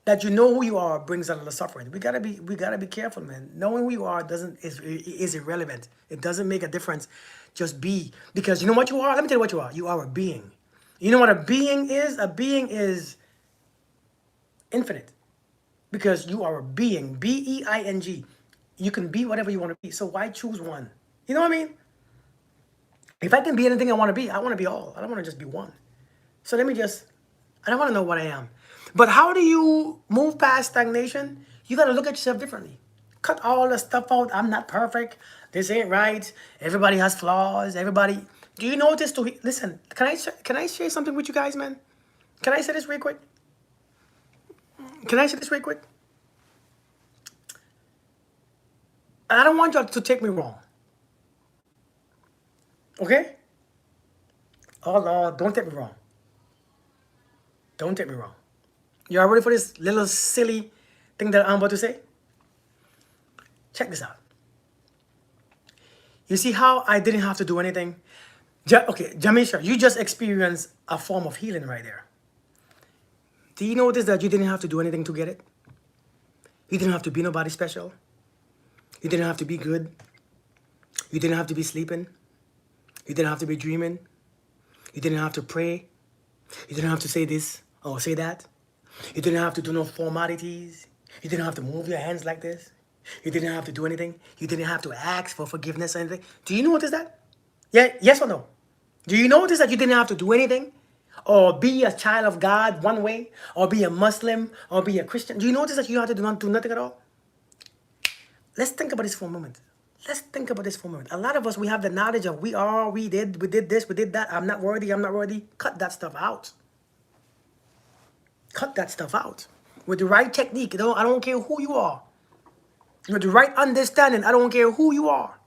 that you know who you are brings a lot of suffering. We gotta be careful, man. Knowing who you are is irrelevant. It doesn't make a difference. Just be, because you know what you are. Let me tell you what you are. You are a being. You know what a being is? A being is infinite, because you are a being. BEING. You can be whatever you want to be. So why choose one? You know what I mean? If I can be anything I want to be all. I don't want to just be one. So I don't want to know what I am. But how do you move past stagnation? You got to look at yourself differently. Cut all the stuff out. I'm not perfect. This ain't right. Everybody has flaws. Do you notice listen, can I share something with you guys, man? Can I say this real quick? I don't want y'all to take me wrong. Okay? Oh Lord, don't take me wrong. Don't take me wrong. You all ready for this little silly thing that I'm about to say? Check this out. You see how I didn't have to do anything? Okay, Jamisha, you just experienced a form of healing right there. Do you notice that you didn't have to do anything to get it? You didn't have to be nobody special. You didn't have to be good. You didn't have to be sleeping. You didn't have to be dreaming. You didn't have to pray. You didn't have to say this or say that. You didn't have to do no formalities. You didn't have to move your hands like this. You didn't have to do anything. You didn't have to ask for forgiveness or anything. Do you notice that? Yeah, yes or no? Do you notice that you didn't have to do anything? Or be a child of God one way? Or be a Muslim? Or be a Christian? Do you notice that you don't have to do nothing at all? Let's think about this for a moment. let's think about this for a moment. A lot of us, we have the knowledge of we did this, we did that. I'm not worthy, I'm not worthy. Cut that stuff out. Cut that stuff out. With the right technique, I don't care who you are. With the right understanding, I don't care who you are.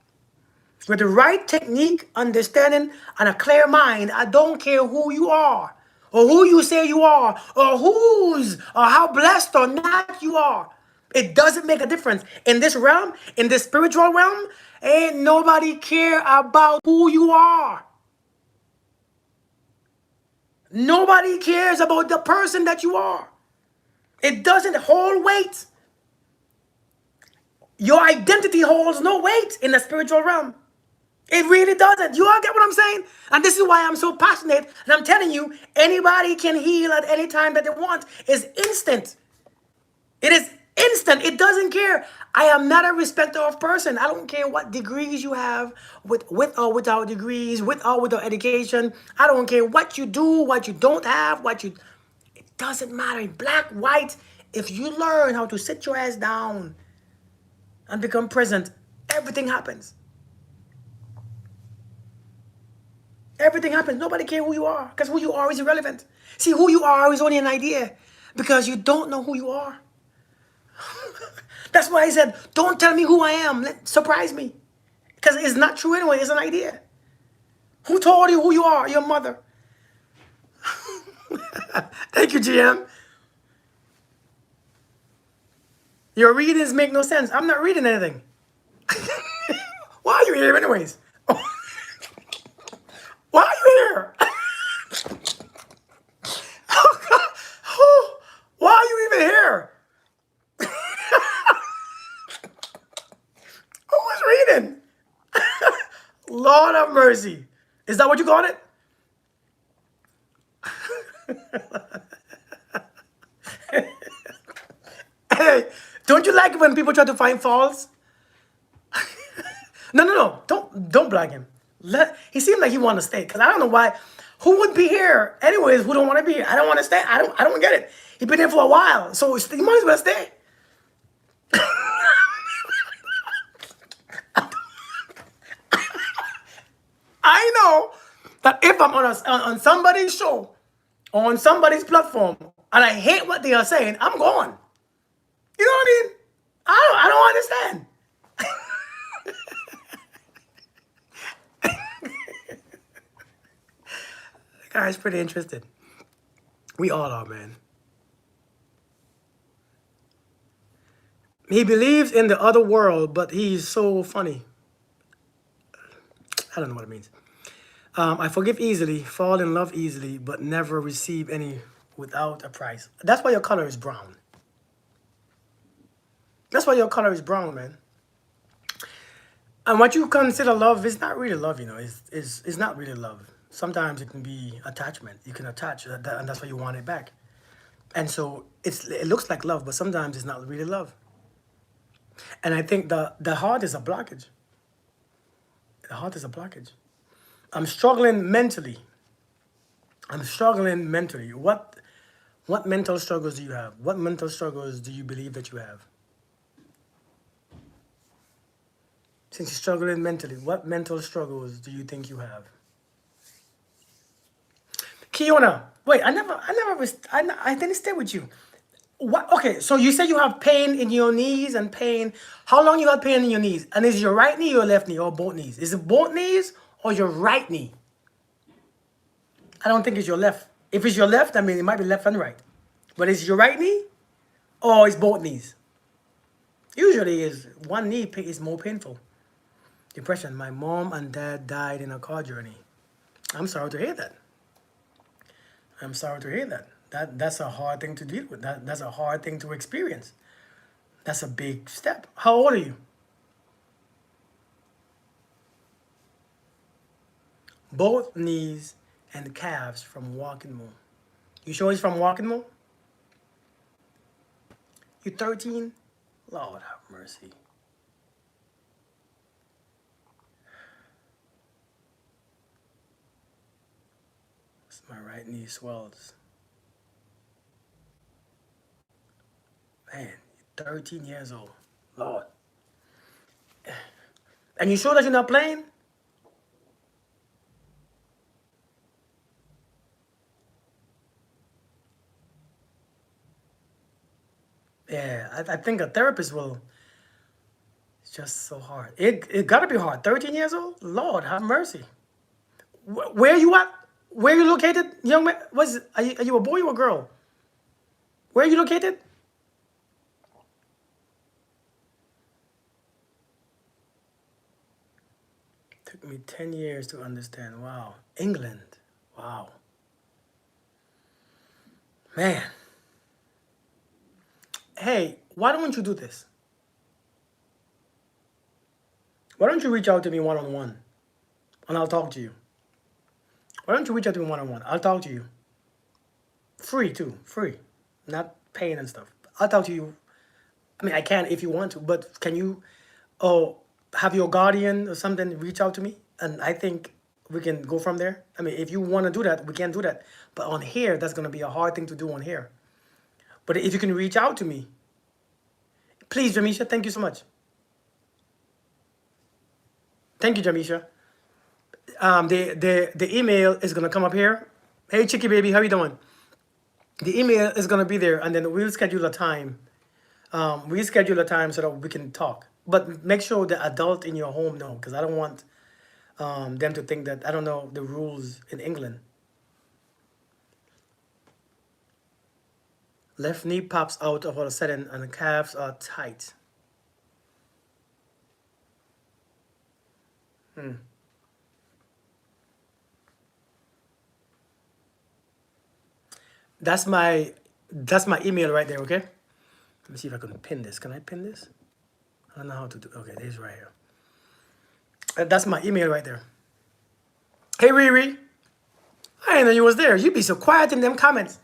With the right technique, understanding, and a clear mind, I don't care who you are, or who you say you are, or how blessed or not you are. It doesn't make a difference. In this realm, in this spiritual realm, ain't nobody care about who you are. Nobody cares about the person that you are. It doesn't hold weight. Your identity holds no weight in the spiritual realm. It really doesn't. You all get what I'm saying? And this is why I'm so passionate. And I'm telling you, anybody can heal at any time that they want. It's instant. It is instant. It doesn't care. I am not a respecter of person. I don't care what degrees you have, with or without degrees, with or without education. I don't care what you do, what you don't have, it doesn't matter. Black, white, if you learn how to sit your ass down and become present, everything happens. Everything happens. Nobody cares who you are, because who you are is irrelevant. See, who you are is only an idea, because you don't know who you are. That's why I said, don't tell me who I am. Surprise me. Because it's not true anyway. It's an idea. Who told you who you are? Your mother. Thank you, GM. Your readings make no sense. I'm not reading anything. Why are you here anyways? Why are you here? Why are you even here? Who was reading? Lord of mercy. Is that what you call it? Hey, don't you like it when people try to find faults? No. Don't block him. He seemed like he wanted to stay, because I don't know why. Who would be here anyways who don't want to be here? I don't want to stay. I don't get it. He's been here for a while, so he might as well stay. I know that if I'm on somebody's show, or on somebody's platform, and I hate what they are saying, I'm gone. You know what I mean? I don't understand. The guy's pretty interested. We all are, man. He believes in the other world, but he's so funny. I don't know what it means. I forgive easily, fall in love easily, but never receive any without a price. That's why your color is brown. That's why your color is brown, man. And what you consider love is not really love, It's not really love. Sometimes it can be attachment. You can attach, and that's why you want it back. And so it looks like love, but sometimes it's not really love. And I think the heart is a blockage. The heart is a blockage. I'm struggling mentally. What mental struggles do you have? What mental struggles do you believe that you have? Since you're struggling mentally, what mental struggles do you think you have? Kiona, wait, I didn't stay with you. What? Okay, so you said you have pain in your knees and pain. How long you got pain in your knees? And is it your right knee or left knee or both knees? Is it both knees or your right knee? I don't think it's your left. If it's your left, I mean, it might be left and right. But is it your right knee or is both knees? Usually is one knee is more painful. Depression. My mom and dad died in a car journey. I'm sorry to hear that. I'm sorry to hear that. That's a hard thing to deal with. That's a hard thing to experience. That's a big step. How old are you? Both knees and calves from walking more. You sure he's from walking more? You 13? Lord have mercy. My right knee swells. Man, you're 13 years old. Lord. And you sure that you're not playing? Yeah, I think a therapist will. It's just so hard. It gotta be hard. 13 years old? Lord, have mercy. Where you at? Where you located, young man? Are you a boy or a girl? Where are you located? Took me 10 years to understand. Wow. England. Wow. Man. Hey, why don't you do this? Why don't you reach out to me one on one and I'll talk to you? Why don't you reach out to me one on one? I'll talk to you. Free too. Free. Not paying and stuff. I'll talk to you. I mean, I can if you want to, but can you have your guardian or something reach out to me? And I think we can go from there. I mean, if you want to do that, we can do that. But on here, that's going to be a hard thing to do on here. But if you can reach out to me, please, Jamisha, thank you so much. Thank you, Jamisha. The email is gonna come up here. Hey, Chicky baby, how you doing? The email is gonna be there, and then we'll schedule a time. We schedule a time so that we can talk. But make sure the adult in your home know, because I don't want them to think that I don't know the rules in England. Left knee pops out of all of a sudden, and the calves are tight. That's my email right there. Okay. Let me see if I can pin this. Can I pin this? I don't know how to do. Okay, this is right here. That's my email right there. Hey Riri, I didn't know you was there. You be so quiet in them comments.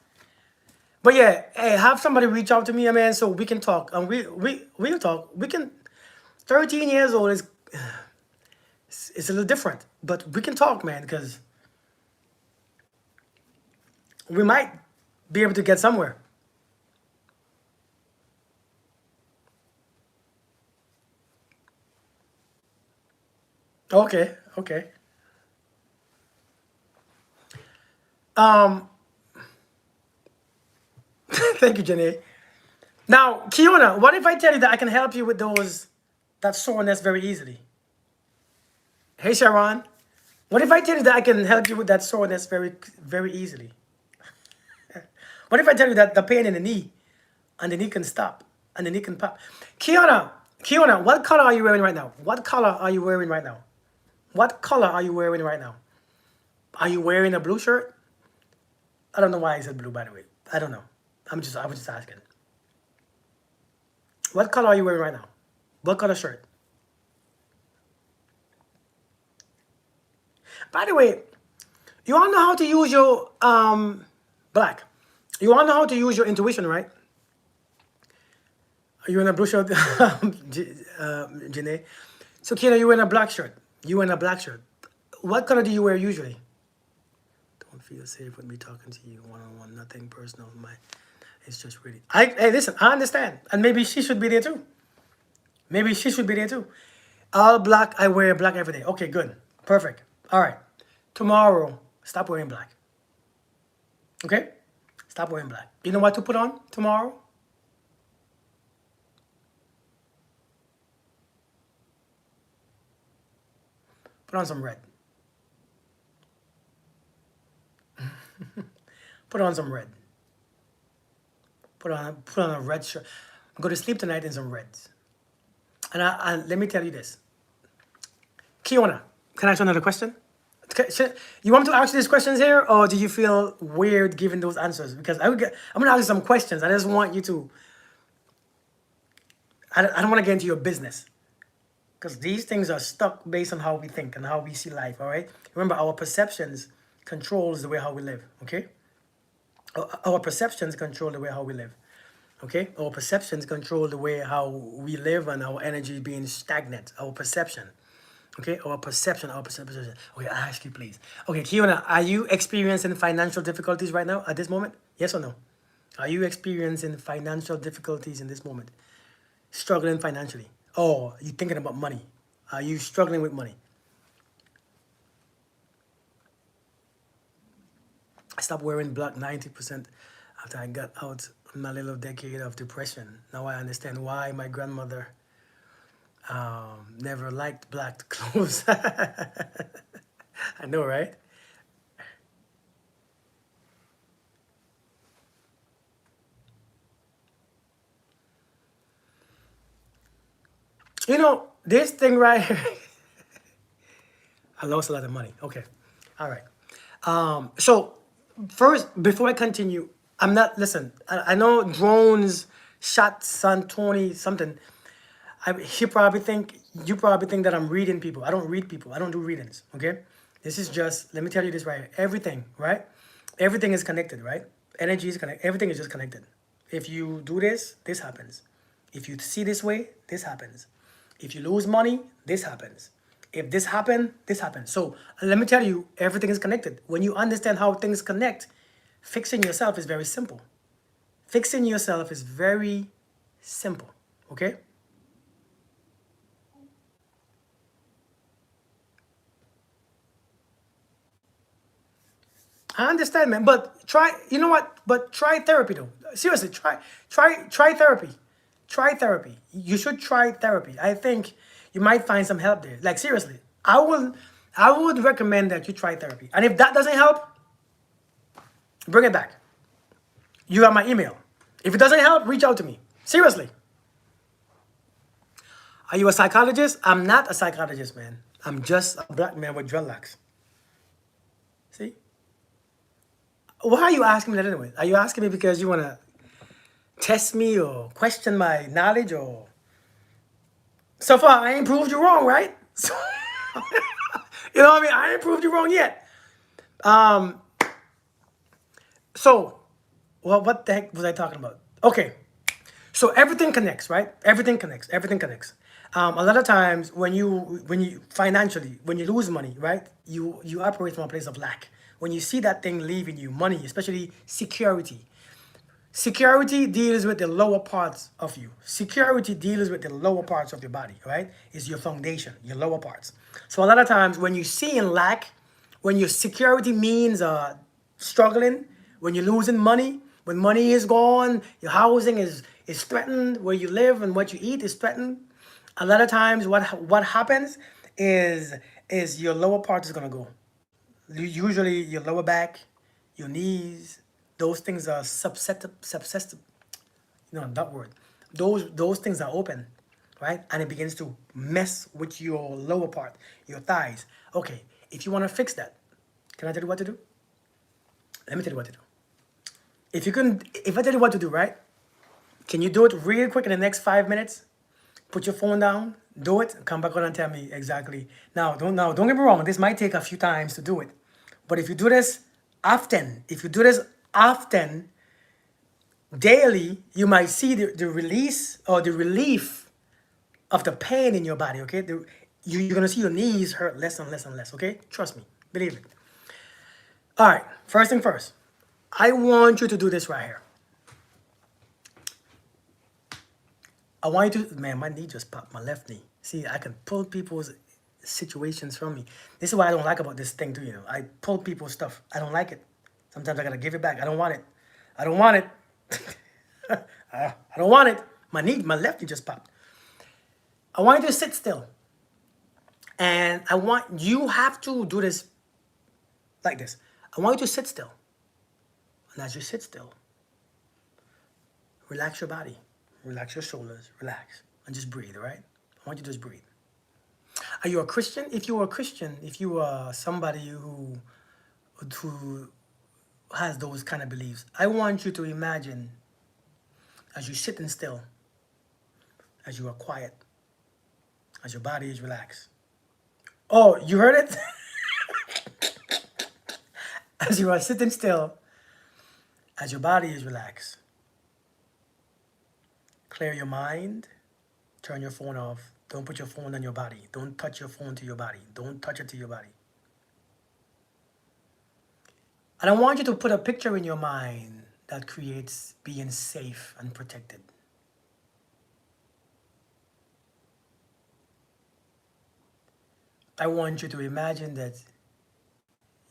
But yeah, hey, have somebody reach out to me, man, so we can talk. And we'll talk. We can. 13 years old is it's a little different, but we can talk, man, because we might be able to get somewhere. Okay, okay. Thank you, Janae. Now, Kiona, what if I tell you that I can help you with that soreness very easily? Hey, Sharon, what if I tell you that I can help you with that soreness very, very easily? What if I tell you that the pain in the knee, and the knee can stop, and the knee can pop? Kiona, what color are you wearing right now? What color are you wearing right now? What color are you wearing right now? Are you wearing a blue shirt? I don't know why I said blue, by the way. I don't know. I was just asking. What color are you wearing right now? What color shirt? By the way, you all know how to use your black. You all know how to use your intuition, right? Are you in a blue shirt, Janae? So, Kina, you in a black shirt. You in a black shirt. What color do you wear usually? Don't feel safe with me talking to you one-on-one. Nothing personal. It's just really. Hey, listen. I understand, and maybe she should be there too. Maybe she should be there too. All black. I wear black every day. Okay, good, perfect. All right. Tomorrow, stop wearing black. Okay? Stop wearing black. You know what to put on tomorrow? Put on some red. Put on some red. Put on a red shirt. Go to sleep tonight in some reds. And let me tell you this. Kiona, can I ask you another question? You want me to ask you these questions here, or do you feel weird giving those answers? Because I'm gonna ask you some questions. I just want you to. I don't want to get into your business, because these things are stuck based on how we think and how we see life. All right. Remember, our perceptions controls the way how we live. Okay. Our perceptions control the way how we live. Okay. Our perceptions control the way how we live and our energy being stagnant. Our perception. Okay, our perception. Okay, I ask you, please. Okay, Kiona, are you experiencing financial difficulties right now at this moment? Yes or no? Are you experiencing financial difficulties in this moment? Struggling financially? Oh, you thinking about money? Are you struggling with money? I stopped wearing black 90% after I got out my little decade of depression. Now I understand why my grandmother never liked black clothes. I know, right? You know, this thing right here, I lost a lot of money. Okay. All right. So first, before I continue, I'm not, listen, I know drones shot San 20 something. You probably think that I'm reading people. I don't read people. I don't do readings. Okay. This is just, let me tell you this right here. Everything, right? Everything is connected, right? Energy is connected. Everything is just connected. If you do this, this happens. If you see this way, this happens. If you lose money, this happens. If this happened, this happens. So let me tell you, everything is connected. When you understand how things connect, fixing yourself is very simple. Fixing yourself is very simple. Okay? I understand, man. But try, you know what? But try therapy though. Seriously, try therapy. Try therapy. You should try therapy. I think you might find some help there. Like seriously, I would recommend that you try therapy. And if that doesn't help, bring it back. You got my email. If it doesn't help, reach out to me. Seriously. Are you a psychologist? I'm not a psychologist, man. I'm just a black man with dreadlocks. See? Why are you asking me that anyway? Are you asking me because you want to test me or question my knowledge or so far I ain't proved you wrong, right? So, you know what I mean? I ain't proved you wrong yet. Um, so well, what the heck was I talking about? Okay. So everything connects, right? Everything connects. Everything connects. A lot of times when you financially when you lose money, right? You operate from a place of lack. When you see that thing leaving you, money, especially security. Security deals with the lower parts of you. Security deals with the lower parts of your body, right? Is your foundation, your lower parts. So a lot of times when you see in lack, when your security means struggling, when you're losing money, when money is gone, your housing is threatened, where you live and what you eat is threatened. A lot of times what happens is is your lower part is gonna go. Usually your lower back, your knees, those things are susceptible, that word. Those things are open, right? And it begins to mess with your lower part, your thighs. Okay, if you want to fix that, can I tell you what to do? Let me tell you what to do. If I tell you what to do, right? Can you do it real quick in the next 5 minutes? Put your phone down, do it, come back on and tell me exactly. Now, don't get me wrong, this might take a few times to do it. But if you do this often, daily, you might see the release or the relief of the pain in your body, okay? You're gonna see your knees hurt less and less and less, okay? Trust me, believe it. All right, first thing first, I want you to do this right here. I want you to, man, my knee just popped, my left knee. See, I can pull people's situations from me. This is what I don't like about this thing too, I pull people's stuff. I don't like it. Sometimes I gotta give it back. I don't want it. I don't want it. I don't want it. My left knee just popped. I want you to sit still. And you have to do this like this. I want you to sit still. And as you sit still, relax your body. Relax your shoulders. Relax. And just breathe, all right? I want you to just breathe. Are you a Christian? If you are a Christian, if you are somebody who has those kind of beliefs, I want you to imagine as you're sitting still, as you are quiet, as your body is relaxed. Oh, you heard it? As you are sitting still, as your body is relaxed, clear your mind, turn your phone off. Don't put your phone on your body. Don't touch your phone to your body. Don't touch it to your body. And I want you to put a picture in your mind that creates being safe and protected. I want you to imagine that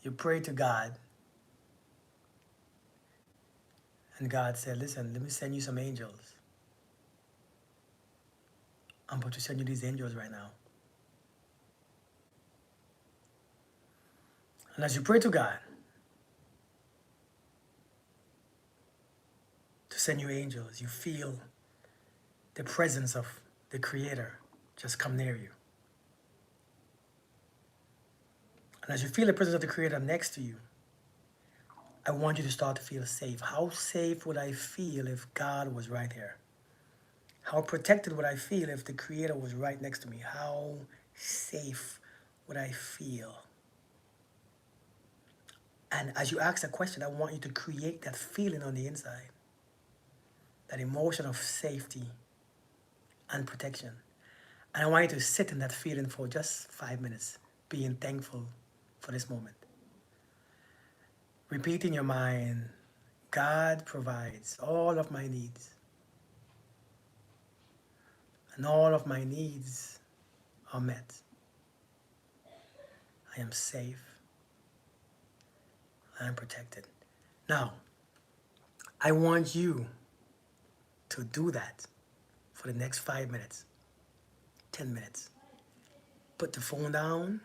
you pray to God, and God said, listen, let me send you some angels. I'm about to send you these angels right now. And as you pray to God to send you angels, you feel the presence of the Creator just come near you. And as you feel the presence of the Creator next to you, I want you to start to feel safe. How safe would I feel if God was right here? How protected would I feel if the Creator was right next to me? How safe would I feel? And as you ask that question, I want you to create that feeling on the inside, that emotion of safety and protection. And I want you to sit in that feeling for just 5 minutes, being thankful for this moment. Repeat in your mind, God provides all of my needs. And all of my needs are met. I am safe. I am protected. Now, I want you to do that for the next 5 minutes, 10 minutes. Put the phone down,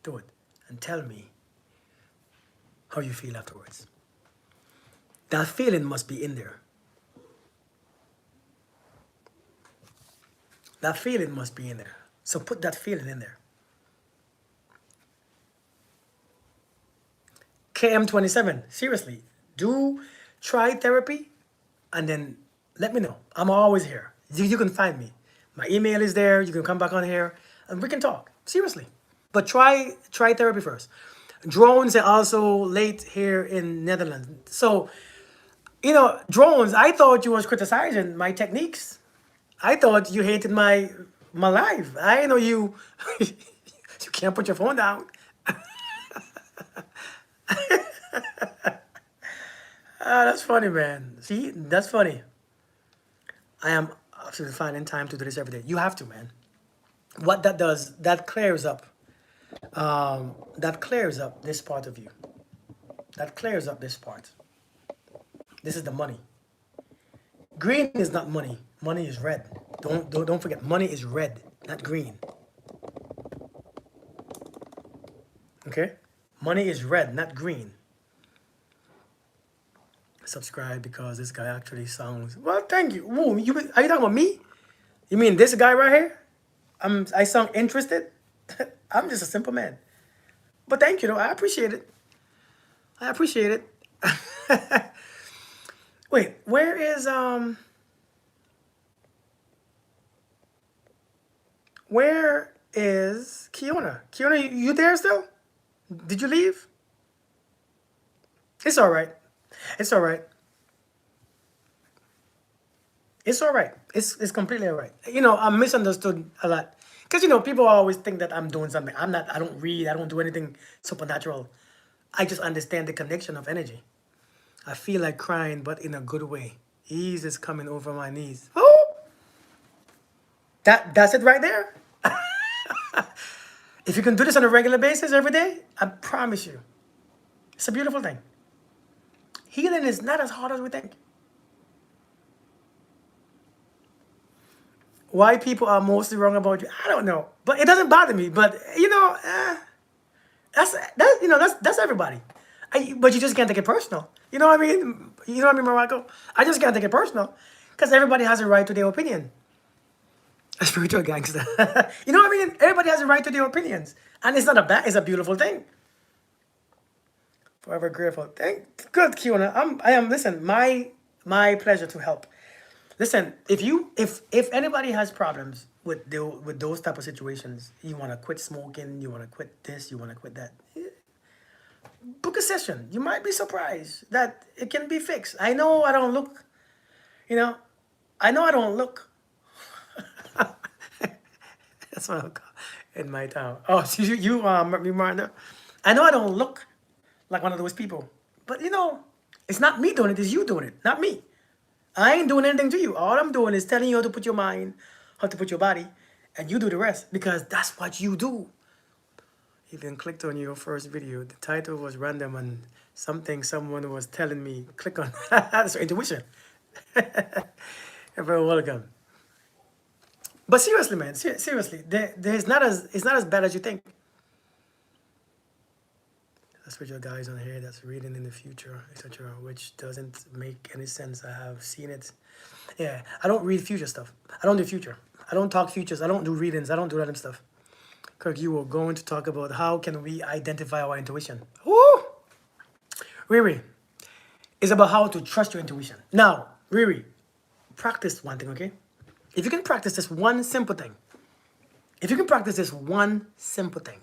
do it, and tell me how you feel afterwards. That feeling must be in there. That feeling must be in there. So put that feeling in there. KM27, seriously, try therapy and then let me know. I'm always here. You can find me. My email is there. You can come back on here and we can talk. Seriously. But try therapy first. Drones are also late here in Netherlands. So, drones, I thought you was criticizing my techniques. I thought you hated my life. I know you you can't put your phone down. That's funny, man. See, that's funny. I am absolutely finding time to do this every day. You have to, man. What that does, that clears up. That clears up this part of you. That clears up this part. This is the money. Green is not money. Money is red. Don't forget. Money is red, not green. Okay? Money is red, not green. Subscribe because this guy actually sounds well. Thank you. Whoa, are you talking about me? You mean this guy right here? I sound interested. I'm just a simple man. But thank you, though. I appreciate it. I appreciate it. Wait, where is Kiona? Kiona, you there still? Did you leave? It's all right. It's all right. It's all right. It's completely all right. I'm misunderstood a lot. Because, people always think that I'm doing something. I'm not. I don't read. I don't do anything supernatural. I just understand the connection of energy. I feel like crying, but in a good way. Ease is coming over my knees. Oh! That's it right there. If you can do this on a regular basis every day, I promise you, it's a beautiful thing. Healing is not as hard as we think. Why people are mostly wrong about you, I don't know, but it doesn't bother me. But that's everybody. But you just can't take it personal. You know what I mean? You know what I mean, Morocco? I just can't take it personal because everybody has a right to their opinion. A spiritual gangster. You know what I mean? Everybody has a right to their opinions, and it's not a bad. It's a beautiful thing. Forever grateful. Good, Kiona. I am. Listen, my pleasure to help. Listen, if anybody has problems with those type of situations, you want to quit smoking, you want to quit this, you want to quit that, book a session. You might be surprised that it can be fixed. I know I don't look, I know I don't look. That's what I'll call in my town. Oh, so you me, Martha. I know I don't look like one of those people, but it's not me doing it. It's you doing it, not me. I ain't doing anything to you. All I'm doing is telling you how to put your mind, how to put your body, and you do the rest because that's what you do. Even clicked on your first video. The title was random and something someone was telling me, click on. That's intuition. You're very welcome. But seriously, man, seriously, there's not as it's not as bad as you think. That's what your guys on here that's reading in the future, etc., which doesn't make any sense. I have seen it. Yeah, I don't read future stuff. I don't do future. I don't talk futures. I don't do readings. I don't do random stuff. Kirk, you were going to talk about how can we identify our intuition. Woo! Riri, it's about how to trust your intuition. Now, Riri, practice one thing, okay? If you can practice this one simple thing, if you can practice this one simple thing,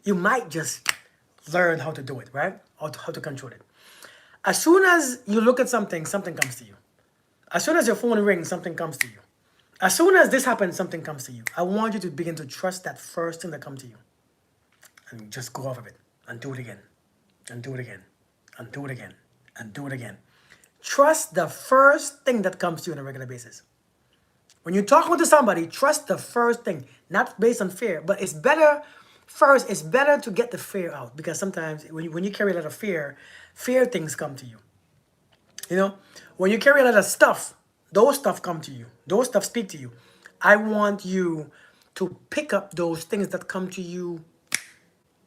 you might just learn how to do it, right? Or how to control it. As soon as you look at something, something comes to you. As soon as your phone rings, something comes to you. As soon as this happens, something comes to you. I want you to begin to trust that first thing that comes to you. And just go off of it and do it again. And do it again. And do it again. And do it again. Trust the first thing that comes to you on a regular basis. When you're talking to somebody, trust the first thing, not based on fear, but it's better to get the fear out, because sometimes when you carry a lot of fear things come to you. You know, when you carry a lot of stuff, those stuff come to you. Those stuff speak to you. I want you to pick up those things that come to you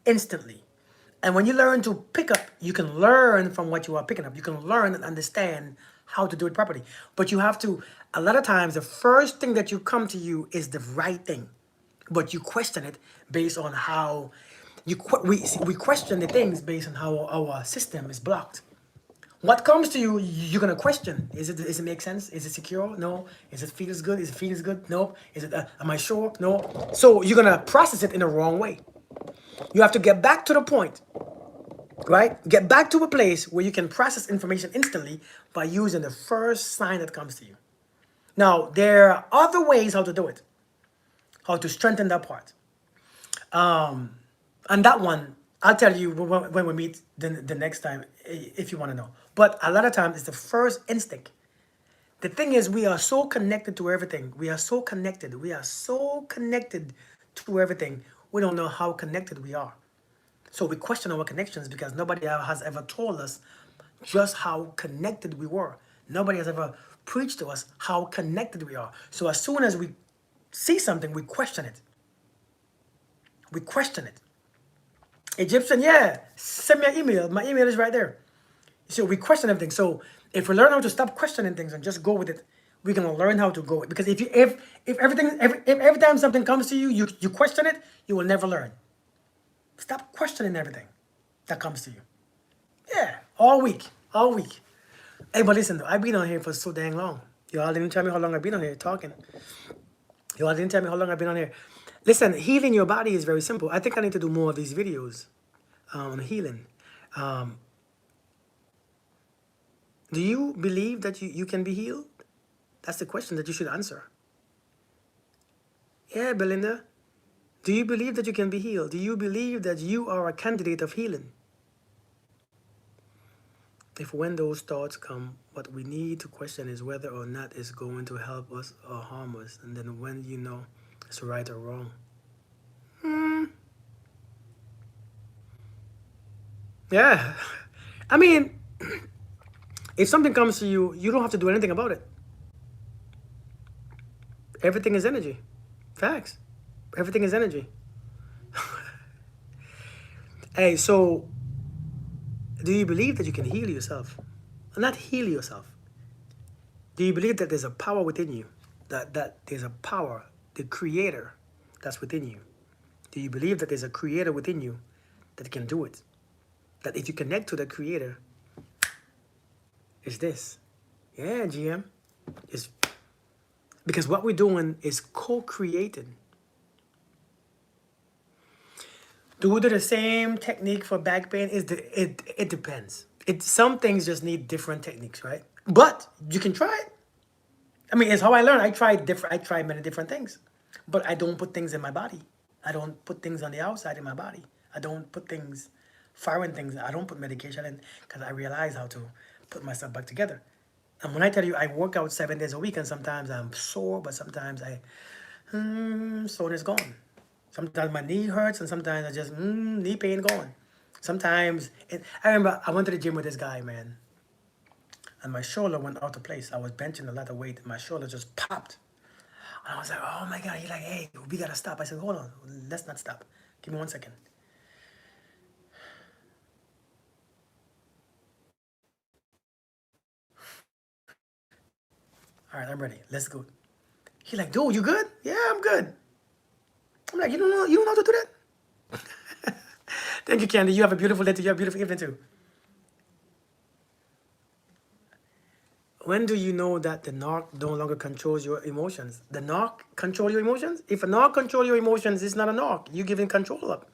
instantly. And when you learn to pick up, you can learn from what you are picking up. You can learn and understand how to do it properly. But you have to, a lot of times, the first thing that you come to you is the right thing. But you question it based on how, we question the things based on how our system is blocked. What comes to you, you're going to question. Does it make sense? Is it secure? No. Is it feels good? Is it feels good? No. Is it, am I sure? No. So you're going to process it in the wrong way. You have to get back to the point, right? Get back to a place where you can process information instantly by using the first sign that comes to you. Now, there are other ways how to do it, how to strengthen that part. And that one, I'll tell you when we meet the next time, if you want to know. But a lot of times, it's the first instinct. The thing is, we are so connected to everything. We are so connected. We are so connected to everything. We don't know how connected we are. So we question our connections because nobody has ever told us just how connected we were. Nobody has ever preached to us how connected we are. So as soon as we see something, we question it. We question it. Egyptian, yeah, send me an email. My email is right there. So we question everything. So if we learn how to stop questioning things and just go with it, we're gonna learn how to go. Because if every time something comes to you, you question it, you will never learn. Stop questioning everything that comes to you. Yeah, all week. Hey, but listen, I've been on here for so dang long. Y'all didn't tell me how long I've been on here talking. Y'all didn't tell me how long I've been on here. Listen, healing your body is very simple. I think I need to do more of these videos on healing. Do you believe that you can be healed? That's the question that you should answer. Yeah, Belinda. Do you believe that you can be healed? Do you believe that you are a candidate of healing? If when those thoughts come, what we need to question is whether or not it's going to help us or harm us. And then when you know it's right or wrong. Yeah. I mean, if something comes to you, you don't have to do anything about it. Everything is energy. Facts. Everything is energy. Hey, so do you believe that you can heal yourself? Not heal yourself. Do you believe that there's a power within you? That there's a power, the creator that's within you? Do you believe that there's a creator within you that can do it? That if you connect to the creator, it's this. Yeah, GM. It's because what we're doing is co-creating. Do we do the same technique for back pain? It depends. Some things just need different techniques, right? But you can try it. I mean, it's how I learn. I try many different things, but I don't put things in my body. I don't put things on the outside in my body. I don't put things, foreign things. I don't put medication in because I realize how to put myself back together. And when I tell you I work out 7 days a week, and sometimes I'm sore, but sometimes soreness gone. Sometimes my knee hurts, and sometimes I just knee pain going. Sometimes I remember I went to the gym with this guy, man, and my shoulder went out of place. I was benching a lot of weight, and my shoulder just popped. And I was like, oh my god. He's like, hey, we gotta stop. I said, hold on, let's not stop. Give me 1 second. All right, I'm ready. Let's go. He's like, dude, you good? Yeah, I'm good. I'm like, you don't know how to do that? Thank you, Candy. You have a beautiful day too. You have a beautiful evening too. When do you know that the knock no longer controls your emotions? The knock control your emotions? If a knock control your emotions, it's not a knock. You're giving control up.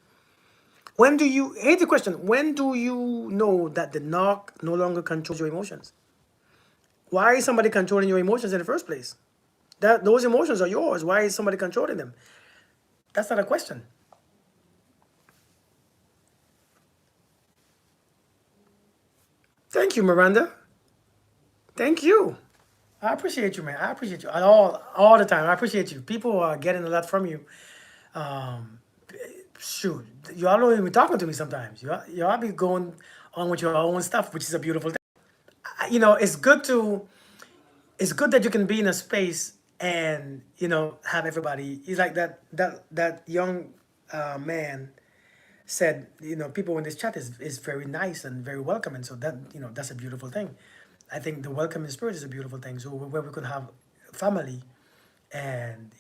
When do you, here's the question. When do you know that the knock no longer controls your emotions? Why is somebody controlling your emotions in the first place? Those emotions are yours. Why is somebody controlling them? That's not a question. Thank you, Miranda. Thank you. I appreciate you, man. I appreciate you all the time. I appreciate you. People are getting a lot from you. Um, Shoot, y'all don't even be talking to me sometimes. Y'all be going on with your own stuff, which is a beautiful thing. You know, it's good that you can be in a space and have everybody. It's like that young man said, people in this chat is very nice and very welcoming. So that's a beautiful thing. I think the welcoming spirit is a beautiful thing. So where we could have family and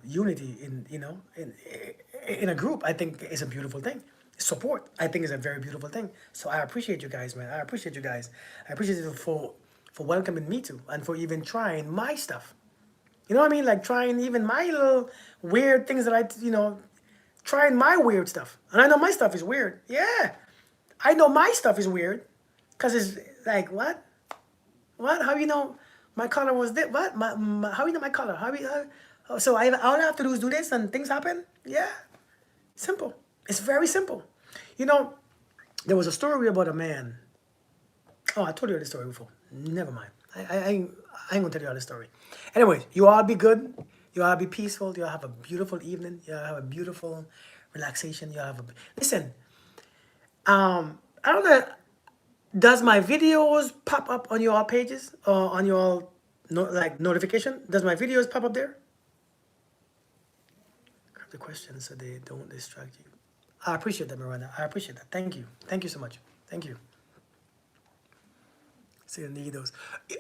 unity in a group, I think is a beautiful thing. Support, I think, is a very beautiful thing. So I appreciate you guys, man. I appreciate you guys. I appreciate you for welcoming me too, and for even trying my stuff. You know what I mean? Like trying even my little weird things that trying my weird stuff. And I know my stuff is weird. Yeah. I know my stuff is weird. Because it's like, what? What? How you know my color was this? What? How you know my color? So all I have to do is do this and things happen? Yeah. Simple. It's very simple. You know, there was a story about a man. Oh, I told you the story before. Never mind. I ain't gonna tell you all the story. Anyways, you all be good. You all be peaceful. You all have a beautiful evening. You all have a beautiful relaxation. You all have a listen. I don't know. Does my videos pop up on your pages or on your notification? Does my videos pop up there? Grab the question so they don't distract you. I appreciate that, Miranda. I appreciate that. Thank you. Thank you so much. Thank you. See the need those.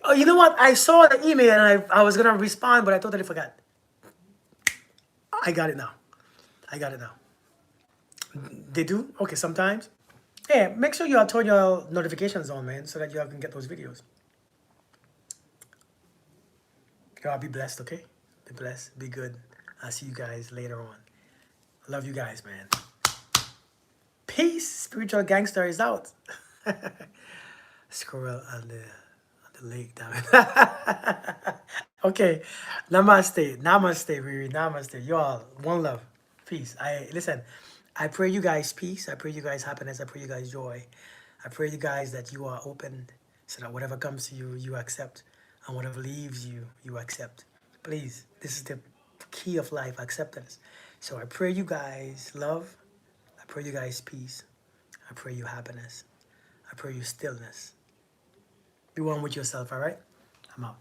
Oh, you know what? I saw the email and I was gonna respond, but I totally forgot. I got it now. I got it now. They do? Okay, sometimes. Yeah, make sure you all turn your notifications on, man, so that you all can get those videos. Y'all be blessed, okay? Be blessed. Be good. I'll see you guys later on. I love you guys, man. Peace. Spiritual gangster is out. Squirrel on the lake, damn it. Okay. Namaste. Namaste, Riri. Namaste. You all. One love. Peace. Listen. I pray you guys peace. I pray you guys happiness. I pray you guys joy. I pray you guys that you are open so that whatever comes to you, you accept. And whatever leaves you, you accept. Please. This is the key of life, acceptance. So I pray you guys love. I pray you guys peace. I pray you happiness. I pray you stillness. Be one with yourself, all right? I'm out.